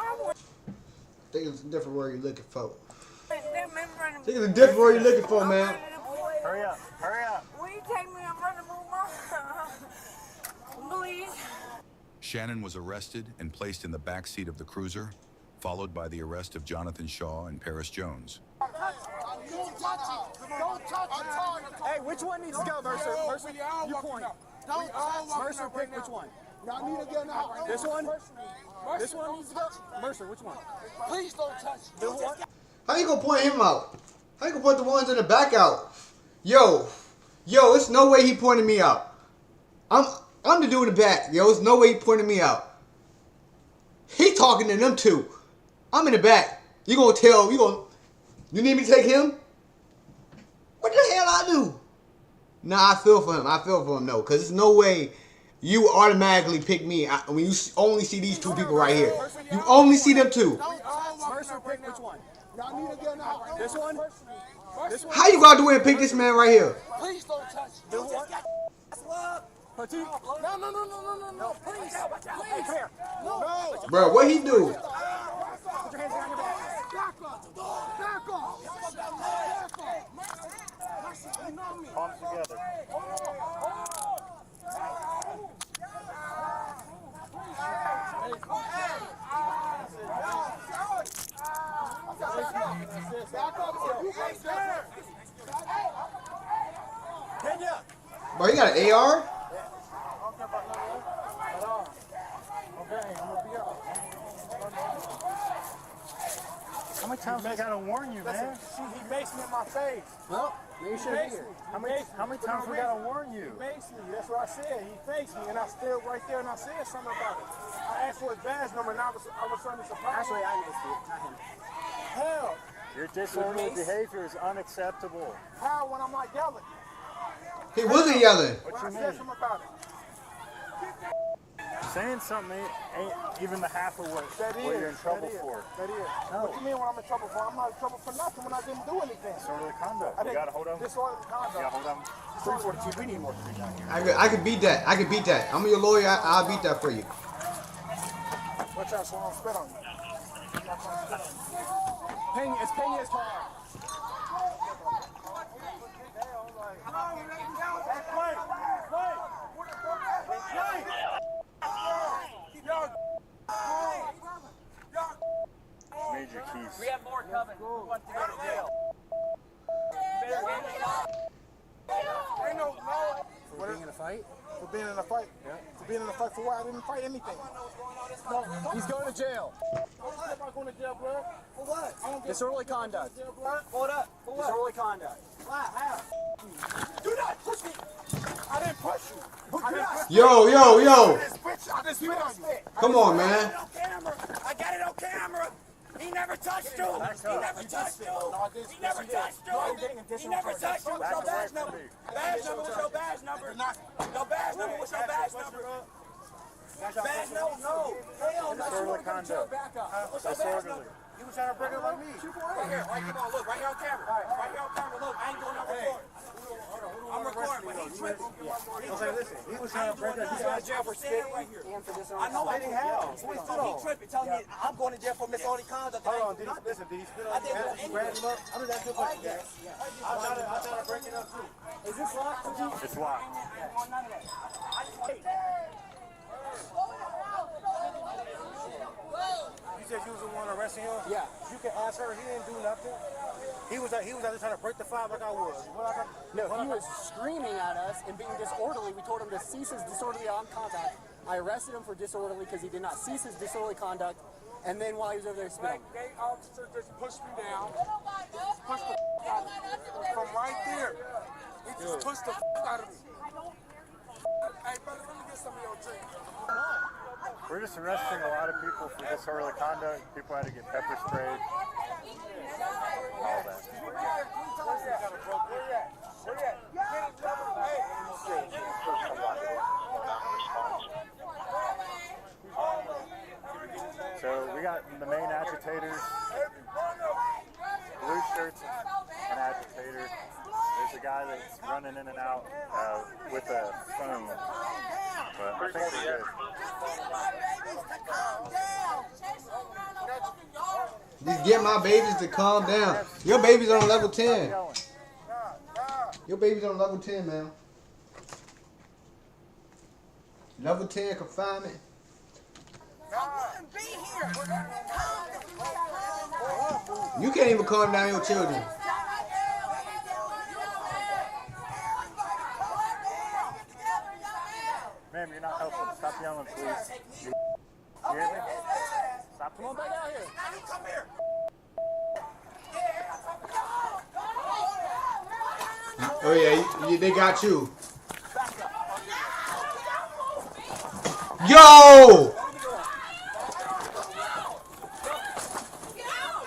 think it's a different word you're looking for. I think it's a different word you're looking for, man. Hurry up. Hurry up. Will you take me in front of Mama? Please. Shannon was arrested and placed in the back seat of the cruiser, followed by the arrest of Jonathan Shaw and Paris Jones. Don't touch it. Don't touch it. Hey, which one needs to go, Mercer? Mercer, you point. Mercer, pick which one. Y'all need to get out. This one? This one needs to go? Mercer, which one? Please don't touch it. How you gonna point him out? How you gonna point the ones in the back out? Yo, it's no way he pointed me out. I'm the dude in the back. Yo, it's no way he pointed me out. He talking to them two. I'm in the back. You need me to take him? What the hell I do? Nah, I feel for him. No, because there's no way you automatically pick me when you only see these two people right here. You only see them two. Mercer, pick which one. Y'all need to get out. This one? How you go out the way and pick this man right here? Please don't touch it. This one? Petit. No. Please. Hey, come here. No. Bro, what he do? Put your hands behind your back. Back off. Palms together. Bro, you got an AR? How many times I gotta warn you, man? He maced me in my face. Well, you should be here. How many times we gotta warn you? He maced me. That's what I said. He faced me, and I stood right there, and I said something about it. I asked for his badge number, and I was suddenly surprised. Actually, I maced you, not him. Hell. Your disorderly behavior is unacceptable. How when I'm not yelling? He wasn't yelling. What you I said something about it. Saying something ain't even the half of what you're in trouble for. That is. No. What you mean when I'm in trouble for? I'm not in trouble for nothing when I didn't do anything. Disorderly conduct. You gotta hold on. Disorderly conduct. Yeah, hold on. 342. We need more three down here. I could beat that. I'm your lawyer. I'll beat that for you. Watch out, so I don't spit on you. It's Pena's car. Major keys. We have more coming. We want to go to jail. For being in a fight? For being in a fight? Yeah. For being in a fight for what? I didn't fight anything. No, he's going to jail. I'm not going to jail, bro. For what? Disorderly conduct. Hold up. For what? Disorderly conduct. Why? How? Do not push me. I didn't push you. Yo. I just spit on you. Come on, man. I got it on camera. He never touched you. He never touched you. He never touched you. He never touched you. What's your badge number? Badge number. What's your badge number? Your badge number. What's your badge number? Badge number? No. Hell no. Disorderly conduct. What's your badge number? You was trying to break up like me. Right here. Right, come on. Look. Right here on camera. Right here on camera. Look. I ain't doing no recording. I'm recording, but he's tripping. Okay, listen. He was trying to break up. He's going to jail for spitting right here. I know I didn't have. He's tripping, telling me I'm going to jail for disorderly conduct. Hold on, did he spit on you? Did you grab him up? I mean, that's your question. I'll try to break it up too. Is this locked? It's locked. You said you was the one arresting him? Yeah. You can ask her. He didn't do nothing. He was out there trying to break the file like I was. No, he was screaming at us and being disorderly. We told him to cease his disorderly conduct. I arrested him for disorderly because he did not cease his disorderly conduct. And then while he was over there spitting. Gay officer just pushed me down. He just pushed the out of me. From right there. He just pushed the out of me. Hey, brother, let me get some of your drink. We're just arresting a lot of people for disorderly conduct. People had to get pepper sprayed. All that. So we got the main agitators, blue shirts and agitators. There's a guy that's running in and out with a phone, but I think we're good. Just get my babies to calm down. Your baby's on level 10. Your baby's on level 10, man. Level 10 confinement. You can't even calm down your children. Ma'am, you're not helping. Stop yelling, please. You hear me? Stop. Come on back out here. Come here. Oh yeah, they got you. Yo!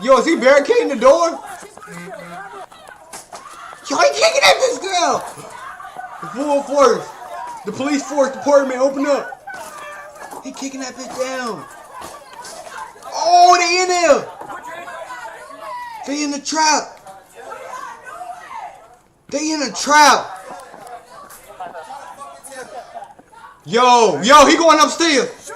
Yo, is he barricading the door? Yo, he kicking that bitch down! The full force. The police force department, open up. He kicking that bitch down. Oh, they in there. They in the trap. They in a trap. Yo, he going upstairs.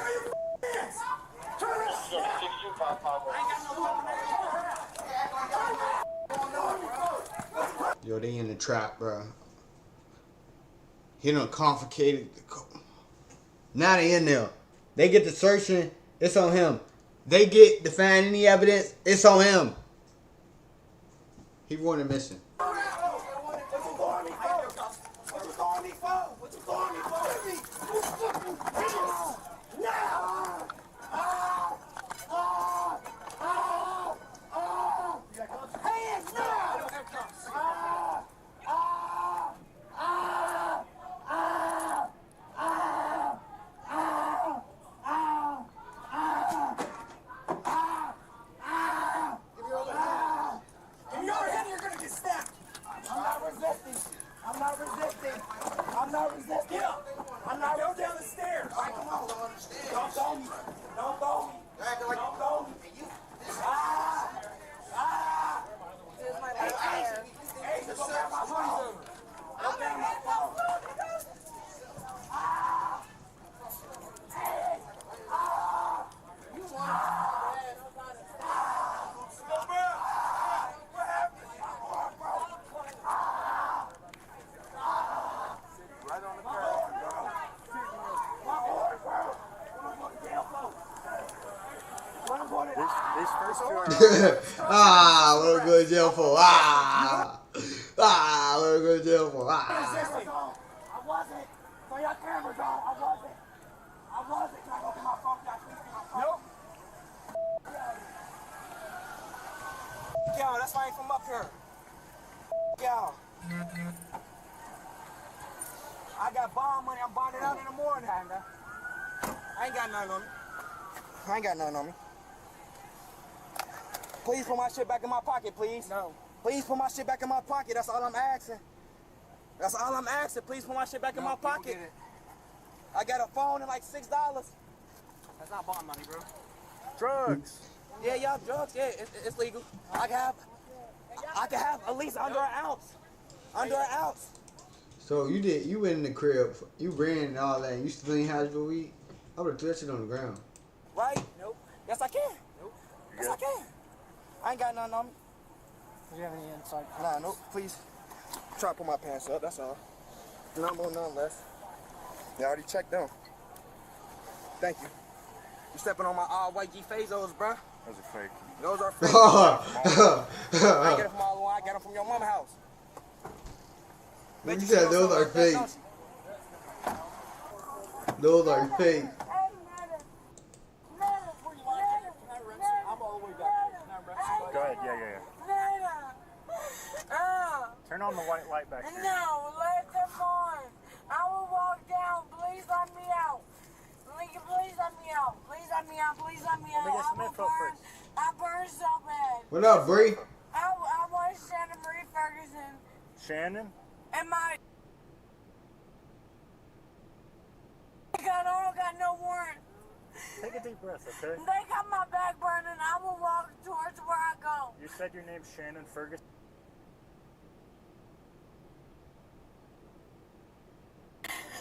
Yo, they in the trap, bro. He done confiscated. Now they in there. They get the searching, it's on him. They get to find any evidence, it's on him. He wanted missing. What a good jail for. What a good jail for. I wasn't. So your camera's on. I wasn't. Can I go get my phone? Nope. Yo, that's why I ain't from up here. Yo. I got bond money. I'm bonded out in the morning. I ain't got nothing on me. Please put my shit back in my pocket, please. No. Please put my shit back in my pocket. That's all I'm asking. Please put my shit back in my pocket. I got a phone and like $6. That's not bond money, bro. Drugs. Yeah, drugs. Yeah, it's legal. I can have at least under an ounce. So you went in the crib, you ran and all that, and you still ain't had your weed? I would have threw that shit on the ground. Right? Nope. Yes, I can. Nope. Yes, I can. I ain't got nothing on me. Do you have any inside? Nah, nope. Please. Try to put my pants up, that's all. None more, none less. They already checked them. Thank you. You stepping on my all white G Fazos, bruh. Those are fake. Those are fake. I ain't get it from all the way. I got them from your mama house. You said those are fake. Those are fake. Go ahead. Yeah. Turn on the white light back there. No, let them on. I will walk down. Please let me out. Please let me out. Please let me out. Please let me out. Let me get some info first. I burned so bad. What up, Bree? I want Shannon Marie Ferguson. Shannon? And my... I don't got no warrant. Take a deep breath, okay? They got my back burning. I will walk towards where I go. You said your name's Shannon Ferguson?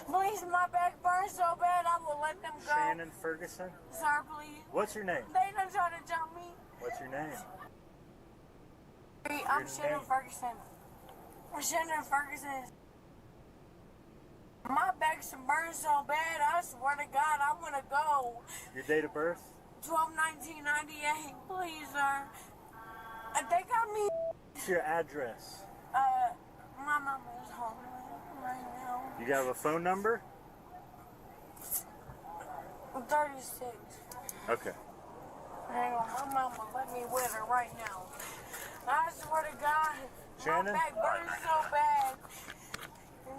Please, my back burns so bad, I will let them go. Shannon Ferguson? Sir, please. What's your name? They done try to jump me. What's your name? I'm Shannon Ferguson. Shannon Ferguson. My back's burned so bad, I swear to God, I want to go. Your date of birth? 12/19/98. Please, sir. They got me. What's your address? My mama is home right now. You got a phone number? 36. Okay. Hang on, my mama let me with her right now. I swear to God, Shannon? my back burns so bad.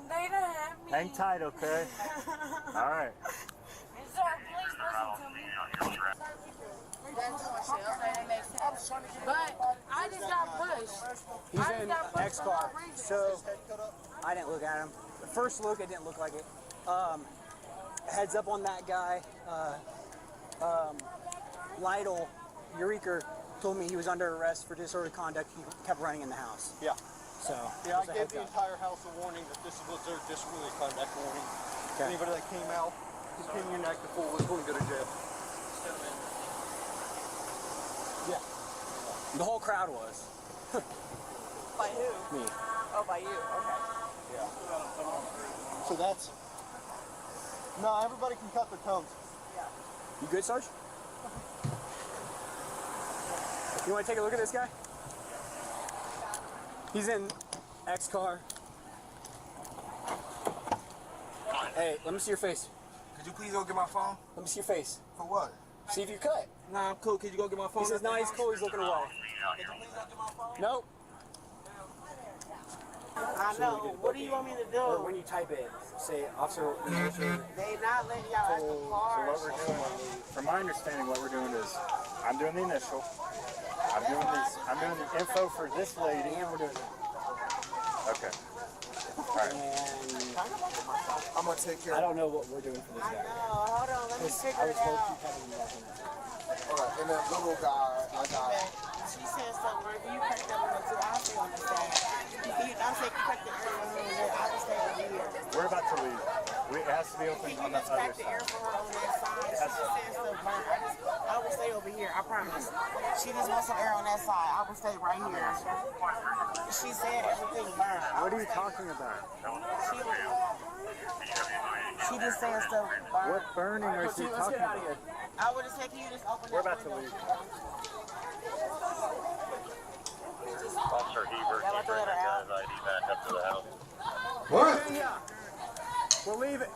They done have me. Hang tight, okay? All right. Sir, please listen to me. But I just got pushed. He's in X car. So I didn't look at him. The first look, it didn't look like it. Heads up on that guy. Lytle Eureka told me he was under arrest for disorderly conduct. He kept running in the house. Yeah. So yeah, I just a gave heads the up. entire house a warning that this was their disorderly conduct warning. Okay. Anybody that came out, continuing to act the fool was going to go to jail. Yeah. The whole crowd was. By who? Me. Oh, by you. Okay. Yeah. So that's. No, everybody can cut their tongues. You good, Sarge? You want to take a look at this guy? He's in X car. Hey, let me see your face. Could you please go get my phone? Let me see your face. For what? See if you're cut. Nah, I'm cool. Could you go get my phone? He says, no, he's cool. He's looking away. Could you please go get my phone? Nope. I know. What do you want me to do? Or when you type it, say officer. They not letting y'all at the So car. what we're doing, from my understanding, what we're doing is, I'm doing the initial. I'm doing the info for this lady. And we're doing it. Okay. All right. I'm gonna take care I don't know what we're doing for this I guy. know. Hold on. Let me figure I was it told out. to keep having him. Alright, and that little guy, I got. She said something like, you cracked that one too. I'll stay on the side. I said, you cracked the air on there. I will stay over here. We're about to leave. It has to be open You on the just other cracked the air side. for her on that side. She just said stuff burnt. I will stay over here. I promise. She just wants some air on that side. I will stay right here. She said everything burned. What are you talking about? She just saying stuff burned. What burning are you Let's talking get out of about? here. I would have said, can you just open We're that about to window? leave. Officer Hebert, Yeah, can you bring that guy's ID back up to the house? What? Yeah. We'll leave it.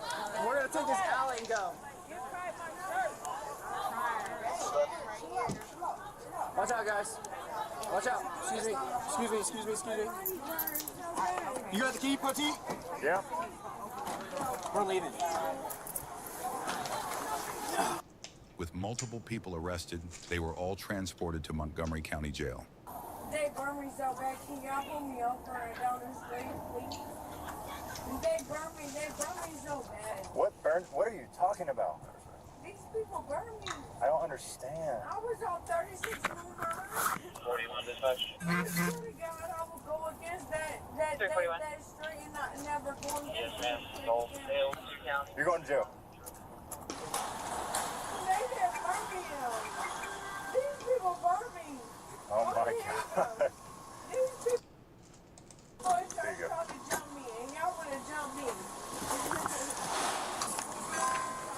We're going to take this alley and go. Watch out, guys. Watch out. Excuse me. Excuse me. Excuse me. Excuse me. You got the key, Petite? Yeah. We're leaving. With multiple people arrested, they were all transported to Montgomery County Jail. They burned me so bad. Can y'all pull me over and down the street, please? They burned me so bad. What burn? What are you talking about? These people burned me. I don't understand. I was on 36 Boomer. 41 dispatch. I swear to God, I will go against that street and not never go against Yes, ma'am. that Gold street tail, again. 2 counts. You're going to jail. They didn't burn me. These people burned me. Oh my God. These people boys There you go. trying to jump me, and y'all want to jump me.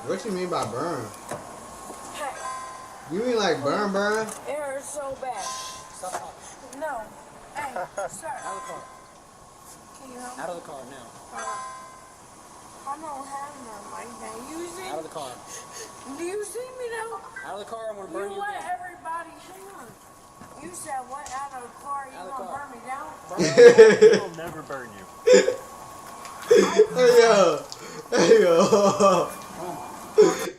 What you mean by burn? Hey, You mean like burn? it hurts so bad. No. Hey, sir. Out of the car. Can you help me? Out of the car now. I don't have none like that. You see? Out of the car. Do you see me now? Out of the car, I'm gonna burn you let again. everybody, hang on. You said what? Out of the car? You gonna burn me down? He'll never burn you. Hey yo. Hey yo.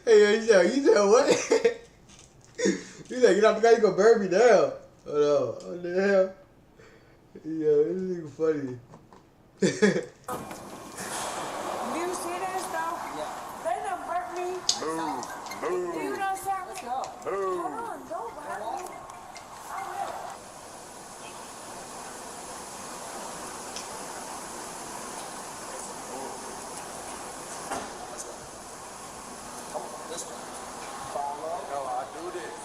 Hey yo, you said what? You said get out the car, you gonna burn me down. Hold on. What the hell? Yo, this nigga funny. Do you see this though? Yeah. They done burnt me. Move. Do you know something? Let's go. Move. Hold on, don't burn me. I will. Come on, this way. Follow. No, I do this.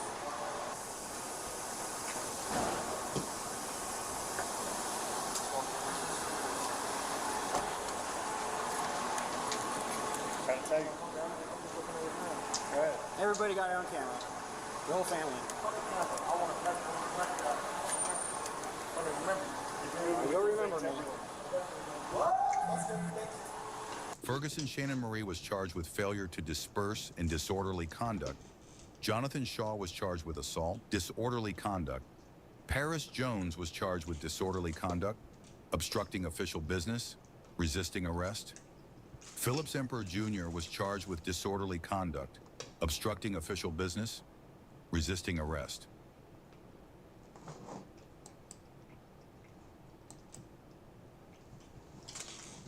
Trying to tell you. Go ahead. Everybody got it on camera. The whole family. You'll remember me. Ferguson Shannon Marie was charged with failure to disperse and disorderly conduct. Jonathan Shaw was charged with assault, disorderly conduct. Paris Jones was charged with disorderly conduct, obstructing official business, resisting arrest. Phillips Emperor Jr. was charged with disorderly conduct, obstructing official business, resisting arrest.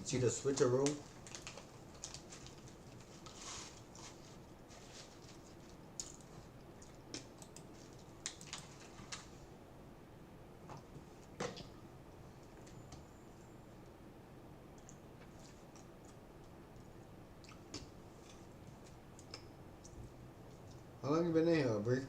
See the switcheroo? How long you been in here, Bree?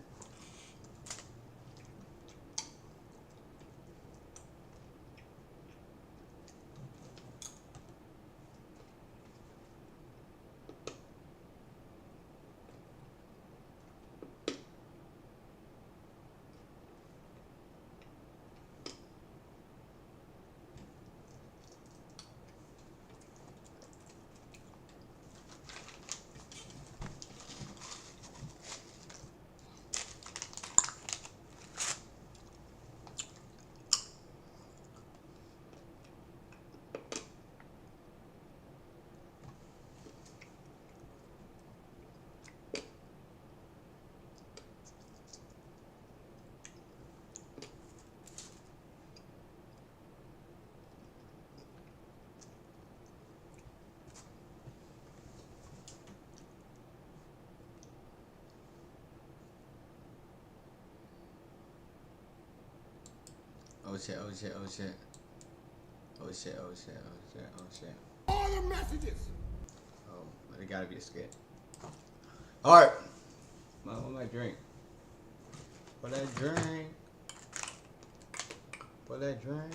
Oh shit, oh shit, oh shit. Oh shit, oh shit, oh shit, oh shit. All the messages. Oh, but it gotta be a skit. Alright. What my drink? For that drink. For that drink.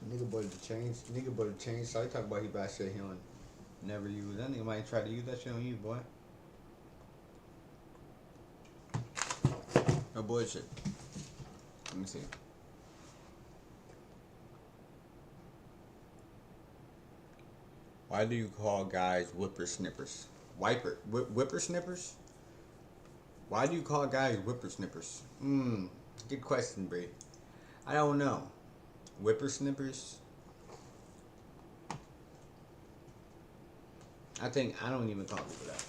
Nigga bought the change. Nigga bought the change. So I talk about he buy shit he don't never use. That nigga might try to use that shit on you, boy. No bullshit. Let me see. Why do you call guys whippersnippers? Whippersnippers? Why do you call guys whippersnippers? Good question, Bree. I don't know. Whippersnippers? I don't even call people that.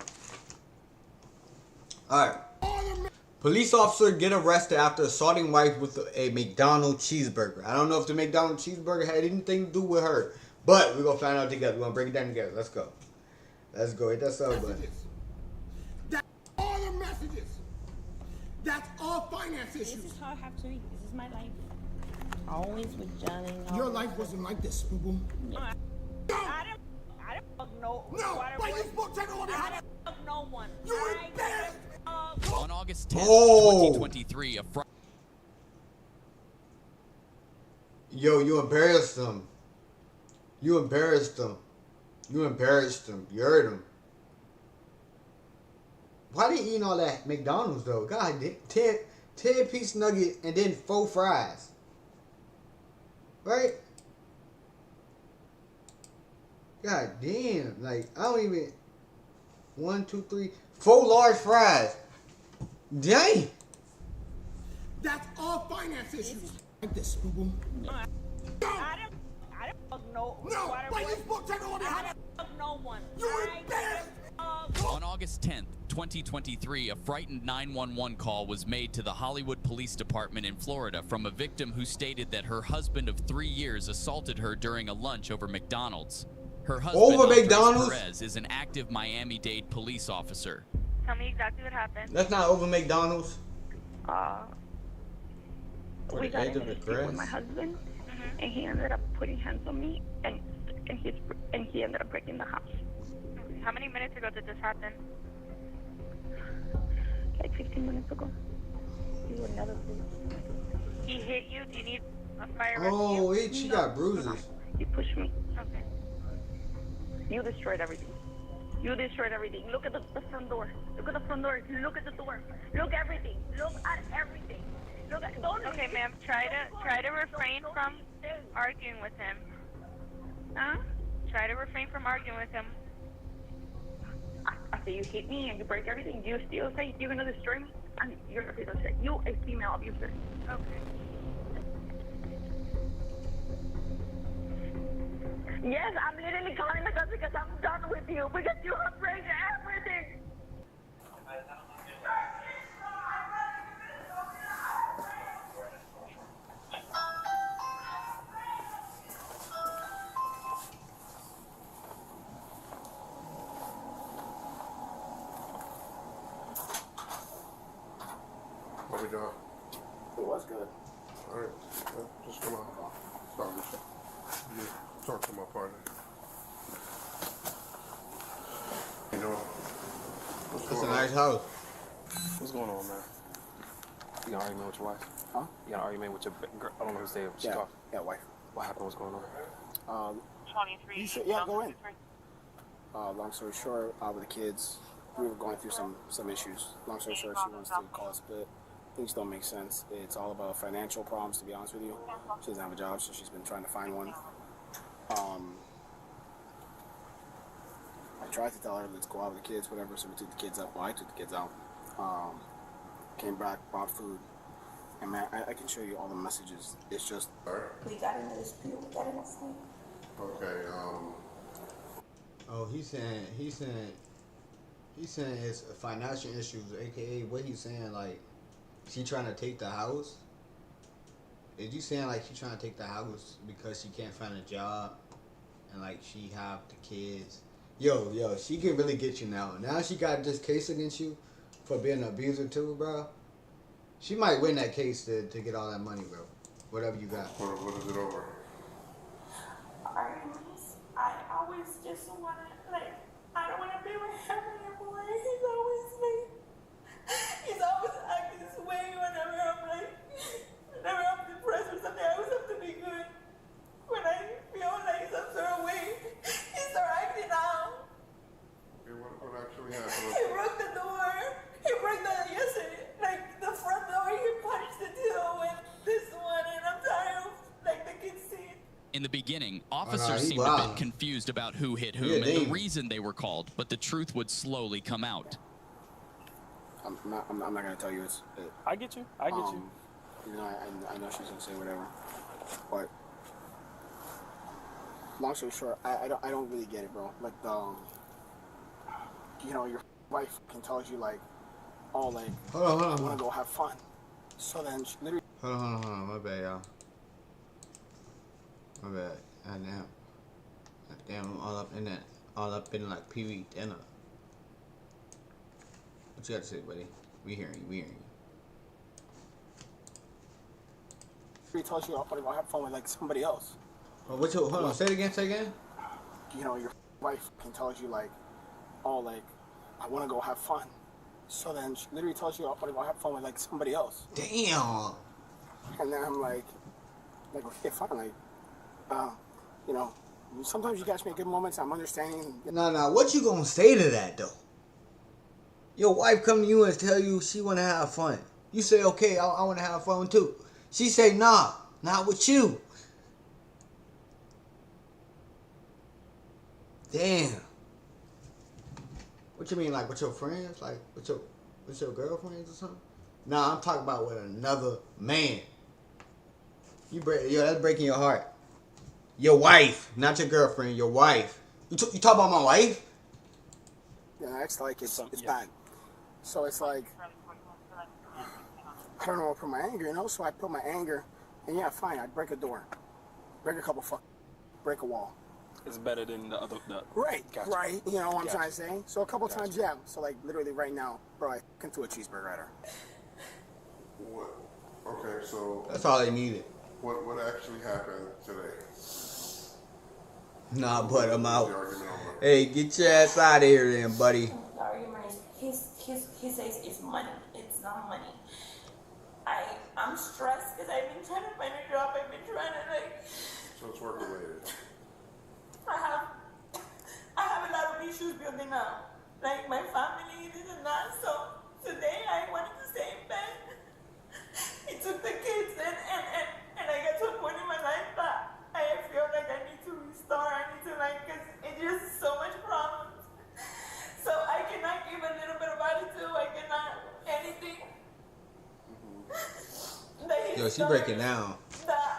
Alright. Police officer get arrested after assaulting wife with a McDonald's cheeseburger. I don't know if the McDonald's cheeseburger had anything to do with her. But we're going to find out together. We're going to break it down together. Let's go. Let's go. Hit that sub button. That's all the messages. That's all finance issues. This is how I have to be. This is my life. Always with Johnny. Your life wasn't like this, boo boo. No. I don't fuck no. No, but you spoke to everyone behind it. Fuck no one. You embarrassed. On August 10th, Oh. 2023, a Yo, you embarrassed them. You embarrassed them. You embarrassed them. You heard them. Why they eating all that McDonald's though? God, 10-piece nugget and then 4 fries. Right? God damn. Like, I don't even... 1, 2, 3... 4 large fries. Dang. That's all finance issues. Like this, boo boo. I don't fuck no. No, but you spoke to everyone behind it. Fuck no one. You embarrassed. On August 10th, 2023, a frightened 911 call was made to the Hollywood Police Department in Florida from a victim who stated that her husband of 3 years assaulted her during a lunch over McDonald's. Her husband, Over Andres McDonald's? Perez, is an active Miami-Dade police officer. Tell me exactly what happened. That's not over McDonald's. We got into a dispute with my husband, and he ended up putting hands on me, and he ended up breaking the house. How many minutes ago did this happen? Like 15 minutes ago. He would never please. He hit you? Do you need a fire Oh, rescue? she got bruises. He pushed me. Okay. You destroyed everything. You destroyed everything. Look at the front door. Look at the front door. Look at the door. Look at everything. Look at everything. Look at. Don't. Okay, ma'am. Try to refrain from arguing with him. Huh? Try to refrain from arguing with him. After you hit me and you break everything, you still say you're gonna destroy me? And you're a piece of shit. You a female abuser. Okay. Yes, I'm literally calling the cops because I'm done with you. Because you have break everything. What we doing? It was good. All right, just come on. Start this. You talk to my partner. You know, That's a nice house. What's going on, man? You got an argument with your wife? Huh? You got an argument with your girl? I don't know who's there. Yeah, wife. What happened? What's going on? 23. You should, yeah, go in. Long story short, with the kids, we were going through some issues. Long story short, she wants to call us split. Things don't make sense. It's all about financial problems, to be honest with you. She doesn't have a job, so she's been trying to find one. I tried to tell her, let's go out with the kids, whatever, so we took the kids out. Well, I took the kids out. Came back, bought food. And man, I can show you all the messages. It's just... We got in a dispute. We got in a fight. Okay, Oh, he's saying it's financial issues, aka what he's saying, like she trying to take the house. Is you saying like she trying to take the house because she can't find a job and like she have the kids? Yo, she can really get you now. Now she got this case against you for being an abuser too, bro. She might win that case to get all that money, bro. Whatever you got. what is it over? I always just want to, like, I don't want to be with him anymore. He's always acting this way whenever I'm depressed or something. I always have to be good. When I feel like some sort of way, he starts acting out. Okay, what actually happened? He broke the door. He broke yesterday, like the front door. He punched the deal with this one, and I'm tired of, like, the kids see it. In the beginning, officers seemed a bit confused about who hit whom and the reason they were called, but the truth would slowly come out. I'm not gonna tell you. I get you. You know, I know she's gonna say whatever, but long story short, I don't really get it, bro. Like you know, your wife can tell you like, oh, like, hold on. I wanna go have fun. So then she literally. Hold on. My bad, y'all. My bad. Damn, I'm all up in that. All up in like Pee-wee dinner. What you got to say, buddy? We hearing you. She tells you I wanna go have fun with like somebody else. Oh, hold on. Say it again. You know, your wife can tell you like, oh, like, I wanna go have fun. So then she literally tells you I wanna go have fun with like somebody else. Damn. And then I'm like, okay, fine, like, you know, sometimes you catch me at good moments. I'm understanding. Nah. What you gonna say to that though? Your wife come to you and tell you she wanna have fun. You say, okay, I wanna have fun too. She say, nah, not with you. Damn. What you mean, like with your friends, like with your girlfriends or something? Nah, I'm talking about with another man. That's breaking your heart. Your wife, not your girlfriend, your wife. You talk about my wife? Yeah, it's like it's bad. So it's like I don't know what to put my anger, you know. So I put my anger, and yeah, fine. I'd break a door, break a couple break a wall. It's better than the other. Right. You know what I'm Gotcha. trying to say? So a couple times, yeah. So like literally right now, bro, I can do a cheeseburger at her. What? Okay, so That's all they needed. what actually happened today? Nah, but I'm out. Hey, get your ass out of here then, buddy. The argument is he says it's money. It's not money. I'm stressed because I've been trying to find a job. I've been trying to like. So it's work related. I have a lot of issues building up. Like my family, this and that. So today I wanted to stay in bed. He took the kids and I got to a point in my life that I feel like I need to restart. I need to like, cause it's just so much problems. So I cannot give a little bit of attitude. I cannot anything. Yo, she breaking down.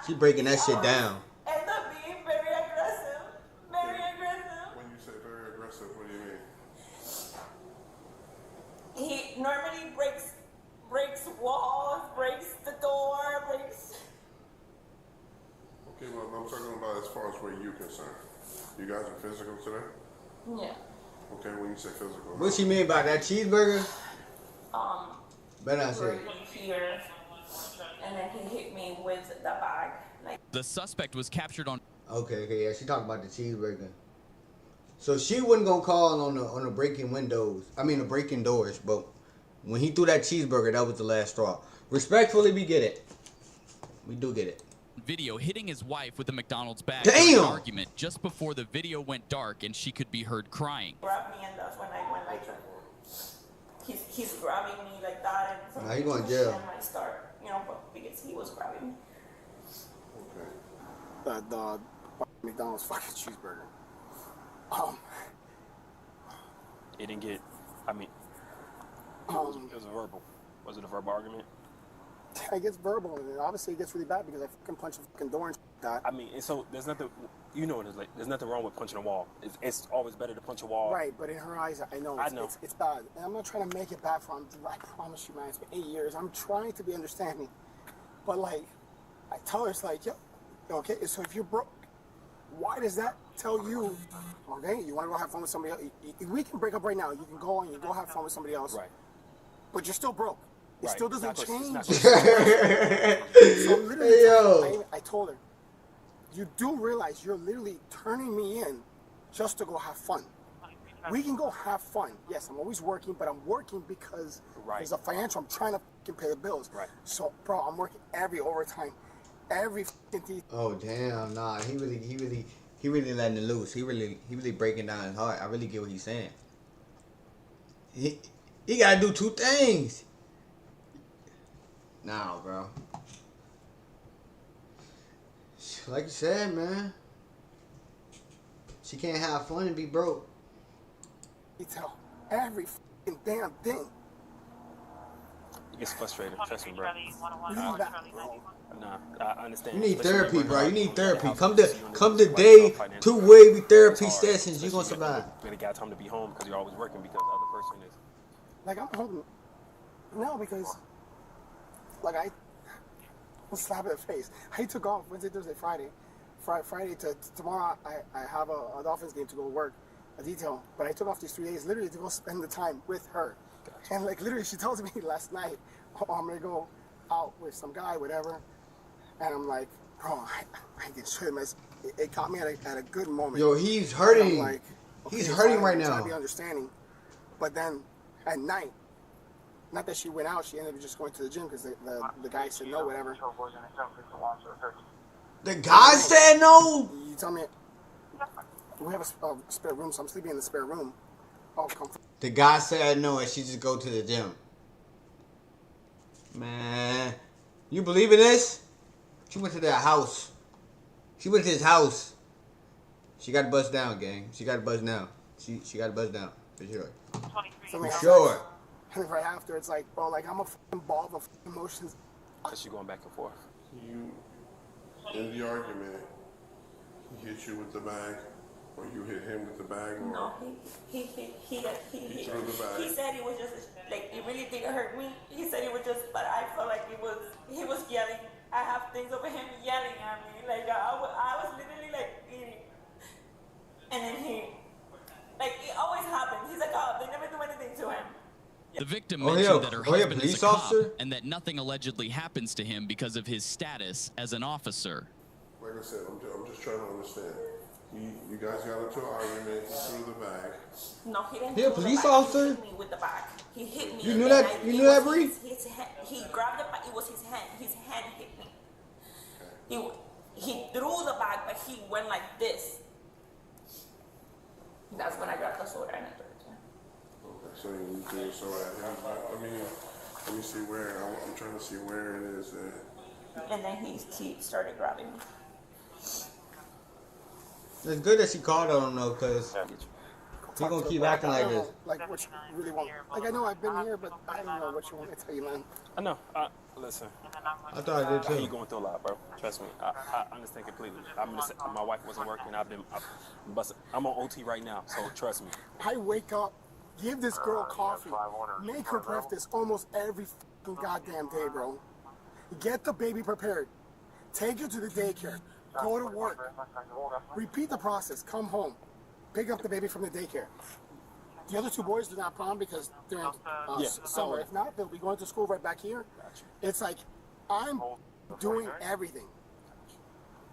She breaking that shit down. End up being very aggressive. Very aggressive. When you say very aggressive, what do you mean? He normally breaks walls, breaks the door, breaks. Okay, well, I'm talking about as far as where you're concerned. You guys are physical today? Yeah. Okay, when you say physical. What she mean by that cheeseburger? Better not say. Right here, and then he hit me with the bag. Like. The suspect was captured on. Okay, yeah, she talking about the cheeseburger. So she wasn't gonna call on the breaking windows. I mean the breaking doors, but when he threw that cheeseburger, that was the last straw. Respectfully, we get it. We do get it. Video hitting his wife with a McDonald's bag Damn! during an argument just before the video went dark and she could be heard crying. Grabbed me, and that's when I went like, he's grabbing me like that, and Nah, he going to jail. And I start, you know, because he was grabbing me. Okay. The McDonald's fucking cheeseburger. It didn't get. I mean, it was a verbal. Was it a verbal argument? It gets verbal, and obviously it gets really bad because I fucking punch a fucking door and that. I mean, and so there's nothing. You know what it's like. There's nothing wrong with punching a wall. It's always better to punch a wall. Right, but in her eyes, I know it's bad. And I'm not trying to make it bad for him. I promise you, man, it's been 8 years. I'm trying to be understanding. But, like, I tell her, it's like, yo, okay, so if you're broke, why does that tell you, okay, you want to go have fun with somebody else? We can break up right now. You can go and you go have fun with somebody else. Right. But you're still broke. It still doesn't change. So literally, I told her, you do realize you're literally turning me in just to go have fun. We can go have fun. Yes, I'm always working, but I'm working because there's a financial. I'm trying to fucking pay the bills. Right. So, bro, I'm working every overtime, every fucking. Oh damn! Nah, he really letting it loose. He really breaking down his heart. I really get what he's saying. He gotta do two things. Nah, bro. Like you said, man. She can't have fun and be broke. You tell every fucking damn thing. It gets frustrating. Trust me, bro. Nah, I understand. You need Especially therapy, when bro. You you're need out therapy. house, Come you to know, day financial 2WAVVY therapy it's hard, sessions. You gonna especially survive. when you got time to be home because you're always working because the other person is. Like, I'm hoping. No, because, like, I was slapped in the face. I took off Wednesday, Thursday, Friday. Friday to tomorrow, I have a Dolphins game to go work, a detail. But I took off these 3 days literally to go spend the time with her. Gotcha. And, like, literally, she tells me last night, oh, I'm going to go out with some guy, whatever. And I'm like, bro, I can show him. It caught me at a good moment. Yo, he's hurting. Like, okay, he's hurting right I'm trying now. to be understanding. But then at night, not that she went out, she ended up just going to the gym because the guy said no, whatever. The guy said no? You tell me, we have a spare room, so I'm sleeping in the spare room. Oh, come. The guy said no, and she just go to the gym. Man, you believe in this? She went to their house. She went to his house. She got to bust down, gang. She got to bust down. She got to bust down for sure. For sure. And right after, it's like, bro, like I'm a fucking ball of emotions. Cause she going back and forth. You, in the argument, he hit you with the bag, or you hit him with the bag, or No, he threw the bag. He said it was just like it really didn't hurt me. He said it was just, but I felt like he was yelling. I have things over him yelling at me, like I was literally like eating, and then like it always happens. He's like, oh, they never do anything to him. The victim mentioned that her husband is a cop and that nothing allegedly happens to him because of his status as an officer. Like I said, I'm just trying to understand. You guys got into an argument. He threw the bag. No, he didn't. He a police officer? He hit me with the bag. He hit me. You knew that? You knew that, Bree? He grabbed the bag. It was his hand. His hand hit me. He threw the bag, but he went like this. That's when I grabbed the sword and I threw it. Okay, so you threw so I mean, let me see where. I'm trying to see where it is. And then he started grabbing me. It's good that she called on him though, cause he gonna keep acting like this. Like what you really want. Like I know I've been here, but I don't know what you want me to tell you, man. I know. Listen. I thought I did too. You're going through a lot, bro. Trust me. I understand completely. My wife wasn't working. I'm on OT right now, so trust me. I wake up, give this girl coffee, make her breakfast almost every fucking goddamn day, bro. Get the baby prepared. Take her to the daycare. Go to work. Repeat the process. Come home. Pick up the baby from the daycare. The other two boys do not prom because they're in summer. If not, they'll be going to school right back here. It's like I'm doing everything.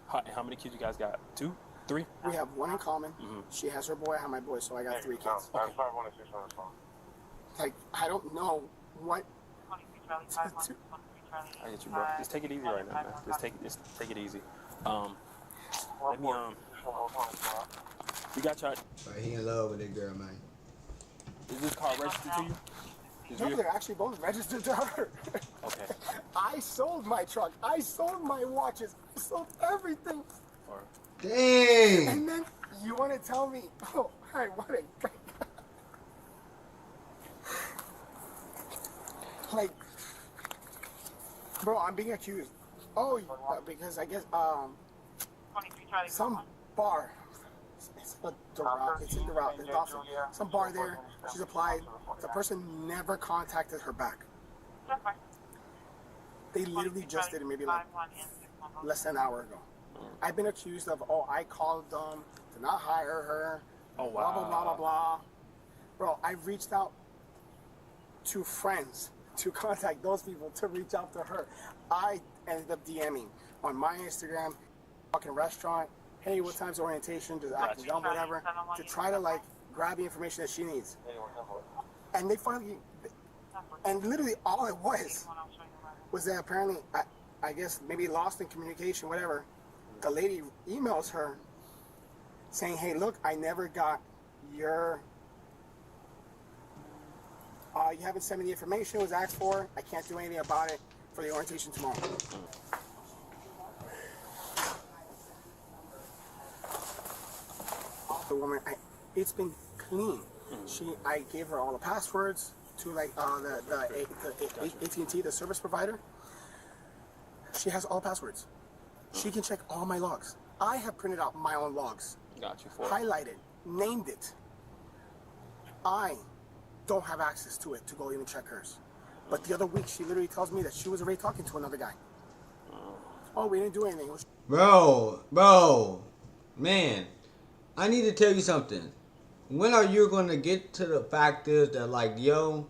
How many kids you guys got? 2? 3? We have one in common. She has her boy, I have my boy, so I got 3 kids. Okay. Like, I don't know what to do. I get you, bro. Just take it easy right now, man. Just take it easy. Let me you got your. He in love with that girl, man. Is this car registered to you? No, they're actually both registered to her. Okay. I sold my truck. I sold my watches. I sold everything. Dang. And then you want to tell me, oh, I want to. Like, bro, I'm being accused. Oh, because I guess some bar. It's in the route. Some bar there. She's applied. The person never contacted her back. They literally just did it maybe like less than an hour ago. I've been accused of, I called them to not hire her. Oh, wow. Blah, blah, blah, blah, blah. Bro, I've reached out to friends to contact those people to reach out to her. I ended up DMing on my Instagram, fucking restaurant, hey, what time's orientation, just acting dumb, whatever, to try to like grab the information that she needs. And they finally, and literally all it was that apparently, I guess maybe lost in communication, whatever, the lady emails her saying, hey, look, I never got your, you haven't sent me the information it was asked for, I can't do anything about it for the orientation tomorrow. The woman, it's been clean. I gave her all the passwords to like the AT&T, the service provider. She has all passwords. She can check all my logs. I have printed out my own logs. Got you for it. Highlighted, named it. I don't have access to it to go even check hers. But the other week, she literally tells me that she was already talking to another guy. Oh, we didn't do anything. Bro, man, I need to tell you something. When are you going to get to the fact is that, like, yo,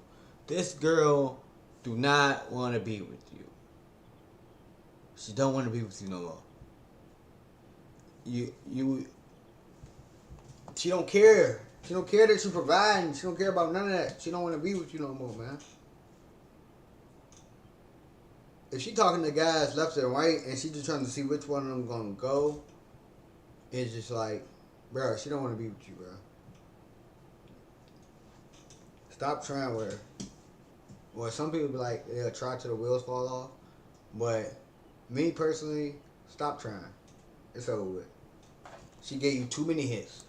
this girl do not want to be with you. She don't want to be with you no more. She don't care. She don't care that you provide. She don't care about none of that. She don't want to be with you no more, man. If she talking to guys left and right and she just trying to see which one of them gonna go, it's just like, bro, she don't want to be with you, bro. Stop trying with her. Well, some people be like, they'll try till the wheels fall off. But me personally, stop trying. It's over with. She gave you too many hits.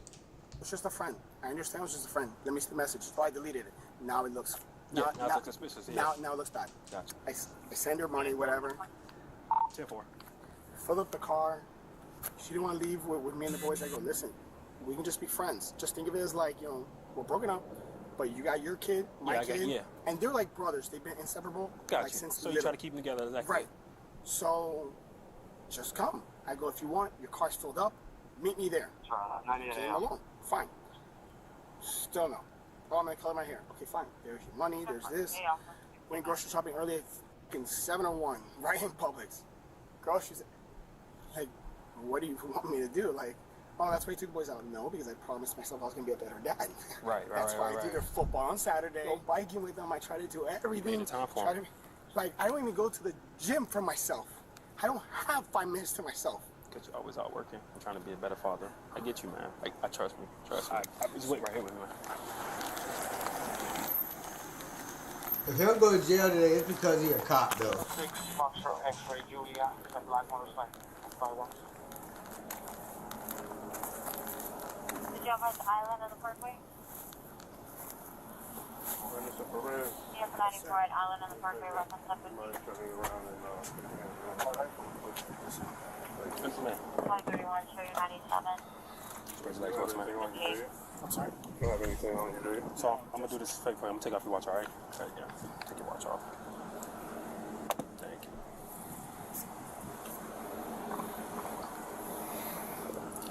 It's just a friend. I understand it was just a friend. Let me see the message. So I deleted it. Now it looks... Now it looks suspicious. Now it looks bad. Gotcha. I send her money, whatever. 10-4. Fill up the car. She didn't want to leave with me and the boys. I go, listen, we can just be friends. Just think of it as like, you know, we're broken up, but you got your kid, my kid, and they're like brothers. They've been inseparable. Gotcha. Like, since so you try to keep them together. Exactly. Right. So, just come. I go, if you want, your car's filled up, meet me there. Came alone. Fine. Still no. Oh, I'm gonna color my hair. Okay, fine. There's your money. There's this. Went grocery shopping early at 7:01, right in Publix. Girl, she's like, what do you want me to do? Like, oh, that's why you took the boys out. No, because I promised myself I was gonna be up there with her dad. Right. That's why I do their football on Saturday. Go biking with them. I try to do everything. Made time for them. Like, I don't even go to the gym for myself. I don't have 5 minutes to myself. Because you're always out working. I'm trying to be a better father. I get you, man. I trust me. Trust me. Just wait right here with me, man. If he'll go to jail today, it's because he's a cop, though. 6 Foxtrot X-ray Julia, black motorcycle, 5-1. Did you have the island on the parkway? Yep, 94 at Island on the parkway, reference 750. 531, show you 97. Congratulations, man. Okay. I'm sorry. You don't have anything on you, do you? So, I'm going to do this fake for you. I'm going to take off your watch, all right? Okay, yeah. Take your watch off. Thank you.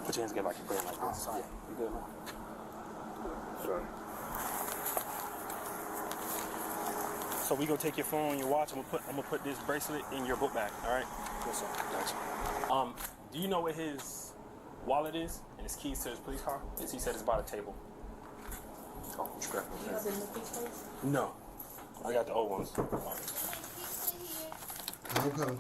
Put your hands together like you're praying like this. Yeah, you good, man? Sorry. So we gonna take your phone, your watch. I'm gonna put this bracelet in your book bag. All right? Yes, sir. Gotcha. Do you know where his wallet is and his keys to his police car? Yes, he said it's by the table. Oh, scrap it. No, I got the old ones. Okay.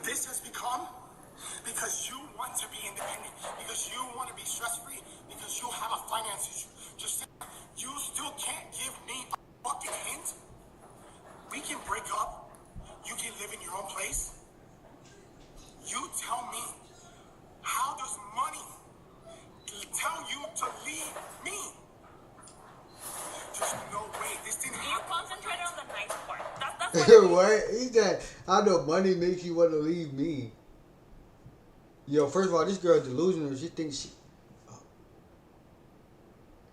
This has become because you want to be independent, because you want to be stress-free, because you have a finance issue. Just you still can't give me a fucking hint. We can break up. You can live in your own place. You tell me, how does money tell you to leave me? There's no way. This didn't happen. You concentrated on the nice part. That's What? He said, how the money makes you want to leave me? Yo, first of all, this girl's delusional. She thinks she...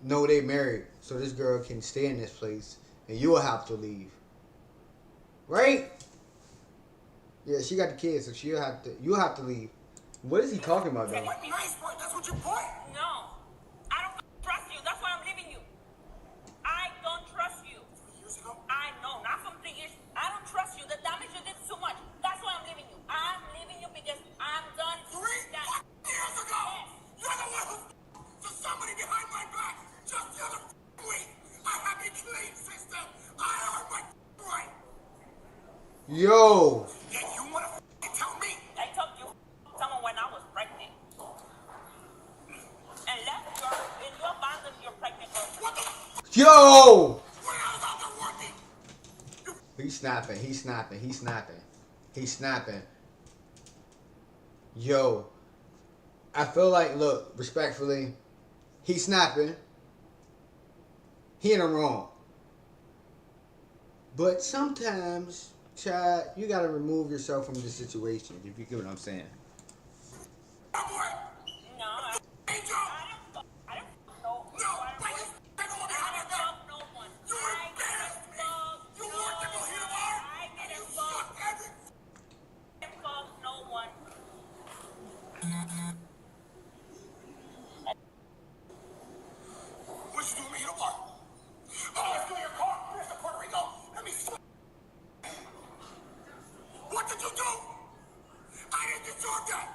No, they married. So this girl can stay in this place. And you'll have to leave. Right? Yeah, she got the kids, so you'll have to leave. What is he talking about, though? Nice part. That's what your point. No. I don't trust you. That's why I'm leaving you. I don't trust you. 3 years ago? I know. Not from 3 years. I don't trust you. The damage you did too much. That's why I'm leaving you. I'm leaving you because I'm done. 3 years ago? You're the one who to somebody behind my back just the other week. I have a clean system. I earned my right. Yo. Yeah, you want to Yo! He's snapping. He's snapping. He's snapping. He's snapping. Yo. I feel like, look, respectfully, he's snapping. He in the wrong. But sometimes, Chad, you gotta remove yourself from the situation, if you get what I'm saying. What you doing me in the park? Oh, let's go to your car. Here's the Puerto Rico. Let me. What did you do? I didn't deserve that.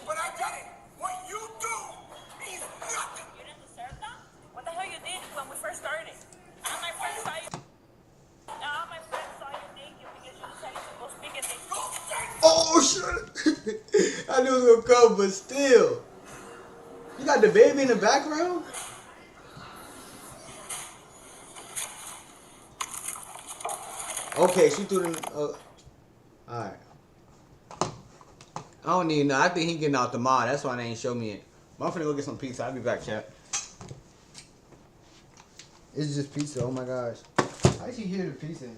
But I did it. What you do means nothing. You didn't deserve that? What the hell you did when we first started? All my friends saw you. All my friends saw you naked because you decided to go speak at this. Oh, shit. I knew it was gonna come, but still. You got the baby in the background? Okay, she threw the. Alright. I don't need no. I think he getting out the mod. That's why they ain't show me it. But I'm finna go get some pizza. I'll be back, chat. It's just pizza. Oh my gosh. How did you hear the pizza?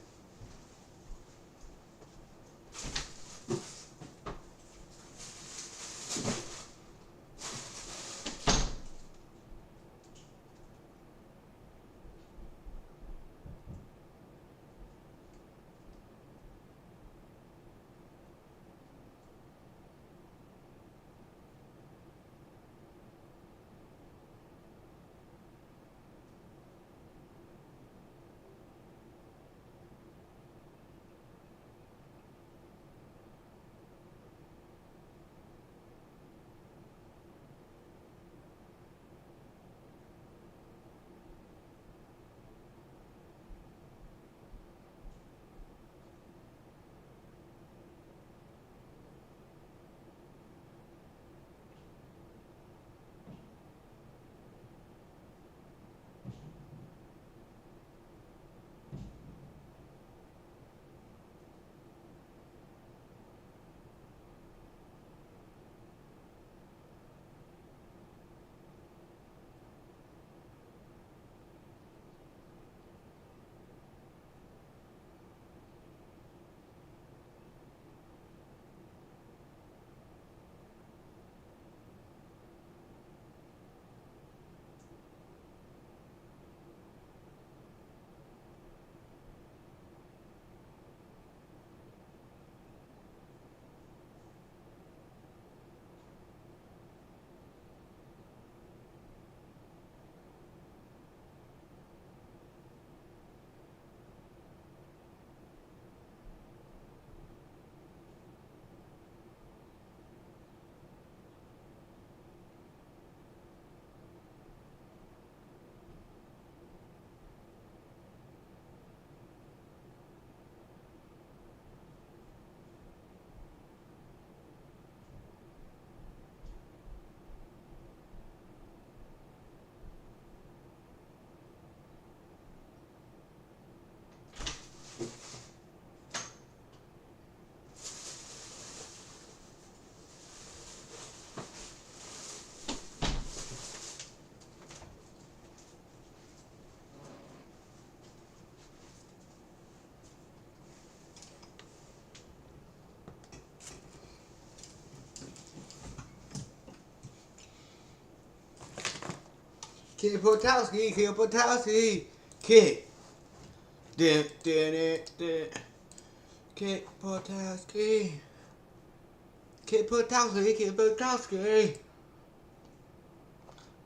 Kid Potowski, Kid Potowski, Kid. Kid Potowski. Kid Potowski, Kid Potowski.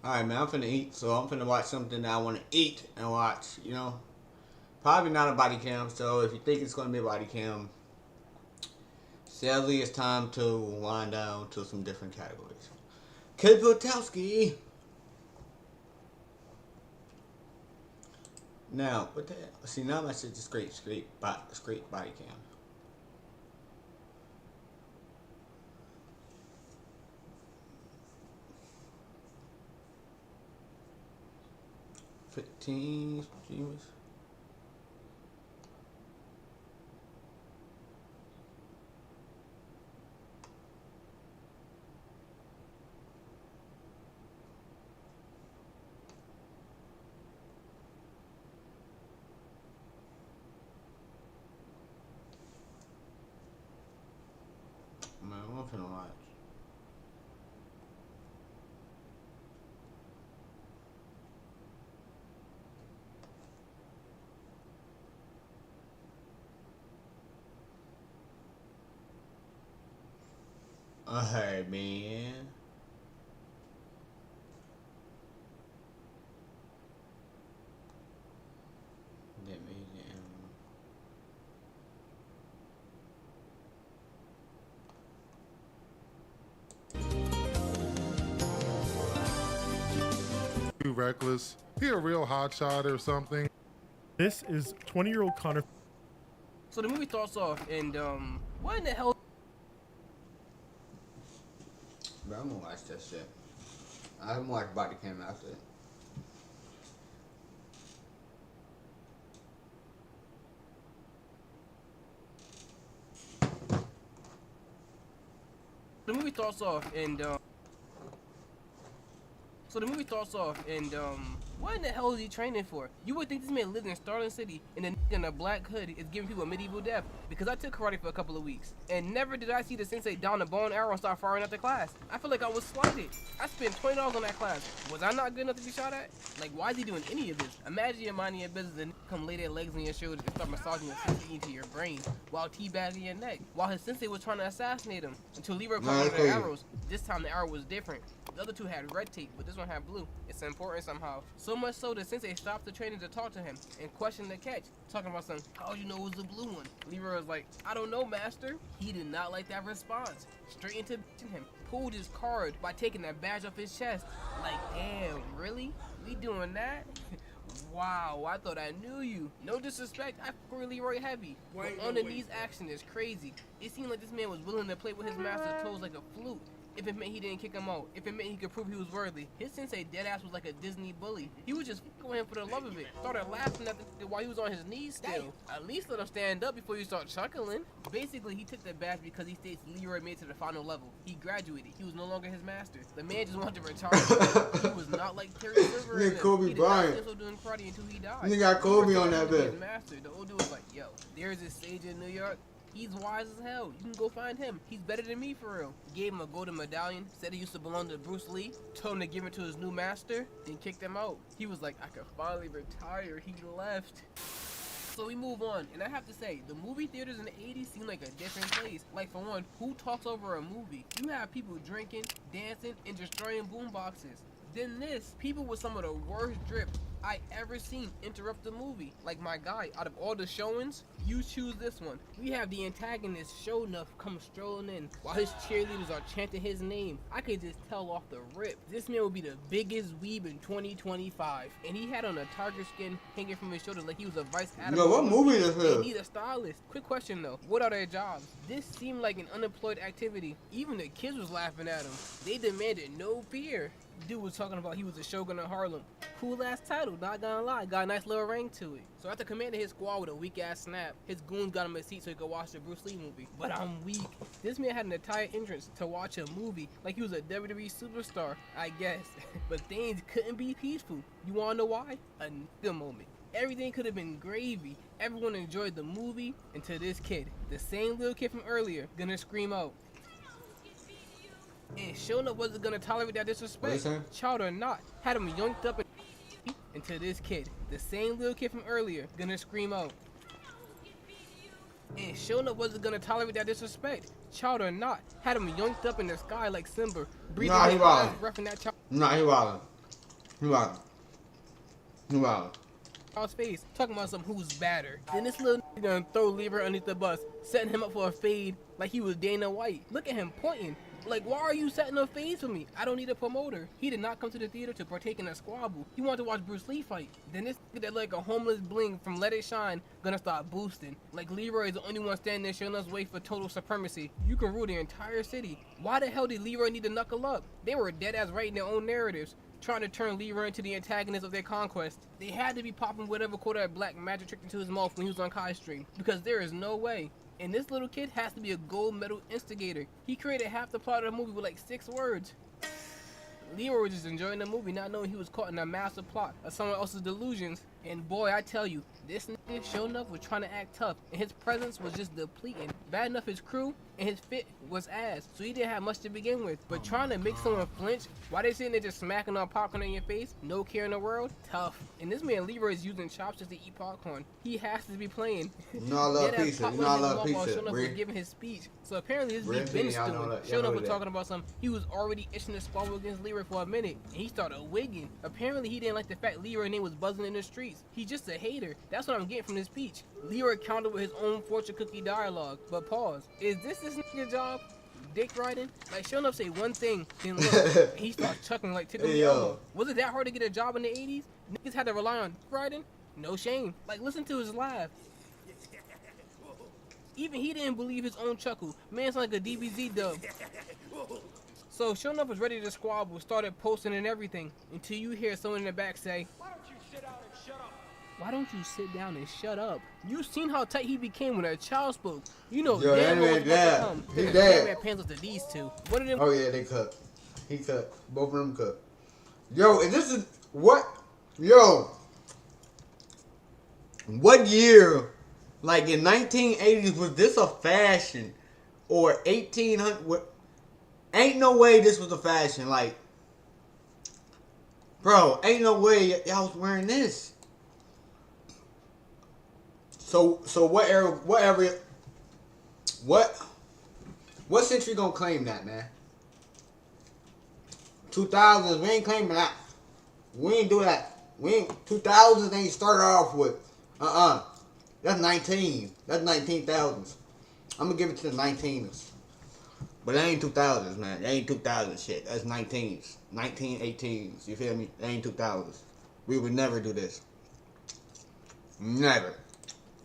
Alright, man, I'm finna eat, so I'm finna watch something that I wanna eat and watch, you know? Probably not a body cam, so if you think it's gonna be a body cam, sadly, it's time to wind down to some different categories. Kid Potowski. Now, what the hell? See, now my shit just straight body cam. 15 streamers. Man, I'm finna watch. Hey, man. That made Too reckless. He a real hotshot or something. This is 20-year-old Connor. So the movie starts off, and what in the hell? Bro, I'm gonna watch that shit. I haven't watched Body Cam after it. The movie starts off, and what in the hell is he training for? You would think this man lives in Starling City, and the nigga in a black hood is giving people a medieval death. Because I took karate for a couple of weeks, and never did I see the sensei don a bow and arrow and start firing at the class. I feel like I was slighted. I spent $20 on that class. Was I not good enough to be shot at? Like, why is he doing any of this? Imagine you're minding your business and come lay their legs on your shoulders and start massaging your sensei into your brain while teabagging your neck, while his sensei was trying to assassinate him until Leroy caught one of the arrows. This time the arrow was different. The other two had red tape, but this one had blue. It's important somehow. So much so that Sensei stopped the training to talk to him and question the catch. Talking about something, how'd you know it was the blue one? Leroy was like, I don't know, master. He did not like that response. Straight into him. Pulled his card by taking that badge off his chest. Like, damn, really? We doing that? Wow, I thought I knew you. No disrespect, I fuck with Leroy heavy. But underneath action is crazy. It seemed like this man was willing to play with his master's toes like a flute. If it meant he didn't kick him out, if it meant he could prove he was worthy. His sensei deadass was like a Disney bully. He was just fucking with him for the love of it. Started laughing at the while he was on his knees still. At least let him stand up before you start chuckling. Basically, he took the badge because he states Leroy made it to the final level. He graduated. He was no longer his master. The man just wanted to retire. He was not like Terry Silver. Nigga Kobe Bryant. He did not doing karate until he died. Nigga got Kobe on that bed. His master. The old dude was like, yo, there's this sage in New York. He's wise as hell. You can go find him. He's better than me for real. Gave him a golden medallion. Said he used to belong to Bruce Lee. Told him to give it to his new master. Then kicked him out. He was like, I could finally retire. He left. So we move on. And I have to say, the movie theaters in the 80s seem like a different place. Like for one, who talks over a movie? You have people drinking, dancing, and destroying boomboxes. Then this, people with some of the worst drip I ever seen interrupt the movie. Like my guy, out of all the showings, you choose this one. We have the antagonist show enough come strolling in while his cheerleaders are chanting his name. I could just tell off the rip. This man would be the biggest weeb in 2025. And he had on a tiger skin hanging from his shoulders like he was a vice admiral. Yo, what movie is this? They need a stylist. Quick question though, what are their jobs? This seemed like an unemployed activity. Even the kids was laughing at him. They demanded no fear. Dude was talking about he was a shogun of Harlem. Cool ass title, not gonna lie. Got a nice little ring to it. So after commanding his squad with a weak ass snap, his goons got him a seat so he could watch the Bruce Lee movie. But I'm weak. This man had an entire entrance to watch a movie like he was a WWE superstar, I guess. But things couldn't be peaceful. You wanna know why? A nigga moment. Everything could have been gravy. Everyone enjoyed the movie until this kid, the same little kid from earlier, gonna scream out. And Shona wasn't gonna tolerate that disrespect. Child or not, had him yoinked up until this kid, the same little kid from earlier, gonna scream out. And Shona wasn't gonna tolerate that disrespect. Child or not, had him yoinked up in the sky like Simba, breathing his last breath in that child. Nah, he wildin'. He wildin'. He wildin'. Child's face, talking about some who's badder. Then this little nigga gonna throw Lever underneath the bus, setting him up for a fade like he was Dana White. Look at him pointing. Like, why are you setting up fades for me? I don't need a promoter. He did not come to the theater to partake in a squabble. He wanted to watch Bruce Lee fight. Then this nigga that like a homeless bling from Let It Shine gonna start boosting. Like Leroy is the only one standing there showing us way for total supremacy. You can rule the entire city. Why the hell did Leroy need to knuckle up? They were dead ass right in their own narratives. trying to turn Leroy into the antagonist of their conquest. They had to be popping whatever Kodak Black magic tricked into his mouth when he was on Kai Stream, because there is no way. And this little kid has to be a gold medal instigator. He created half the plot of the movie with like 6 words. Leroy was just enjoying the movie, not knowing he was caught in a massive plot of someone else's delusions. And boy, I tell you, this nigga sure enough was trying to act tough, and his presence was just depleting. Bad enough his crew and his fit was ass, so he didn't have much to begin with. But trying to make someone flinch while they sitting there just smacking on popcorn in your face, no care in the world, tough. And this man Leroy is using chopsticks to eat popcorn. He has to be playing. You know I love pizza. You know I love pizza. Showing up was giving his speech. So apparently this beat been stewing. Showing up was talking about something. He was already itching to squabble against Leroy for a minute, and he started wigging. Apparently he didn't like the fact Leroy's name was buzzing in the streets. He's just a hater. That's what I'm getting from this speech. Leroy countered with his own fortune cookie dialogue. But pause. Is this nigga job? Dick riding? Like, showing up say one thing, then look, and he starts chuckling like Tickle Me Elmo. Was it that hard to get a job in the 80s? Niggas had to rely on riding? No shame. Like, listen to his laugh. Even he didn't believe his own chuckle. Man's like a DBZ dub. So Shonuff was ready to squabble, started posting and everything, until you hear someone in the back say, "Why don't you sit down and shut up? Why don't you sit down and shut up?" You seen how tight he became when a child spoke. You know damn well what's about to come. He dead. Pans to these two. What did them? Oh yeah, they cut. He cut. Both of them cut. Yo, and this is what? Yo, what year? Like in 1980s, was this a fashion? Or 1800? Ain't no way this was a fashion. Like, bro, ain't no way y'all was wearing this. So what era? What century gonna claim that, man? 2000s, we ain't claiming that. We ain't do that. We ain't 2000s. Ain't started off with That's 19. That's 19,000s. I'm gonna give it to the 19s. But that ain't 2000s, man. That ain't 2000 shit. That's 19s. 1918s. You feel me? That ain't 2000s. We would never do this. Never.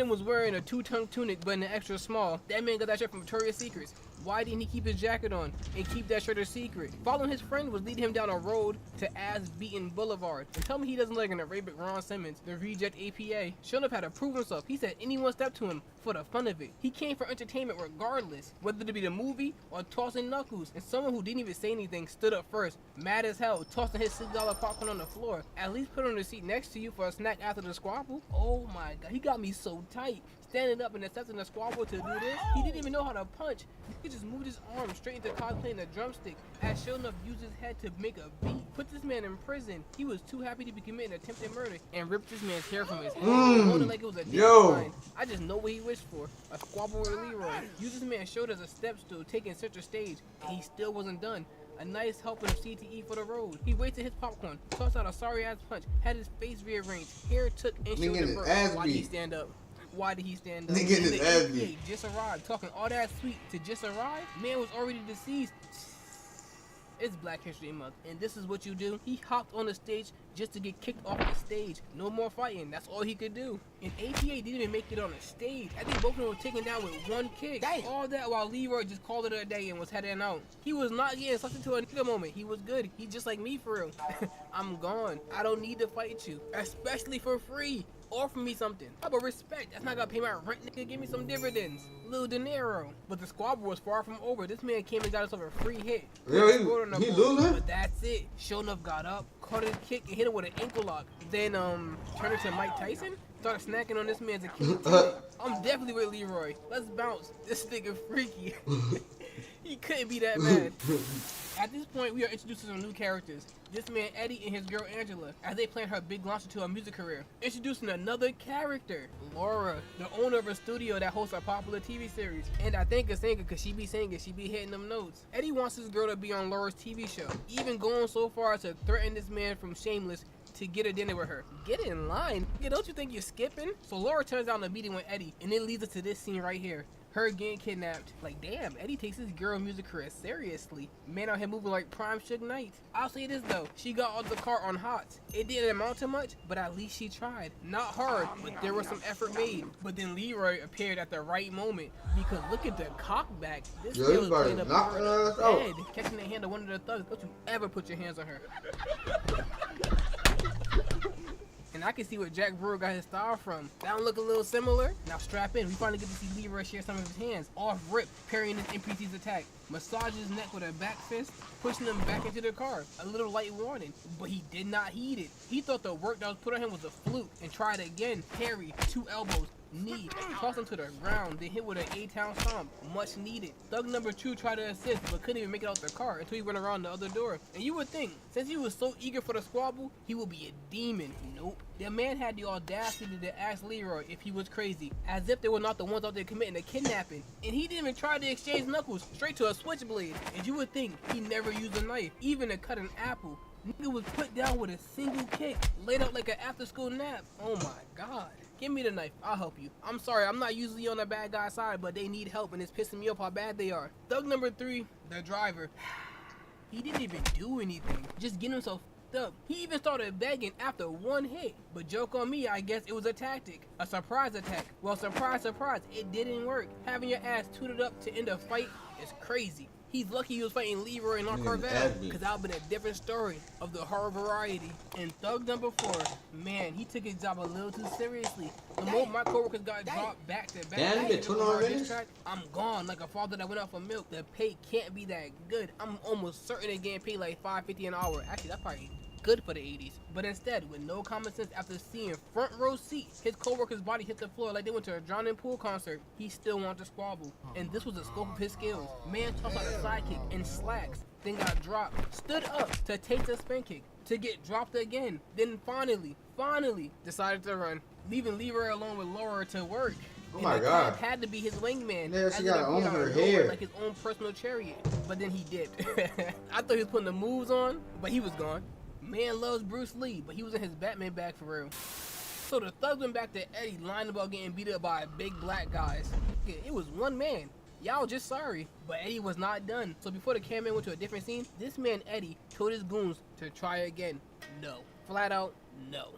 Was wearing a 2-tongue tunic but in an extra small. That man got that shirt from Victoria's Secrets. Why didn't he keep his jacket on and keep that shirt a secret? Following his friend was leading him down a road to Ass-Beaten Boulevard. And tell me he doesn't like an Arabic Ron Simmons, the reject APA. Shonuff had to prove himself. He said anyone stepped to him for the fun of it. He came for entertainment regardless, whether it be the movie or tossing knuckles. And someone who didn't even say anything stood up first, mad as hell, tossing his $6 popcorn on the floor. At least put on the seat next to you for a snack after the squabble. Oh my god, he got me so tight. Standing up and accepting the squabble to do this. He didn't even know how to punch. He just moved his arm straight into cosplaying a drumstick. As Shonuff used his head to make a beat. Put this man in prison. He was too happy to be committing attempted murder and ripped this man's hair from his head. Holding like it was a deadline. I just know what he wished for. A squabble with Leroy. Used this man's shoulder as a step stool, taking center stage, and he still wasn't done. A nice helping of CTE for the road. He wasted his popcorn, tossed out a sorry ass punch, had his face rearranged, hair took and shoulder broke. Why did he stand up? Why did he stand up? Nigga his ass beat. Just arrived, talking all that sweet to just arrive. Man was already deceased. It's Black History Month, and this is what you do. He hopped on the stage just to get kicked off the stage. No more fighting. That's all he could do. And APA didn't even make it on the stage. I think both of them were taken down with one kick. Dang. All that while Leroy just called it a day and was heading out. He was not getting sucked into a nigga moment. He was good. He just like me for real. I'm gone. I don't need to fight you, especially for free. Offer me something. But respect. That's not gonna pay my rent, nigga. Give me some dividends. Little dinero. But the squabble was far from over. This man came and got us over a free hit. Yeah, he losing? But that's it. Shonuff got up, caught his kick, and hit him with an ankle lock. Then turned into Mike Tyson. Started snacking on this man's Achilles. I'm definitely with Leroy. Let's bounce. This nigga freaky. He couldn't be that mad. At this point, we are introducing some new characters. This man Eddie and his girl Angela, as they plan her big launch into a music career. Introducing another character, Laura, the owner of a studio that hosts a popular TV series. And I think a singer, because she be singing, she be hitting them notes. Eddie wants his girl to be on Laura's TV show, even going so far as to threaten this man from Shameless to get a dinner with her. Get in line? Don't you think you're skipping? So Laura turns down the meeting with Eddie, and it leads us to this scene right here. Her getting kidnapped. Like, damn, Eddie takes his girl music career seriously. Man out here moving like prime Suge Knight. I'll say this though, she got out the car on hots. It didn't amount to much, but at least she tried. Not hard, but there was some effort made. But then Leroy appeared at the right moment, because look at the cockback. This girl is playing up her head, catching the hand of one of the thugs. Don't you ever put your hands on her. And I can see where Jack Brewer got his style from. That one look a little similar. Now strap in. We finally get to see Leroy share some of his hands. Off rip, parrying his NPC's attack. Massage his neck with a back fist, pushing him back into the car. A little light warning, but he did not heed it. He thought the work that was put on him was a fluke and tried again. Parry, 2 elbows, knee, toss him to the ground, then hit with an A-Town stomp. Much needed. Thug number 2 tried to assist, but couldn't even make it out the car until he went around the other door. And you would think, since he was so eager for the squabble, he would be a demon. Nope. The man had the audacity to ask Leroy if he was crazy, as if they were not the ones out there committing a kidnapping. And he didn't even try to exchange knuckles, straight to a switchblade. And you would think he never used a knife, even to cut an apple. Nigga was put down with a single kick, laid out like an after-school nap. Oh my god. Give me the knife, I'll help you. I'm sorry, I'm not usually on the bad guy's side, but they need help and it's pissing me off how bad they are. Thug number 3, the driver. He didn't even do anything, just get himself up. He even started begging after 1 hit. But joke on me, I guess it was a tactic. A surprise attack. Well, surprise, surprise, it didn't work. Having your ass tooted up to end a fight is crazy. He's lucky he was fighting Leroy and not Carvel, because that would have been a different story of the horror variety. And Thug number 4, man, he took his job a little too seriously. The moment my coworkers got dropped back to back, I'm gone like a father that went out for milk. The pay can't be that good. I'm almost certain they're getting paid like $5.50 an hour. Actually, that's probably good for the 80s. But instead, with no common sense, after seeing front row seats, his co-worker's body hit the floor like they went to a drowning pool concert, he still wanted to squabble. And this was the scope of his skills. Man tossed out a sidekick in slacks, then got dropped, stood up to take the spin kick, to get dropped again, then finally decided to run, leaving Leroy alone with Laura to work. Oh my god. Had to be his wingman. Yeah, she got to own her hair. Like his own personal chariot. But then he dipped. I thought he was putting the moves on, but he was gone. Man loves Bruce Lee, but he was in his Batman bag for real. So the thugs went back to Eddie, lying about getting beat up by big black guys. It was one man. Y'all just sorry. But Eddie was not done. So before the cameraman went to a different scene, this man Eddie told his goons to try again. No. Flat out, no.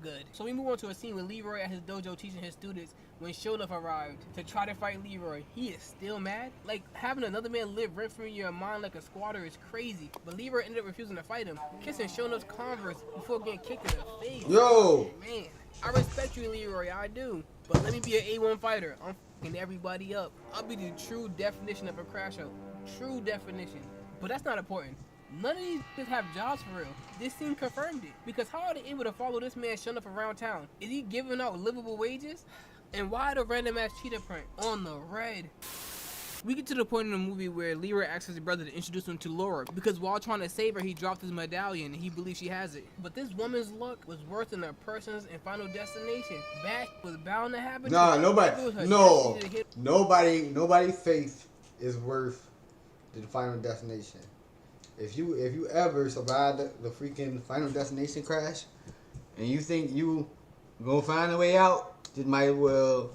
Good. So we move on to a scene with Leroy at his dojo teaching his students when Shonuff arrived to try to fight Leroy. He is still mad? Like, having another man live rent-free in your mind like a squatter is crazy. But Leroy ended up refusing to fight him, kissing Shonuff's Converse before getting kicked in the face. Yo! Man, I respect you, Leroy, I do. But let me be an A1 fighter. I'm f***ing everybody up. I'll be the true definition of a crash out. True definition. But that's not important. None of these kids have jobs for real. This scene confirmed it. Because how are they able to follow this man Shonuff around town? Is he giving out livable wages? And why the random ass cheetah print on the red? We get to the point in the movie where Leroy asks his brother to introduce him to Laura, because while trying to save her, he dropped his medallion and he believes she has it. But this woman's luck was worse than a person's in Final Destination. Bad was bound to happen. Nah, nobody's faith is worth the Final Destination. If you ever survive the freaking Final Destination crash, and you think you gonna find a way out, just might as well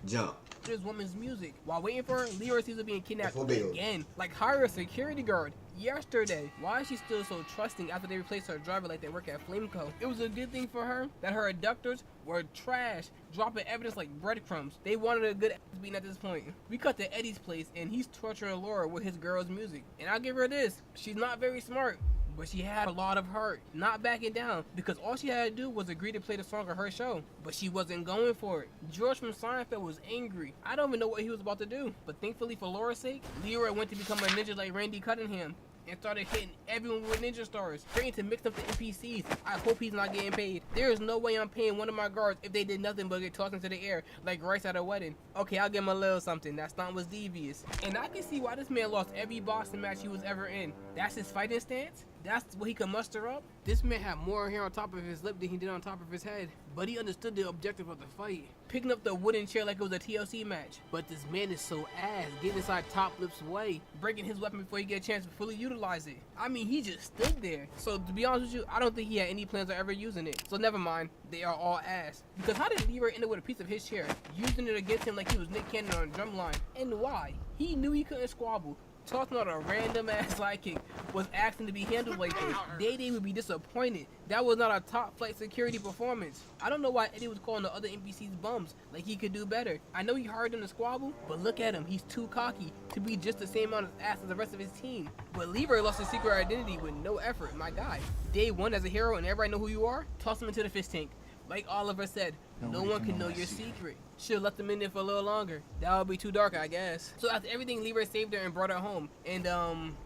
jump. This woman's music. While waiting for her, Leroy seems to be kidnapped again. Like, hire a security guard yesterday. Why is she still so trusting after they replaced her driver like they work at Flameco? It was a good thing for her that her abductors were trash, dropping evidence like breadcrumbs. They wanted a good ass beating at this point. We cut to Eddie's place and he's torturing Laura with his girl's music. And I'll give her this, she's not very smart, but she had a lot of heart, not backing down, because all she had to do was agree to play the song on her show. But she wasn't going for it. George from Seinfeld was angry. I don't even know what he was about to do. But thankfully for Laura's sake, Leroy went to become a ninja like Randy Cunningham and started hitting everyone with ninja stars, trying to mix up the NPCs. I hope he's not getting paid. There is no way I'm paying one of my guards if they did nothing but get tossed into the air like rice at a wedding. Okay, I'll give him a little something. That stunt was devious. And I can see why this man lost every boxing match he was ever in. That's his fighting stance? That's what he could muster up? This man had more hair on top of his lip than he did on top of his head. But he understood the objective of the fight. Picking up the wooden chair like it was a TLC match. But this man is so ass, getting inside Top Lip's way, breaking his weapon before he get a chance to fully utilize it. I mean, he just stood there. So to be honest with you, I don't think he had any plans of ever using it. So never mind, they are all ass. Because how did Leroy end up with a piece of his chair, using it against him like he was Nick Cannon on a drumline? And why? He knew he couldn't squabble. Talking about a random ass sidekick was asking to be handled like this. DAE2WAVVY would be disappointed. That was not a top flight security performance. I don't know why Eddie was calling the other NPCs bums, like he could do better. I know he hired them to squabble, but look at him, he's too cocky to be just the same amount of ass as the rest of his team. But Leroy lost his secret identity with no effort, my guy. Day one as a hero and everybody know who you are, toss him into the fish tank. Like Oliver said, no one can know your secret. Should've left them in there for a little longer. That would be too dark, I guess. So after everything, Leroy saved her and brought her home. And,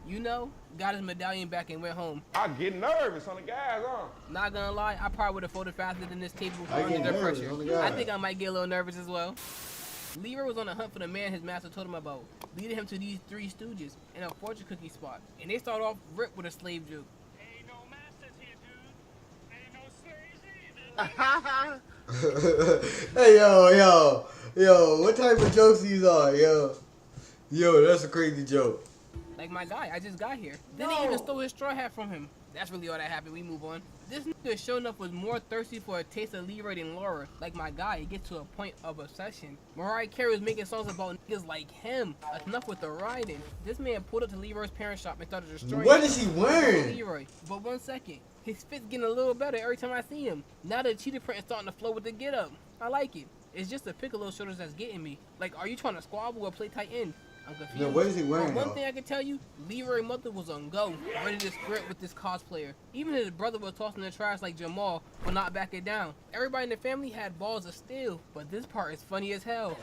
you know, got his medallion back and went home. I get nervous on the guys, huh? Not gonna lie, I probably would have folded faster than this table I under get the nervous pressure. on the guys. I think I might get a little nervous as well. Leroy was on the hunt for the man his master told him about, leading him to these three stooges in a fortune cookie spot. And they start off ripped with a slave joke. Ain't no masters here, dude. Ain't no slaves either. Hey, yo, what type of jokes these are, yo? Yo, that's a crazy joke. Like my guy, I just got here. Then they even stole his straw hat from him. That's really all that happened. We move on. This nigga sure enough was more thirsty for a taste of Leroy than Laura. Like my guy, it gets to a point of obsession. Mariah Carey was making songs about niggas like him. Enough with the riding. This man pulled up to Leroy's parent shop and started destroying. What is he wearing? Leroy. But 1 second. His fit's getting a little better every time I see him. Now the cheetah print is starting to flow with the get up. I like it. It's just the Piccolo shoulders that's getting me. Like, are you trying to squabble or play tight end? I'm confused. No, what is he wearing, But one though? thing I can tell you, Leroy's mother was on go, ready to sprint with this cosplayer. Even his brother was tossing the trash like Jamal, but not back it down. Everybody in the family had balls of steel, but this part is funny as hell.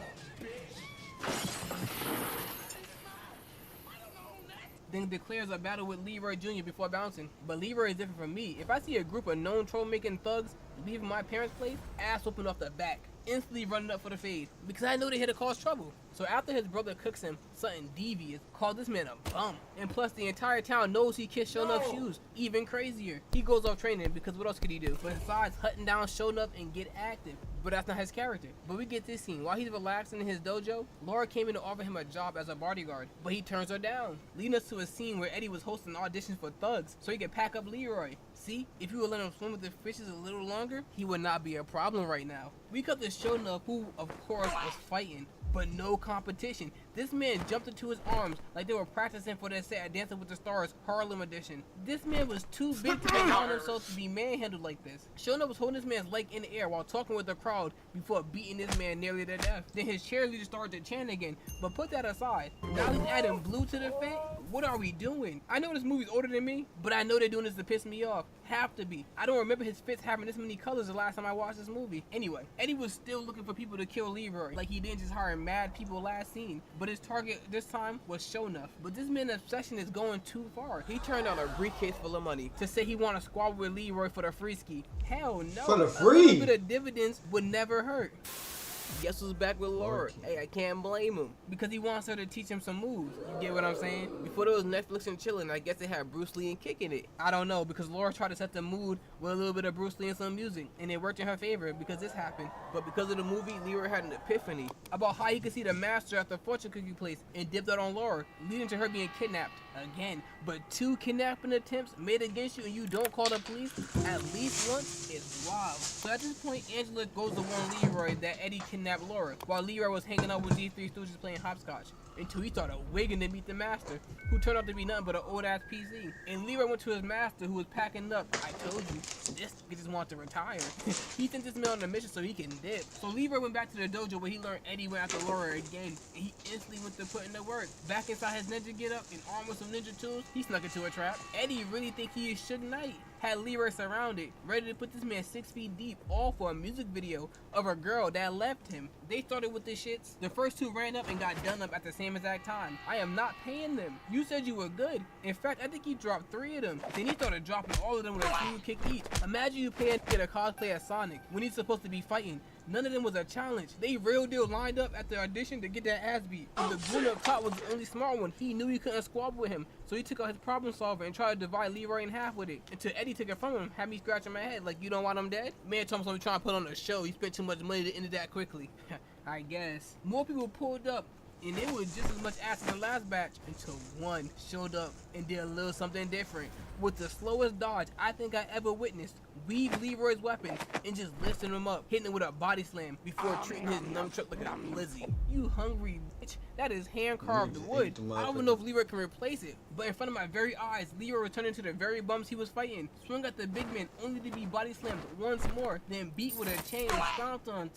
Then declares a battle with Leroy Jr. before bouncing. But Leroy is different from me. If I see a group of known troll-making thugs leaving my parents' place, ass open off the back, instantly running up for the fade, because I know they here to cause trouble. So after his brother cooks him something devious, called this man a bum. And plus the entire town knows he kissed Shonuff's shoes. Even crazier. He goes off training because what else could he do? Besides hunting down Shonuff and get active. But that's not his character. But we get this scene. While he's relaxing in his dojo, Laura came in to offer him a job as a bodyguard, but he turns her down, leading us to a scene where Eddie was hosting auditions for thugs so he could pack up Leroy. See, if you would let him swim with the fishes a little longer, he would not be a problem right now. We cut the Shonuff, who of course was fighting, but no competition. This man jumped into his arms like they were practicing for their set at Dancing with the Stars Harlem edition. This man was too big to allow himself to be manhandled like this. Shonuff was holding this man's leg in the air while talking with the crowd before beating this man nearly to death. Then his cheerleaders started to chant again, but put that aside. Now he's adding blue to the fit? What are we doing? I know this movie's older than me, but I know they're doing this to piss me off. Have to be. I don't remember his fits having this many colors the last time I watched this movie. Anyway, Eddie was still looking for people to kill Leroy, like he didn't just hire mad people last scene. But his target this time was Shonuff. But this man's obsession is going too far. He turned out a briefcase full of money to say he want to squabble with Leroy for the free ski. Hell no. For the A free? little bit of dividends would never hurt. Guess who's back with Laura? Hey, I can't blame him. Because he wants her to teach him some moves. You get what I'm saying? Before there was Netflix and chilling, I guess they had Bruce Lee and kicking it. I don't know, because Laura tried to set the mood with a little bit of Bruce Lee and some music. And it worked in her favor because this happened. But because of the movie, Leroy had an epiphany about how he could see the master at the fortune cookie place and dipped out on Laura, leading to her being kidnapped again. But 2 kidnapping attempts made against you and you don't call the police at least once is wild. So at this point, Angela goes to warn Leroy that Eddie kidnapped Laura, while Leroy was hanging out with these 3 stooges playing hopscotch, until he started wigging to meet the master, who turned out to be nothing but an old ass PC. And Leroy went to his master, who was packing up. I told you, this nigga just wanted to retire. He sent this man on a mission so he can dip. So Leroy went back to the dojo where he learned Eddie went after Laura again, and he instantly went to put in the work. Back inside his ninja getup and armed with some ninja tools, he snuck into a trap. Eddie really think he is Suge Knight. Had Leroy surrounded, ready to put this man 6 feet deep, all for a music video of a girl that left him. They started with the shits. The first 2 ran up and got done up at the same exact time. I am not paying them. You said you were good. In fact, I think he dropped 3 of them. Then he started dropping all of them with a 2 kick each. Imagine you paying to get a cosplay as Sonic when he's supposed to be fighting. None of them was a challenge. They real deal lined up at the audition to get that ass beat. And the goon up top was the only smart one. He knew he couldn't squabble with him, so he took out his problem solver and tried to divide Leroy in half with it. Until Eddie took it from him, had me scratching my head like, you don't want him dead? Man told me trying to put on a show. He spent too much money to end it that quickly. I guess. More people pulled up, and it was just as much ass as the last batch until one showed up and did a little something different. With the slowest dodge I think I ever witnessed, weaved Leroy's weapon and just lifted him up, hitting him with a body slam before treating his nunchuck like a blizzy. You hungry bitch, that is hand carved wood. I don't even know if Leroy can replace it, but in front of my very eyes, Leroy returned into the very bums he was fighting, swung at the big man only to be body slammed once more, then beat with a chain and stomped on.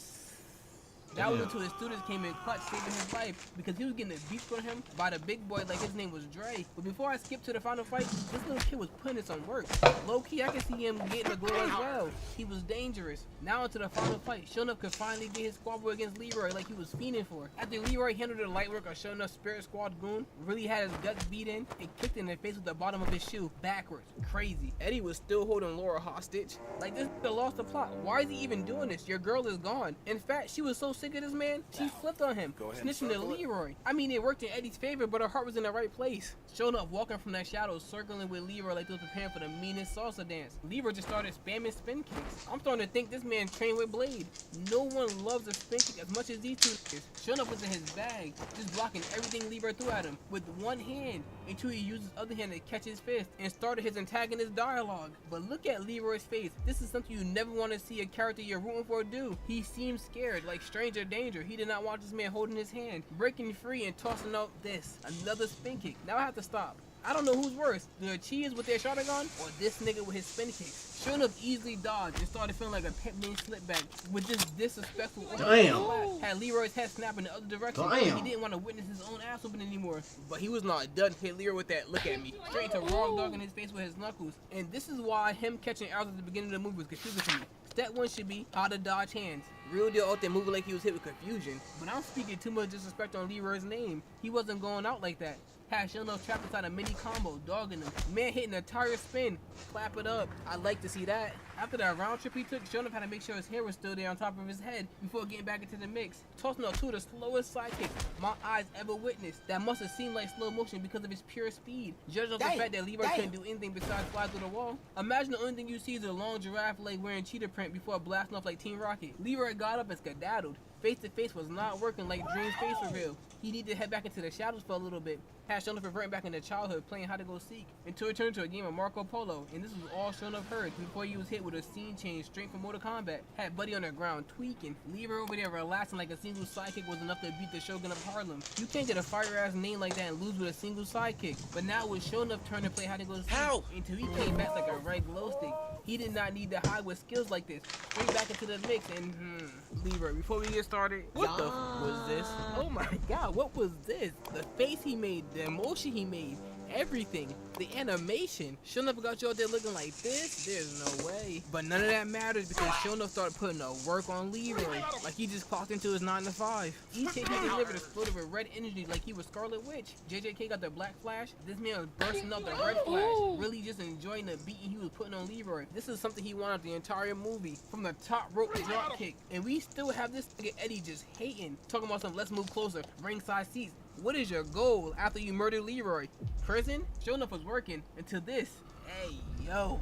That was until his students came in clutch, saving his life, because he was getting a beat from him by the big boy like his name was Dre. But before I skipped to the final fight, this little kid was putting in some work. Low key, I could see him getting a glow as well. He was dangerous. Now into the final fight, Shonuff could finally get his squabble against Leroy like he was fiending for. After Leroy handled the light work of Shonuff's Spirit Squad goon, really had his guts beat in, and kicked in the face with the bottom of his shoe, backwards. Crazy. Eddie was still holding Laura hostage. Like, this nigga lost the plot. Why is he even doing this? Your girl is gone. In fact, she was so sick of this man, she flipped on him, snitching to Leroy. I mean, it worked in Eddie's favor, but her heart was in the right place. Shonuff walking from that shadow, circling with Leroy like they was preparing for the meanest salsa dance. Leroy just started spamming spin kicks. I'm starting to think this man trained with Blade. No one loves a spin kick as much as these two niggas. Shonuff was in his bag, just blocking everything Leroy threw at him with one hand, until he used his other hand to catch his fist and started his antagonist dialogue. But look at Leroy's face. This is something you never want to see a character you're rooting for do. He seemed scared, like stranger danger. He did not want this man holding his hand, breaking free and tossing out this, another spin kick. Now I have to stop. I don't know who's worse, the Cheers with their shotgun or this nigga with his spin kicks. Shonuff easily dodged and started feeling like a pimp named Slipback with this disrespectful had Leroy's head snap in the other direction. He didn't want to witness his own ass open anymore. But he was not done. Hit Leroy with that look at me. Straight to raw dog in his face with his knuckles. And this is why him catching arrows at the beginning of the movie was confusing to me. Step 1 should be how to dodge hands. Real deal out there moving like he was hit with confusion. But I'm speaking too much disrespect on Leroy's name. He wasn't going out like that. Had Shonuff trapped inside a mini combo, dogging him. Man hitting a tire spin. Clap it up. I'd like to see that. After that round trip he took, Shonuff had to make sure his hair was still there on top of his head before getting back into the mix. Tossing out two of the slowest sidekicks my eyes ever witnessed. That must have seemed like slow motion because of his pure speed. Judging off the fact that Leroy couldn't do anything besides fly through the wall. Imagine the only thing you see is a long giraffe leg wearing cheetah print before blasting off like Team Rocket. Leroy got up and skedaddled. Face to face was not working like Dream's face reveal. He needed to head back into the shadows for a little bit. Had Shonuff reverting back into childhood playing hide to go seek until it turned into a game of Marco Polo, and this was all Shonuff heard before he was hit with a scene change straight from Mortal Kombat. Had Buddy on the ground tweaking, Leroy over there relaxing like a single sidekick was enough to beat the Shogun of Harlem. You can't get a fire ass name like that and lose with a single sidekick. But now it was Shonuff turn to play hide to go seek until he came back like a red glow stick. He did not need to hide with skills like this. Straight back into the mix and Leroy, before we get started, what the was this? Oh my god, what was this? The face he made, the emotion he made, everything, the animation. Shonuff got you out there looking like this? There's no way. But none of that matters because Shonuff started putting a work on Leroy like he just clocked into his 9 to 5. Each hit he delivered exploded with red energy like he was Scarlet Witch. JJK got the black flash. This man was bursting up the red flash, really just enjoying the beating he was putting on Leroy. This is something he wanted the entire movie, from the top rope drop kick. And we still have this nigga Eddie just hating, talking about some let's move closer, ringside seats. What is your goal after you murdered Leroy? Prison? Shonuff was working until this. Hey, yo.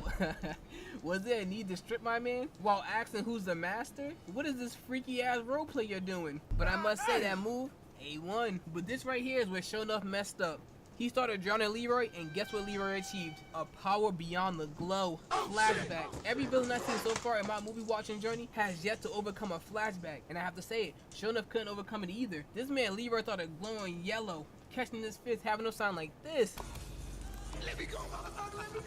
Was there a need to strip my man while asking who's the master? What is this freaky ass roleplay you're doing? But I must say that move, A1. But this right here is where Shonuff messed up. He started drowning Leroy, and guess what Leroy achieved? A power beyond the glow. Flashback. Every villain I've seen so far in my movie watching journey has yet to overcome a flashback. And I have to say it, Shonuff couldn't overcome it either. This man Leroy started glowing yellow, catching his fist, having no sound like this. Let me go, motherfucker, let me go.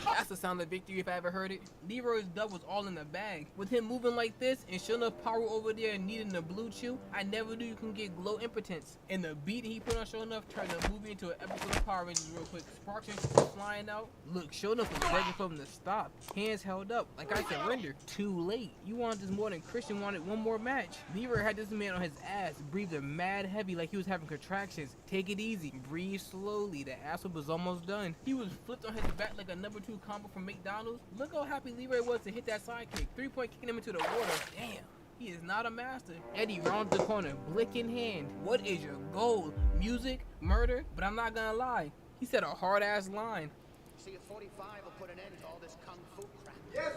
That's the sound of victory if I ever heard it. Leroy's dub was all in the bag. With him moving like this and Shonuff power over there needing the blue chew, I never knew you can get glow impotence. And the beat he put on Shonuff turned the movie into an episode of Power Rangers real quick. Sparks flying out. Look, Shonuff was begging for him to stop. Hands held up, like I surrendered. Too late. You wanted this more than Christian wanted one more match. Leroy had this man on his ass, breathing mad heavy like he was having contractions. Take it easy. Breathe slowly. The ass whip was almost done. He was flipped on his back like a number 2 combo from McDonald's. Look how happy Leroy was to hit that sidekick. 3-point kicking him into the water. Damn. He is not a master. Eddie rounds the corner, blick in hand. What is your goal? Music? Murder? But I'm not gonna lie. He said a hard-ass line. See, a 45 will put an end to all this kung fu crap. Yes,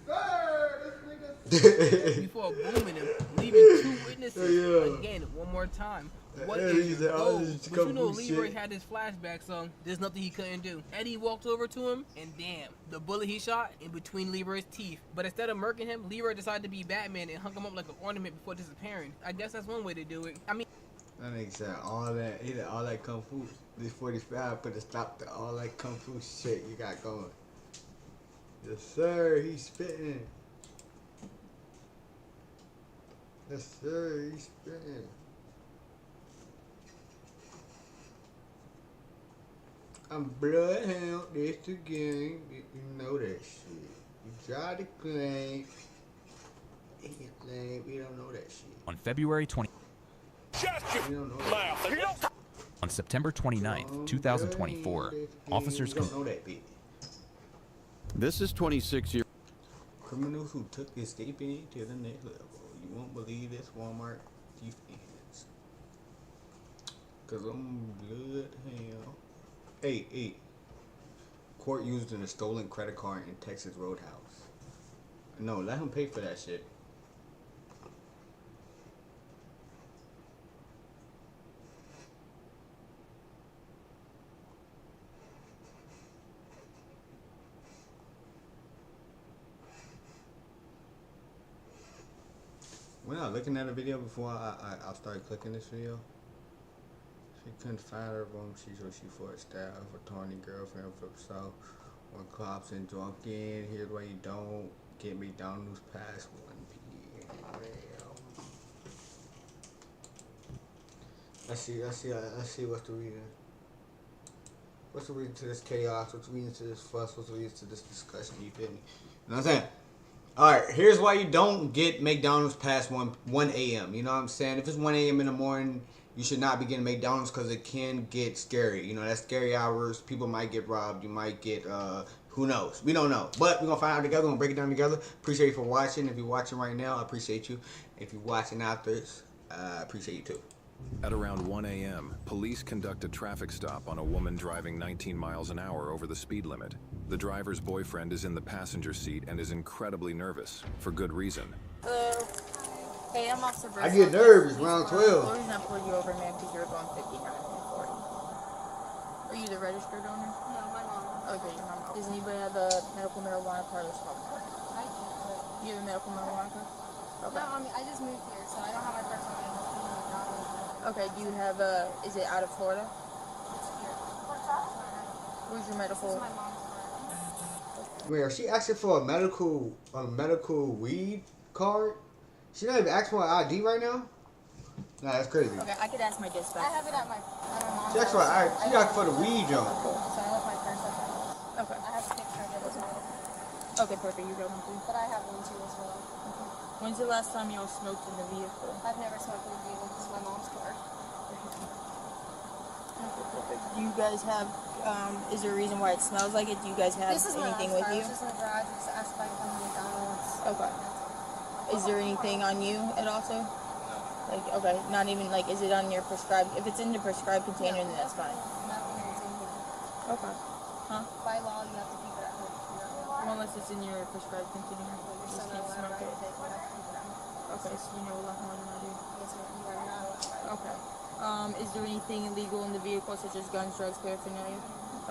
sir! This nigga. Before booming him, leaving 2 witnesses. Again, one more time. What is your goal? But you know Leroy had his flashback, so there's nothing he couldn't do. Eddie walked over to him, and damn, the bullet he shot in between Leroy's teeth. But instead of murking him, Leroy decided to be Batman and hung him up like an ornament before disappearing. I guess that's one way to do it. I mean, that nigga said all that kung fu. This 45 put a stop to all that kung fu shit you got going. Yes, sir. He's spitting. Yes, sir. He's spitting. I'm bloodhound. This the game. You know that shit. You try to claim. We don't know that shit. On February 20. On September 29th, 2024, officers. This is 26 years. Criminals who took escaping to the next level. You won't believe this Walmart defense. Cause I'm bloodhound. Hey. Court used in a stolen credit card in Texas Roadhouse. No, let him pay for that shit. When I was looking at a video before I started clicking this video, she couldn't find her room. She for a staff, a Tawny girlfriend for herself. When cops and drunk in, here's why you don't get McDonald's past 1 p.m. Let's see what's the reason. What's the reason to this chaos? What's the reason to this fuss? What's the reason to this discussion? You feel me? You know what I'm saying? Alright, here's why you don't get McDonald's past 1 a.m. You know what I'm saying? If it's 1 a.m. in the morning, you should not be getting McDonald's because it can get scary. You know, that's scary hours. People might get robbed. You might get, who knows? We don't know. But we're going to find out together. We're going to break it down together. Appreciate you for watching. If you're watching right now, I appreciate you. If you're watching after this, I appreciate you too. At around 1 a.m., police conduct a traffic stop on a woman driving 19 miles an hour over the speed limit. The driver's boyfriend is in the passenger seat and is incredibly nervous, for good reason. Hello. Hey, I'm Officer Bruce. I get nervous around 12. The reason I pulled you over, man, because you were going 59 and 40. Are you the registered owner? No, my mom. Okay, your mom. Does anybody have a medical marijuana card or something? I do. You have a medical marijuana card? Okay. No, I mean, I just moved here, so I don't have my personal name. Okay, do you have a, is it out of Florida? It's here. Where's your medical? This is my mom's card. Where she asking for a medical weed card? She not even asking for an ID right now? Nah, that's crazy. Okay, I could ask my dispatch. I have it at my mom's. She asked for she asked for the weed jump. Cool. So I left my purse at home. Okay. I have a picture of it as well. Okay, perfect. You got one too. But I have one too as well. Okay. When's the last time y'all smoked in the vehicle? I've never smoked in the vehicle. This is my mom's car. Okay, perfect. Do you guys have, is there a reason why it smells like it? Do you guys have anything with you? This is my garage. Just asked if I can come to McDonald's. Okay. Is there anything on you at all, sir? Like, okay, not even, like, is it on your prescribed, if it's in the prescribed container, then that's fine. Not when it's in here. Okay. Huh? By law, you have to keep it at home. Well, unless it's in your prescribed container. You just can't smoke it. Okay, so you know a lot more than I do. Yes, ma'am. You are not allowed. Okay. Is there anything illegal in the vehicle, such as guns, drugs, paraphernalia?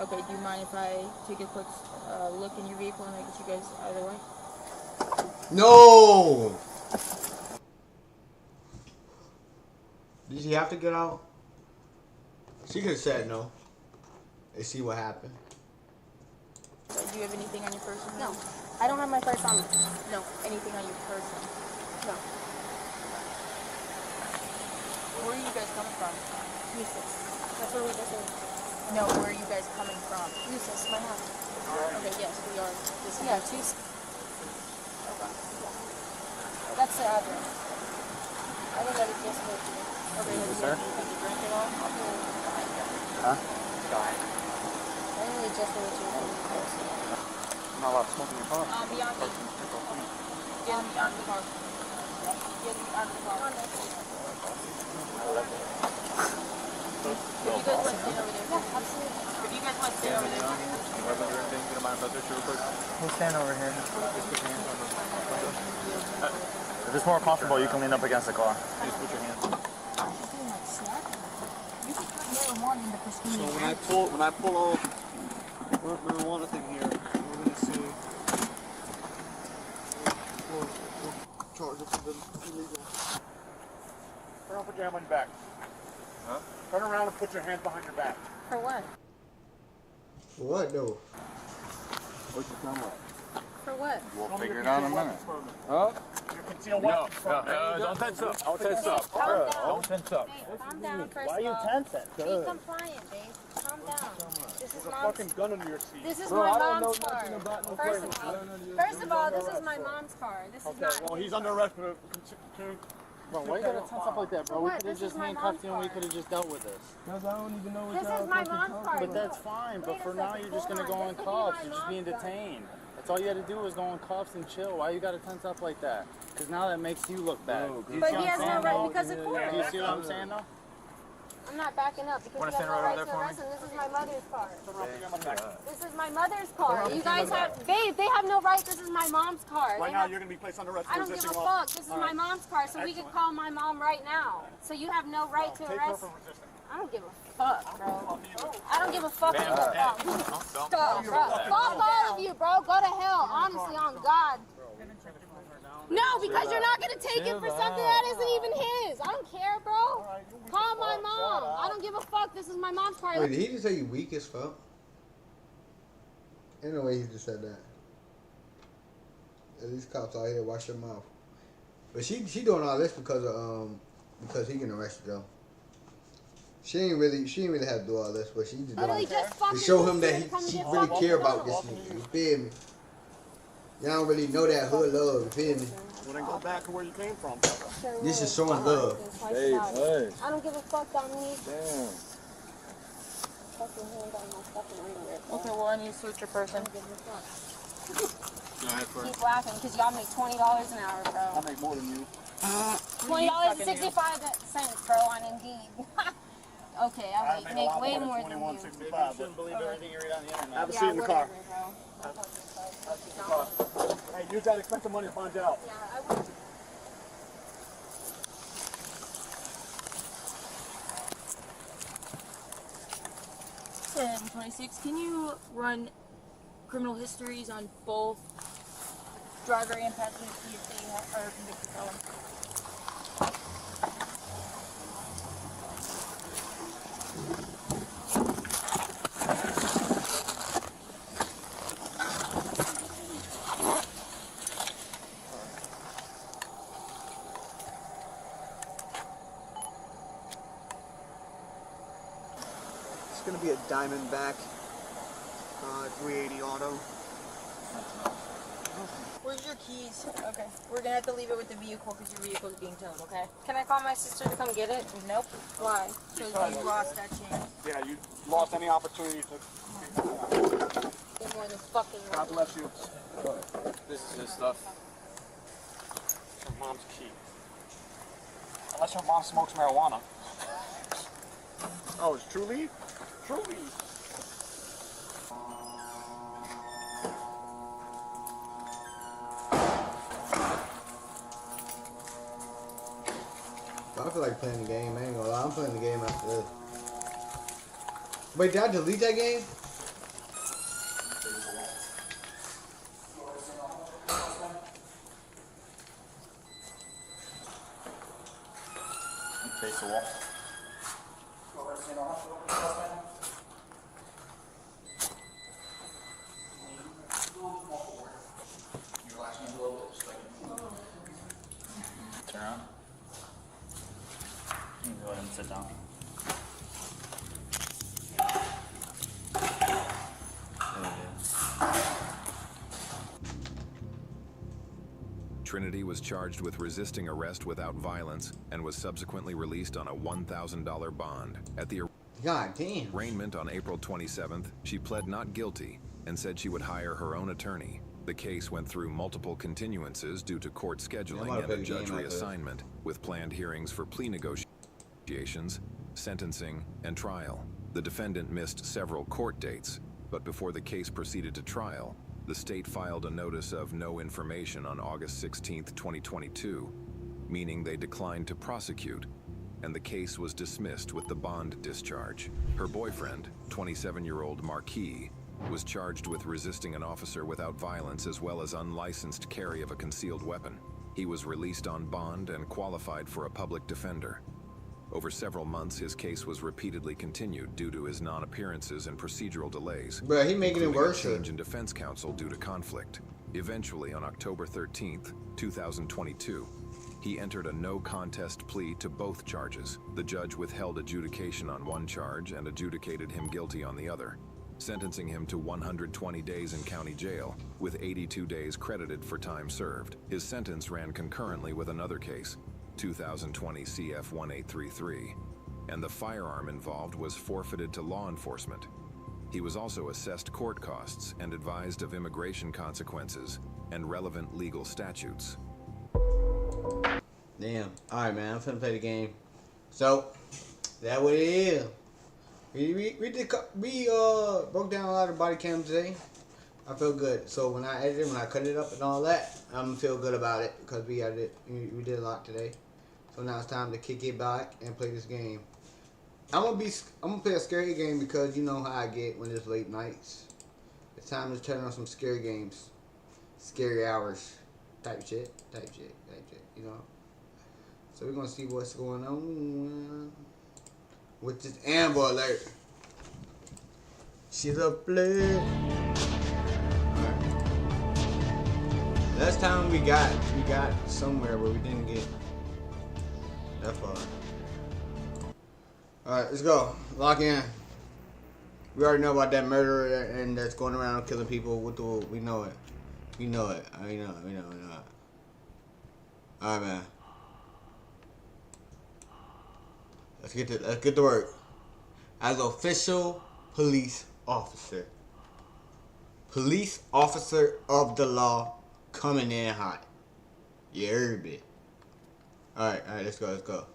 Okay, do you mind if I take a quick look in your vehicle and I get you guys out of the way? No! Did she have to get out? She could have said no. And see what happened. So, do you have anything on your person? No. I don't have my purse on me. No. Anything on your person? No. Where are you guys coming from? Useless. That's where we just live. No, where are you guys coming from? Useless. My house. Okay, yes, we are. This is Yeah, two. Okay. That's the address. I think that is just what you. Okay, have you had anything to drink at all? Huh? I think it's just what you. not allowed to smoke in your car. Beyond me. Get me out of the car. Get me out of the car. If you guys want to stay over there. Yeah, absolutely. If you guys want to stay over there. You don't mind if I touch you real quick? We'll stand over here. Just put your hands on the window. If it's more comfortable, you can lean up against the car. Just put your hands on it. You can put marijuana in the prescription. So when I pull off marijuana thing here, we're gonna see. We'll charge it for the illegal. Turn around, put your hand on your back. Huh? Turn around and put your hands behind your back. For what? What though? What's your thumb like? For what? We'll figure it out in a minute. Huh? Your concealed weapons permit. Don't tense up. Don't tense up. Don't tense up. Calm down, first Why are of you all. tensing? Be compliant, babe. Calm down. This is There's a mom's. fucking gun under your seat. This is Bro, my I don't mom's know car. nothing about no First crazy. of all, this is my mom's car. This is Okay, not. well, he's under arrest for Bro, why you gotta tense up like that, bro? We What? could have This just is my handcuffed mom's you and we car. could have just dealt with this. Because I don't even know what This y'all is my fucking mom's talking car. But that's fine, but Wait a for now second, you're just hold gonna go on. in This cuffs. could be You're my just being mom's car. detained. That's all you had to do was go in cuffs and chill. Why you gotta tense up like that? Because now that makes you look bad. Do you But see he what has I'm no saying, right though? because of court. Do you see what I'm saying, though? I'm not backing up because Wanna he has stand no right right over to there for arrest him. This is my mother's car. about. This is my mother's car. You guys have, babe, they have no right. This is my mom's car. Right They now, have- you're going to be placed under arrest I for don't give resisting a law. fuck. This is my mom's car, so we can call my mom right now. So you have no right to Take her arrest. for resisting. I don't give a fuck, bro. I don't give a fuck. Man, Stop, bro. Fuck all of you, bro. Go to hell. Honestly, on God. No, because you're not gonna take it for something that isn't even his. I don't care, bro. Call my mom. I don't give a fuck. This is my mom's car. Wait, did he just say you weak as fuck? Ain't no way he just said that. Yeah, these cops out here, wash your mouth. But she doing all this because he can arrest you though. She ain't really have to do all this, but she just Literally doing just it fucking to show him listen that and come she get really fucking care about done. this nigga. You feel me? Y'all don't really know that hood love. You feel me? Well, then go back to where you came from. This is showing love. Hey, hey. I don't give a fuck, Dominique. Damn. Fucking hand on my fucking underwear. Okay, well, I need to switch your person. Keep laughing because y'all make $20 an hour, bro. I make more than you. $20.65, bro, on Indeed. Okay, I make way more than you. Maybe you shouldn't believe everything you read on the internet. Have a seat in the car. Whatever, bro. Hey, use that expensive money to find out. Yeah, I will. 26. Can you run criminal histories on both driver and passenger see if they are convicted felons? It's gonna be a Diamondback 380 auto. Where's your keys? Okay. We're gonna have to leave it with the vehicle because your vehicle is being towed, okay? Can I call my sister to come get it? Nope. Why? Because you lost that chance. Yeah, you lost any opportunity to. You're more than fucking God right. bless you. This is his stuff. Your mom's key. Unless your mom smokes marijuana. Oh, it's True Leaf? True Leaf. I feel like playing the game. I ain't gonna lie. I'm playing the game after this. Wait, did I delete that game? Face the wall. Turn around. You can go ahead and sit down. Trinity was charged with resisting arrest without violence and was subsequently released on a $1,000 bond. At the God damn. arraignment on April 27th, she pled not guilty and said she would hire her own attorney. The case went through multiple continuances due to court scheduling and a judge reassignment, with planned hearings for plea negotiations, sentencing, and trial. The defendant missed several court dates, but before the case proceeded to trial, the state filed a notice of no information on August 16, 2022, meaning they declined to prosecute, and the case was dismissed with the bond discharge. Her boyfriend, 27-year-old Marquis, was charged with resisting an officer without violence as well as unlicensed carry of a concealed weapon. He was released on bond and qualified for a public defender. Over several months, his case was repeatedly continued due to his non-appearances and procedural delays. Bro, he making it worse. A change in defense counsel due to conflict. Eventually, on October 13th, 2022, he entered a no-contest plea to both charges. The judge withheld adjudication on one charge and adjudicated him guilty on the other, sentencing him to 120 days in county jail, with 82 days credited for time served. His sentence ran concurrently with another case, 2020 CF 1833, and the firearm involved was forfeited to law enforcement. He was also assessed court costs and advised of immigration consequences and relevant legal statutes. Damn. Alright, man, I'm finna play the game. So, that what it is. We broke down a lot of body cams today. I feel good. So when I edit it, when I cut it up and all that, I'm gonna feel good about it because we did a lot today. So now it's time to kick it back and play this game. I'm gonna play a scary game because you know how I get when it's late nights. It's time to turn on some scary games, scary hours, type shit, you know. So we're gonna see what's going on with this Amber Alert. She's a play. Last time we got somewhere where we didn't get that far. Alright, let's go. Lock in. We already know about that murderer and that's going around killing people. We know it. We know it. We know it. Alright, man. Let's get to work. As official police officer. Police officer of the law coming in hot. You heard it. Alright, let's go. Alright.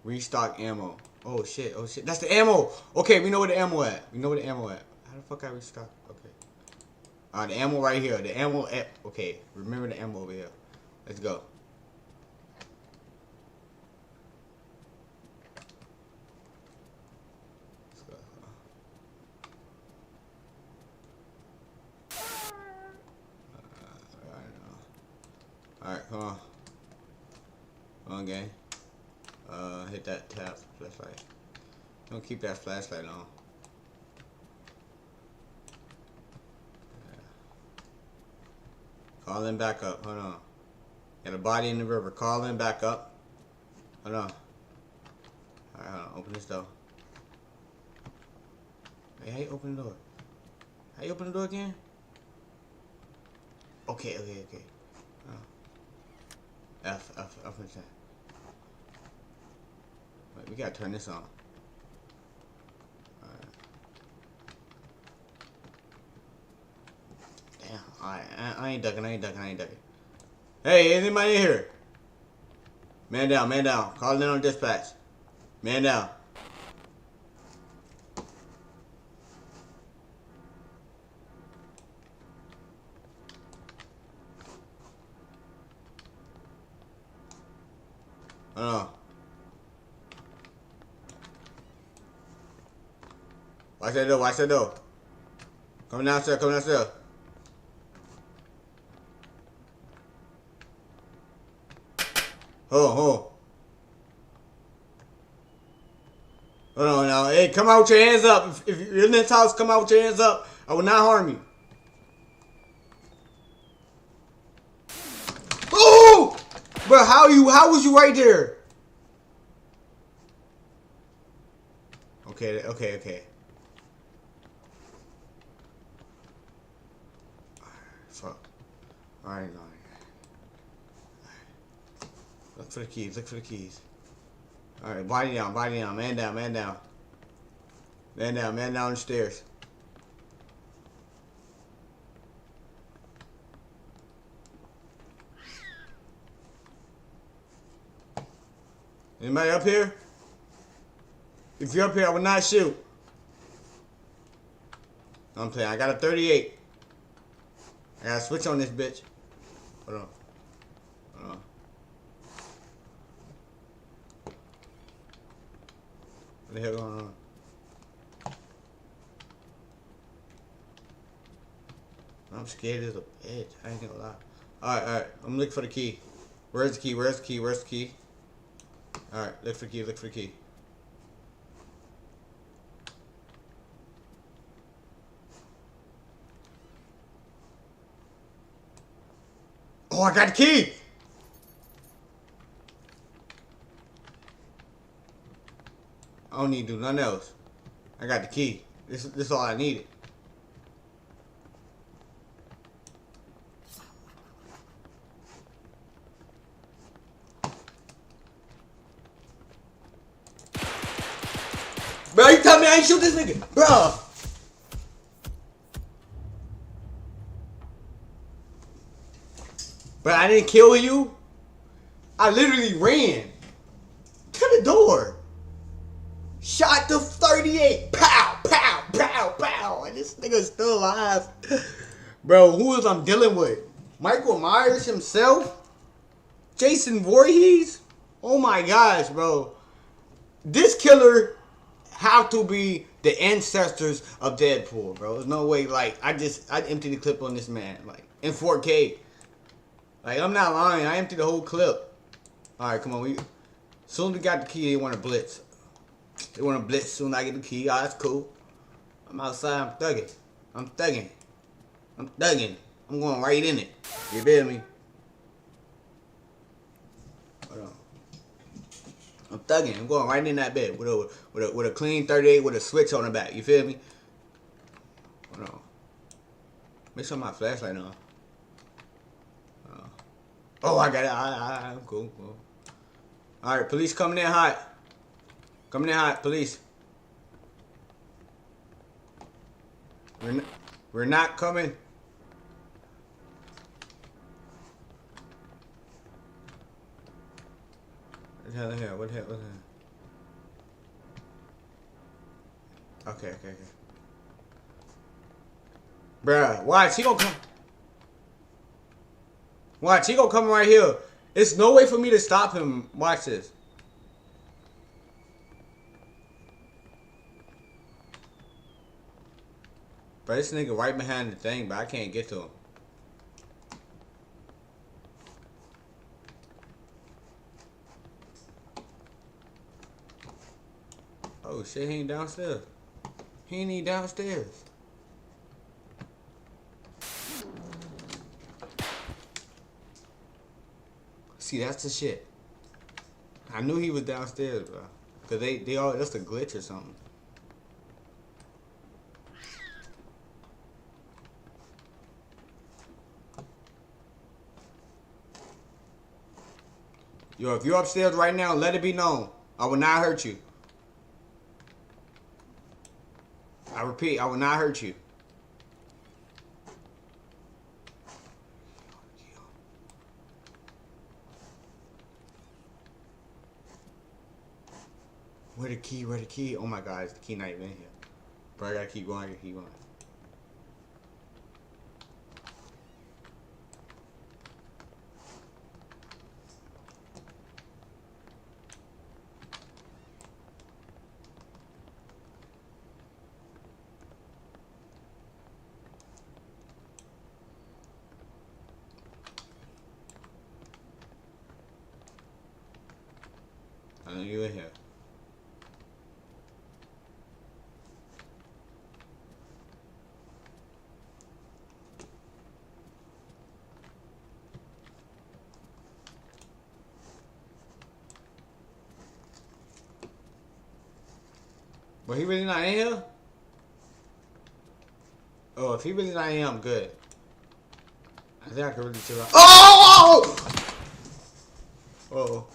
Restock ammo. Oh shit. That's the ammo! Okay, we know where the ammo at. How the fuck I restock? Okay. Alright, the ammo right here. The ammo at, okay. Remember the ammo over here. Let's go. Alright, come on. Come on, gang. Hit that tap flashlight. Don't keep that flashlight on. Yeah. Call in back up. Hold on. Got a body in the river. Call in back up. Hold on. Alright, hold on. Open this door. Hey, how you open the door? How you open the door again? Okay. Oh. F is that? Wait, we gotta turn this on. Alright. Damn, alright, I ain't ducking. Hey, anybody in here? Man down. Calling in on dispatch. Man down. Watch that door. Coming downstairs. Hold on now. Hey, come out with your hands up. If you're in this house, come out with your hands up. I will not harm you. Oh! Bro, how was you right there? Okay. Fuck. Alright. Look for the keys. Alright, body down. Man down the stairs. Anybody up here? If you're up here, I will not shoot. I'm playing. I got a 38. I gotta switch on this bitch. Hold on. Hold on. What the hell going on? I'm scared as a bitch. I ain't gonna lie. Alright. I'm looking for the key. Where's the key? Where's the key? Where's the key? Alright, look for the key. Look for the key. Oh, I got the key! I don't need to do nothing else. I got the key. This is all I needed. Bro, you tell me I ain't shoot this nigga, bro. But I didn't kill you. I literally ran to the door. Shot the 38. Pow, pow, pow, pow. And this nigga's still alive. Bro, who is I'm dealing with? Michael Myers himself? Jason Voorhees? Oh my gosh, bro. This killer have to be the ancestors of Deadpool, bro. There's no way, like, I emptied the clip on this man, like, in 4K. Like, I'm not lying. I emptied the whole clip. Alright, come on. Soon as we got the key, they want to blitz. They want to blitz soon as I get the key. Oh, that's cool. I'm outside. I'm thugging. I'm thugging. I'm thugging. I'm going right in it. You feel me? Hold on. I'm thugging. I'm going right in that bed with a clean 38 with a switch on the back. You feel me? Hold on. Make sure my flashlight on. Oh, I got it. I'm cool. All right, police coming in hot. Coming in hot, police. We're not coming. What the hell here? What the hell? Okay. Bruh, watch. He gonna come. Watch. He gonna come right here. It's no way for me to stop him. Watch this. But this nigga right behind the thing, but I can't get to him. Oh shit, he ain't downstairs. He ain't even downstairs. See, that's the shit. I knew he was downstairs, bro. Cause they all, that's a glitch or something. Yo, if you're upstairs right now, let it be known. I will not hurt you. I repeat, I will not hurt you. Where the key? Where the key? Oh my God, the key not even in here. Bro, I gotta keep going, I gotta keep going. I know you in here. But he really not in here? Oh, if he really not in here, I'm good. I think I can really chill out. Oh! Uh-oh.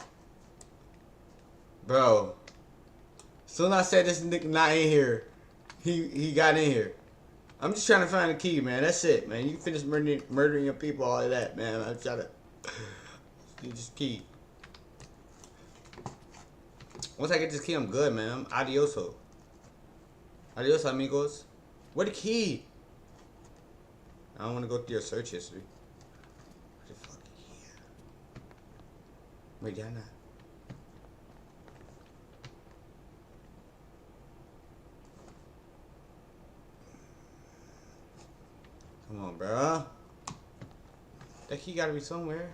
Bro. Soon as I said this nigga not in here, he got in here. I'm just trying to find the key, man. That's it, man. You finish murdering your people, all of that, man. I'm trying to... Need this key. Once I get this key, I'm good, man. I'm adioso. Adios, amigos. Where the key? I don't want to go through your search history. Where the fuck key at? Mariana. Come on, bro. That key gotta be somewhere.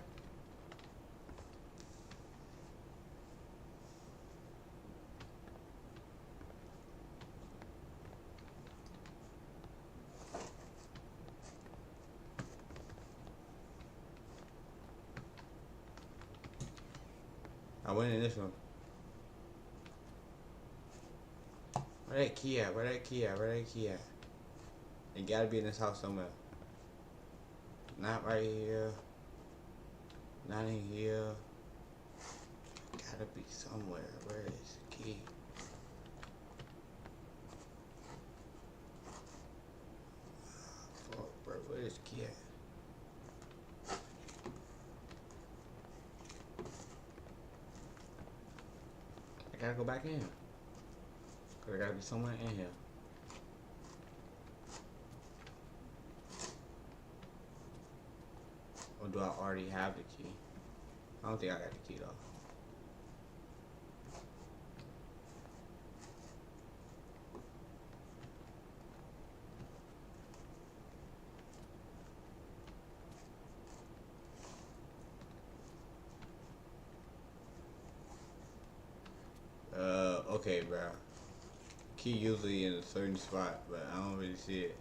I went in this one. Where that key at? Where that key at? Where that key at? It gotta be in this house somewhere. Not right here. Not in here. Gotta be somewhere. Where is the key? Fuck, bro. Where is the key at? I gotta go back in. Cause I gotta be somewhere in here. Or do I already have the key? I don't think I got the key though. Okay, bro. Key usually in a certain spot, but I don't really see it.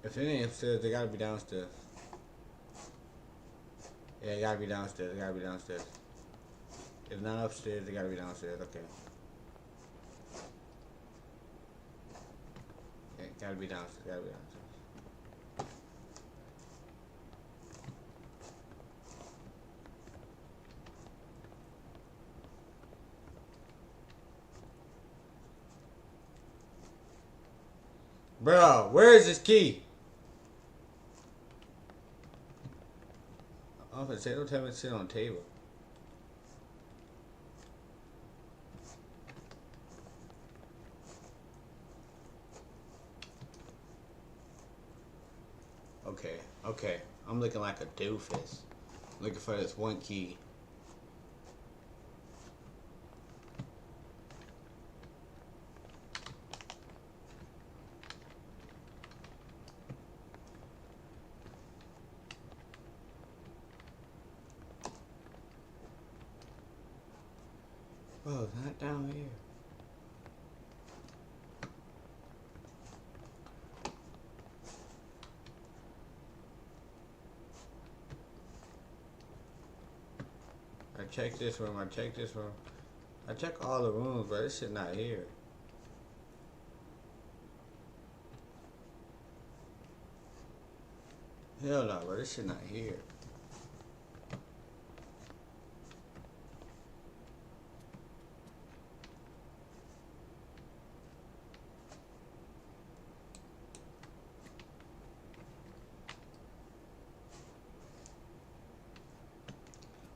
If it ain't upstairs, they gotta be downstairs. Yeah, it gotta be downstairs. It gotta be downstairs. If not upstairs, they gotta be downstairs. Okay. Yeah, it gotta be downstairs. Gotta be downstairs. Bro, where is this key? I'm gonna say, don't tell me to sit on the table. Okay. I'm looking like a doofus. Looking for this one key. Oh, it's not down here. I checked this room, I checked this room. I checked all the rooms, but this shit not here. Hell no, bro, this shit not here.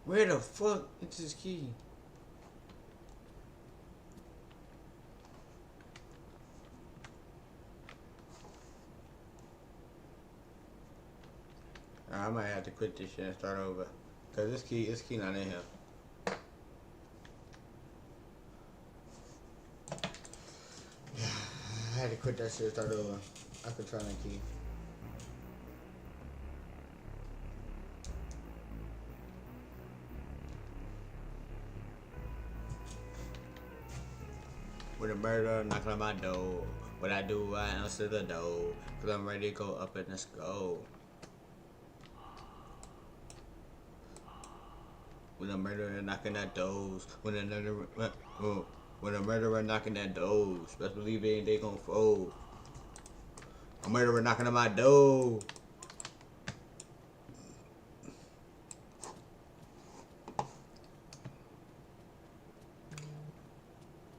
Where the fuck is this key? I might have to quit this shit and start over. Cause this key not in here. I had to quit that shit and start over. I could try that key. With a murder knocking on my door. What I do, I answer the door. Cause I'm ready to go up in the scope. When a murderer knocking at doors. When a murderer knocking at doors. Best believe they gon' fold. A murderer knocking on my door.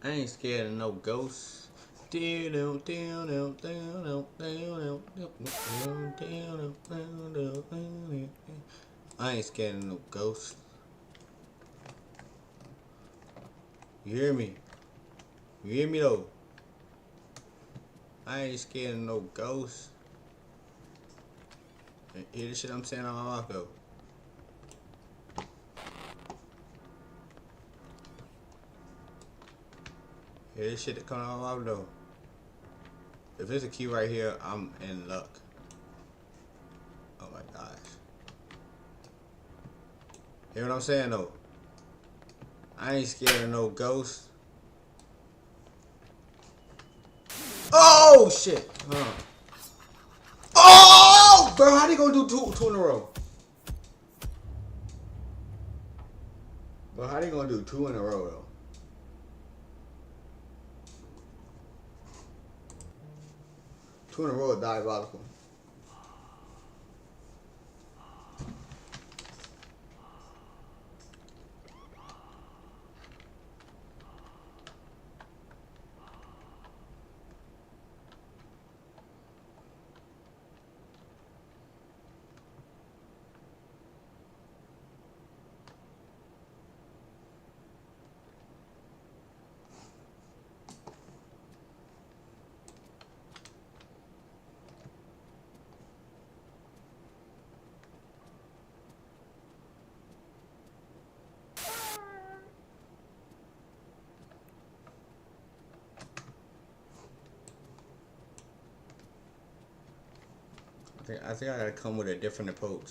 I ain't scared of no ghosts. I ain't scared of no ghosts. You hear me? You hear me though? I ain't scared of no ghosts. Hear the shit I'm saying on my mouth though. Hear this shit that coming out of my mouth though. If there's a key right here, I'm in luck. Oh my gosh. Hear what I'm saying though? I ain't scared of no ghosts. Oh shit! Oh, bro, how they gonna do two in a row? Bro, how they gonna do 2 in a row though? Two in a row is diabolical. I think I gotta come with a different approach.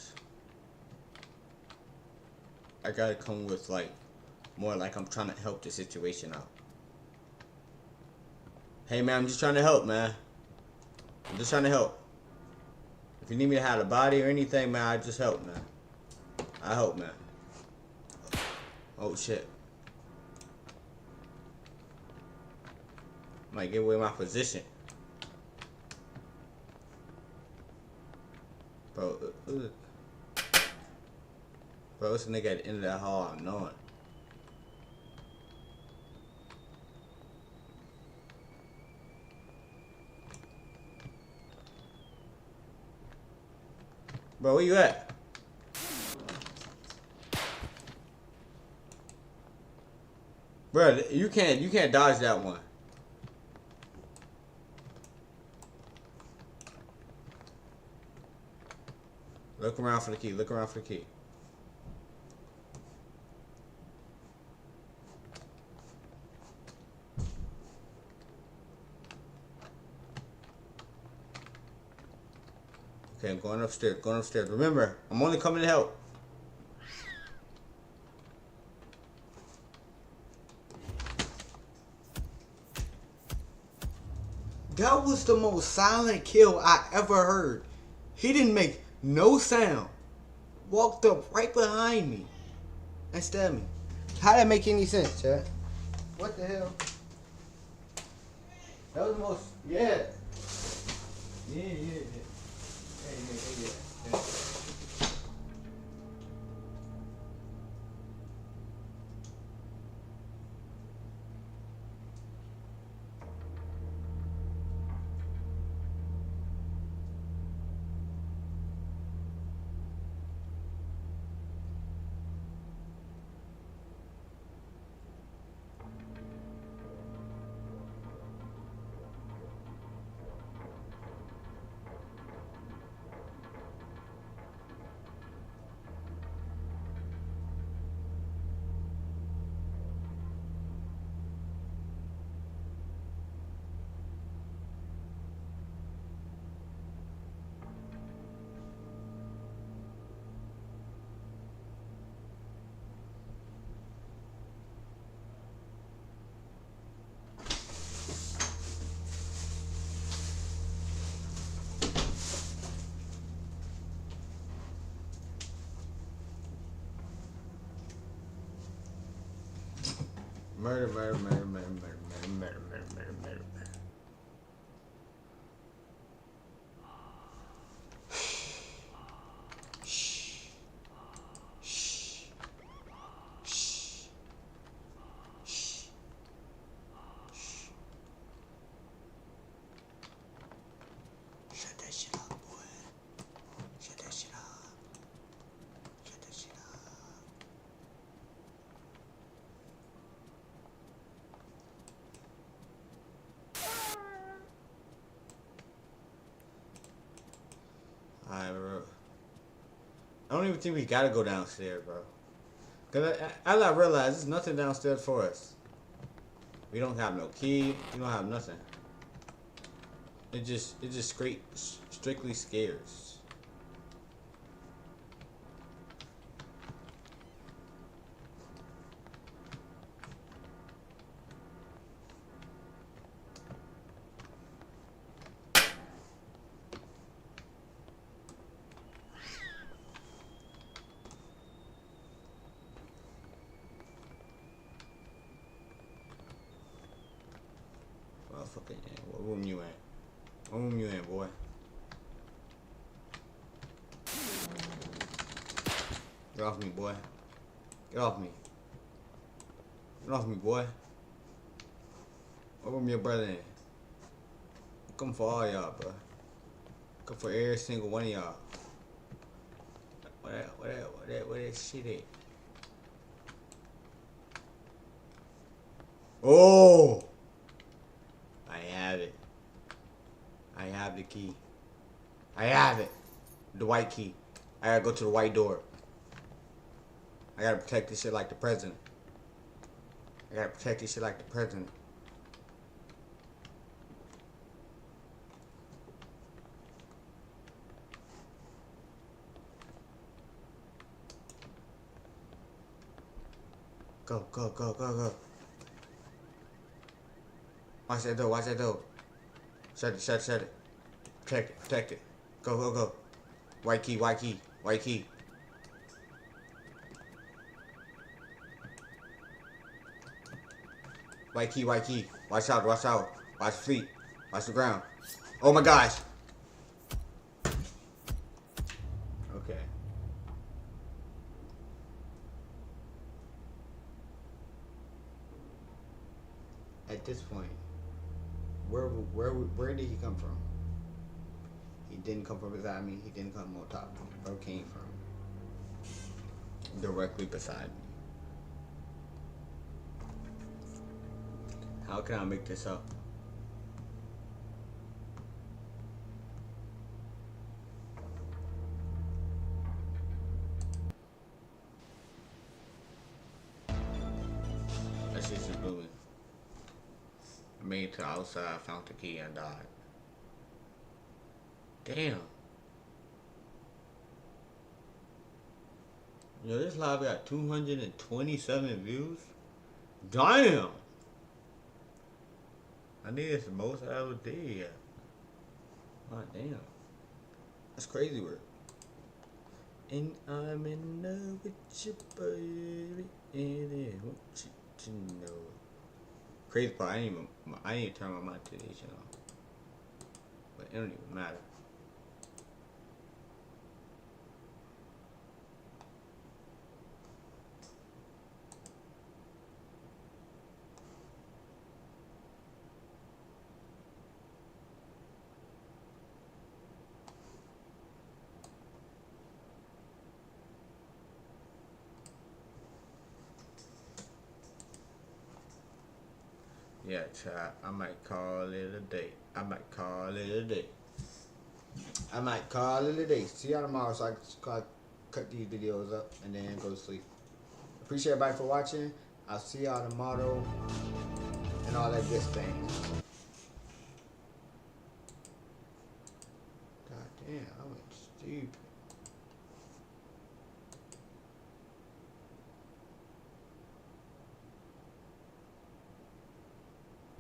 I gotta come with like more like I'm trying to help the situation out. Hey man, I'm just trying to help, man. I'm just trying to help. If you need me to have a body or anything, man, I just help, man. I help, man. Oh shit. Might give away my position. Bro, bro, this nigga at the end of that hall, I'm knowing. Bro, where you at? Bro, you can't dodge that one. Look around for the key. Look around for the key. Okay, I'm going upstairs. Going upstairs. Remember, I'm only coming to help. That was the most silent kill I ever heard. He didn't make no sound. Walked up right behind me and stabbed me. How that make any sense, Chad? What the hell? That was the most, yeah. Yeah. Murder. don't even think we gotta go downstairs, bro. Cause I realize there's nothing downstairs for us. We don't have no key. We don't have nothing. It just strictly scares. Fucking what room you in? What room you in, boy? Get off me, boy. Get off me. Get off me, boy. What room your brother in? I come for all y'all, bro. I come for every single one of y'all. Where that shit at? Oh! I have it. I have the key. I have it. The white key. I gotta go to the white door. I gotta protect this shit like the president. I gotta protect this shit like the president. Go, go, go, go, go. Watch that door, watch that door. Shut it, shut it, shut it. Protect it, protect it. Go, go, go. White key, white key, white key. White key, white key. Watch out, watch out. Watch the feet. Watch the ground. Oh my gosh. Okay. At this point, where did he come from? He didn't come from beside me. He didn't come on top of me. Where came from? Directly beside me. How can I make this up? That's just a booming. I made it to the outside, found the key, and died. Damn. Yo, this live got 227 views. Damn. I think it's the most I ever did yet. God damn. That's crazy work. And I'm in love with you, baby. And I want you to know. Crazy part, I didn't even turn my mic to this, you know. But it don't even matter. Yeah, child, I might call it a day. I might call it a day. I might call it a day. See y'all tomorrow so I can cut these videos up and then go to sleep. Appreciate everybody for watching. I'll see y'all tomorrow and all that good thing. God damn, I went stupid.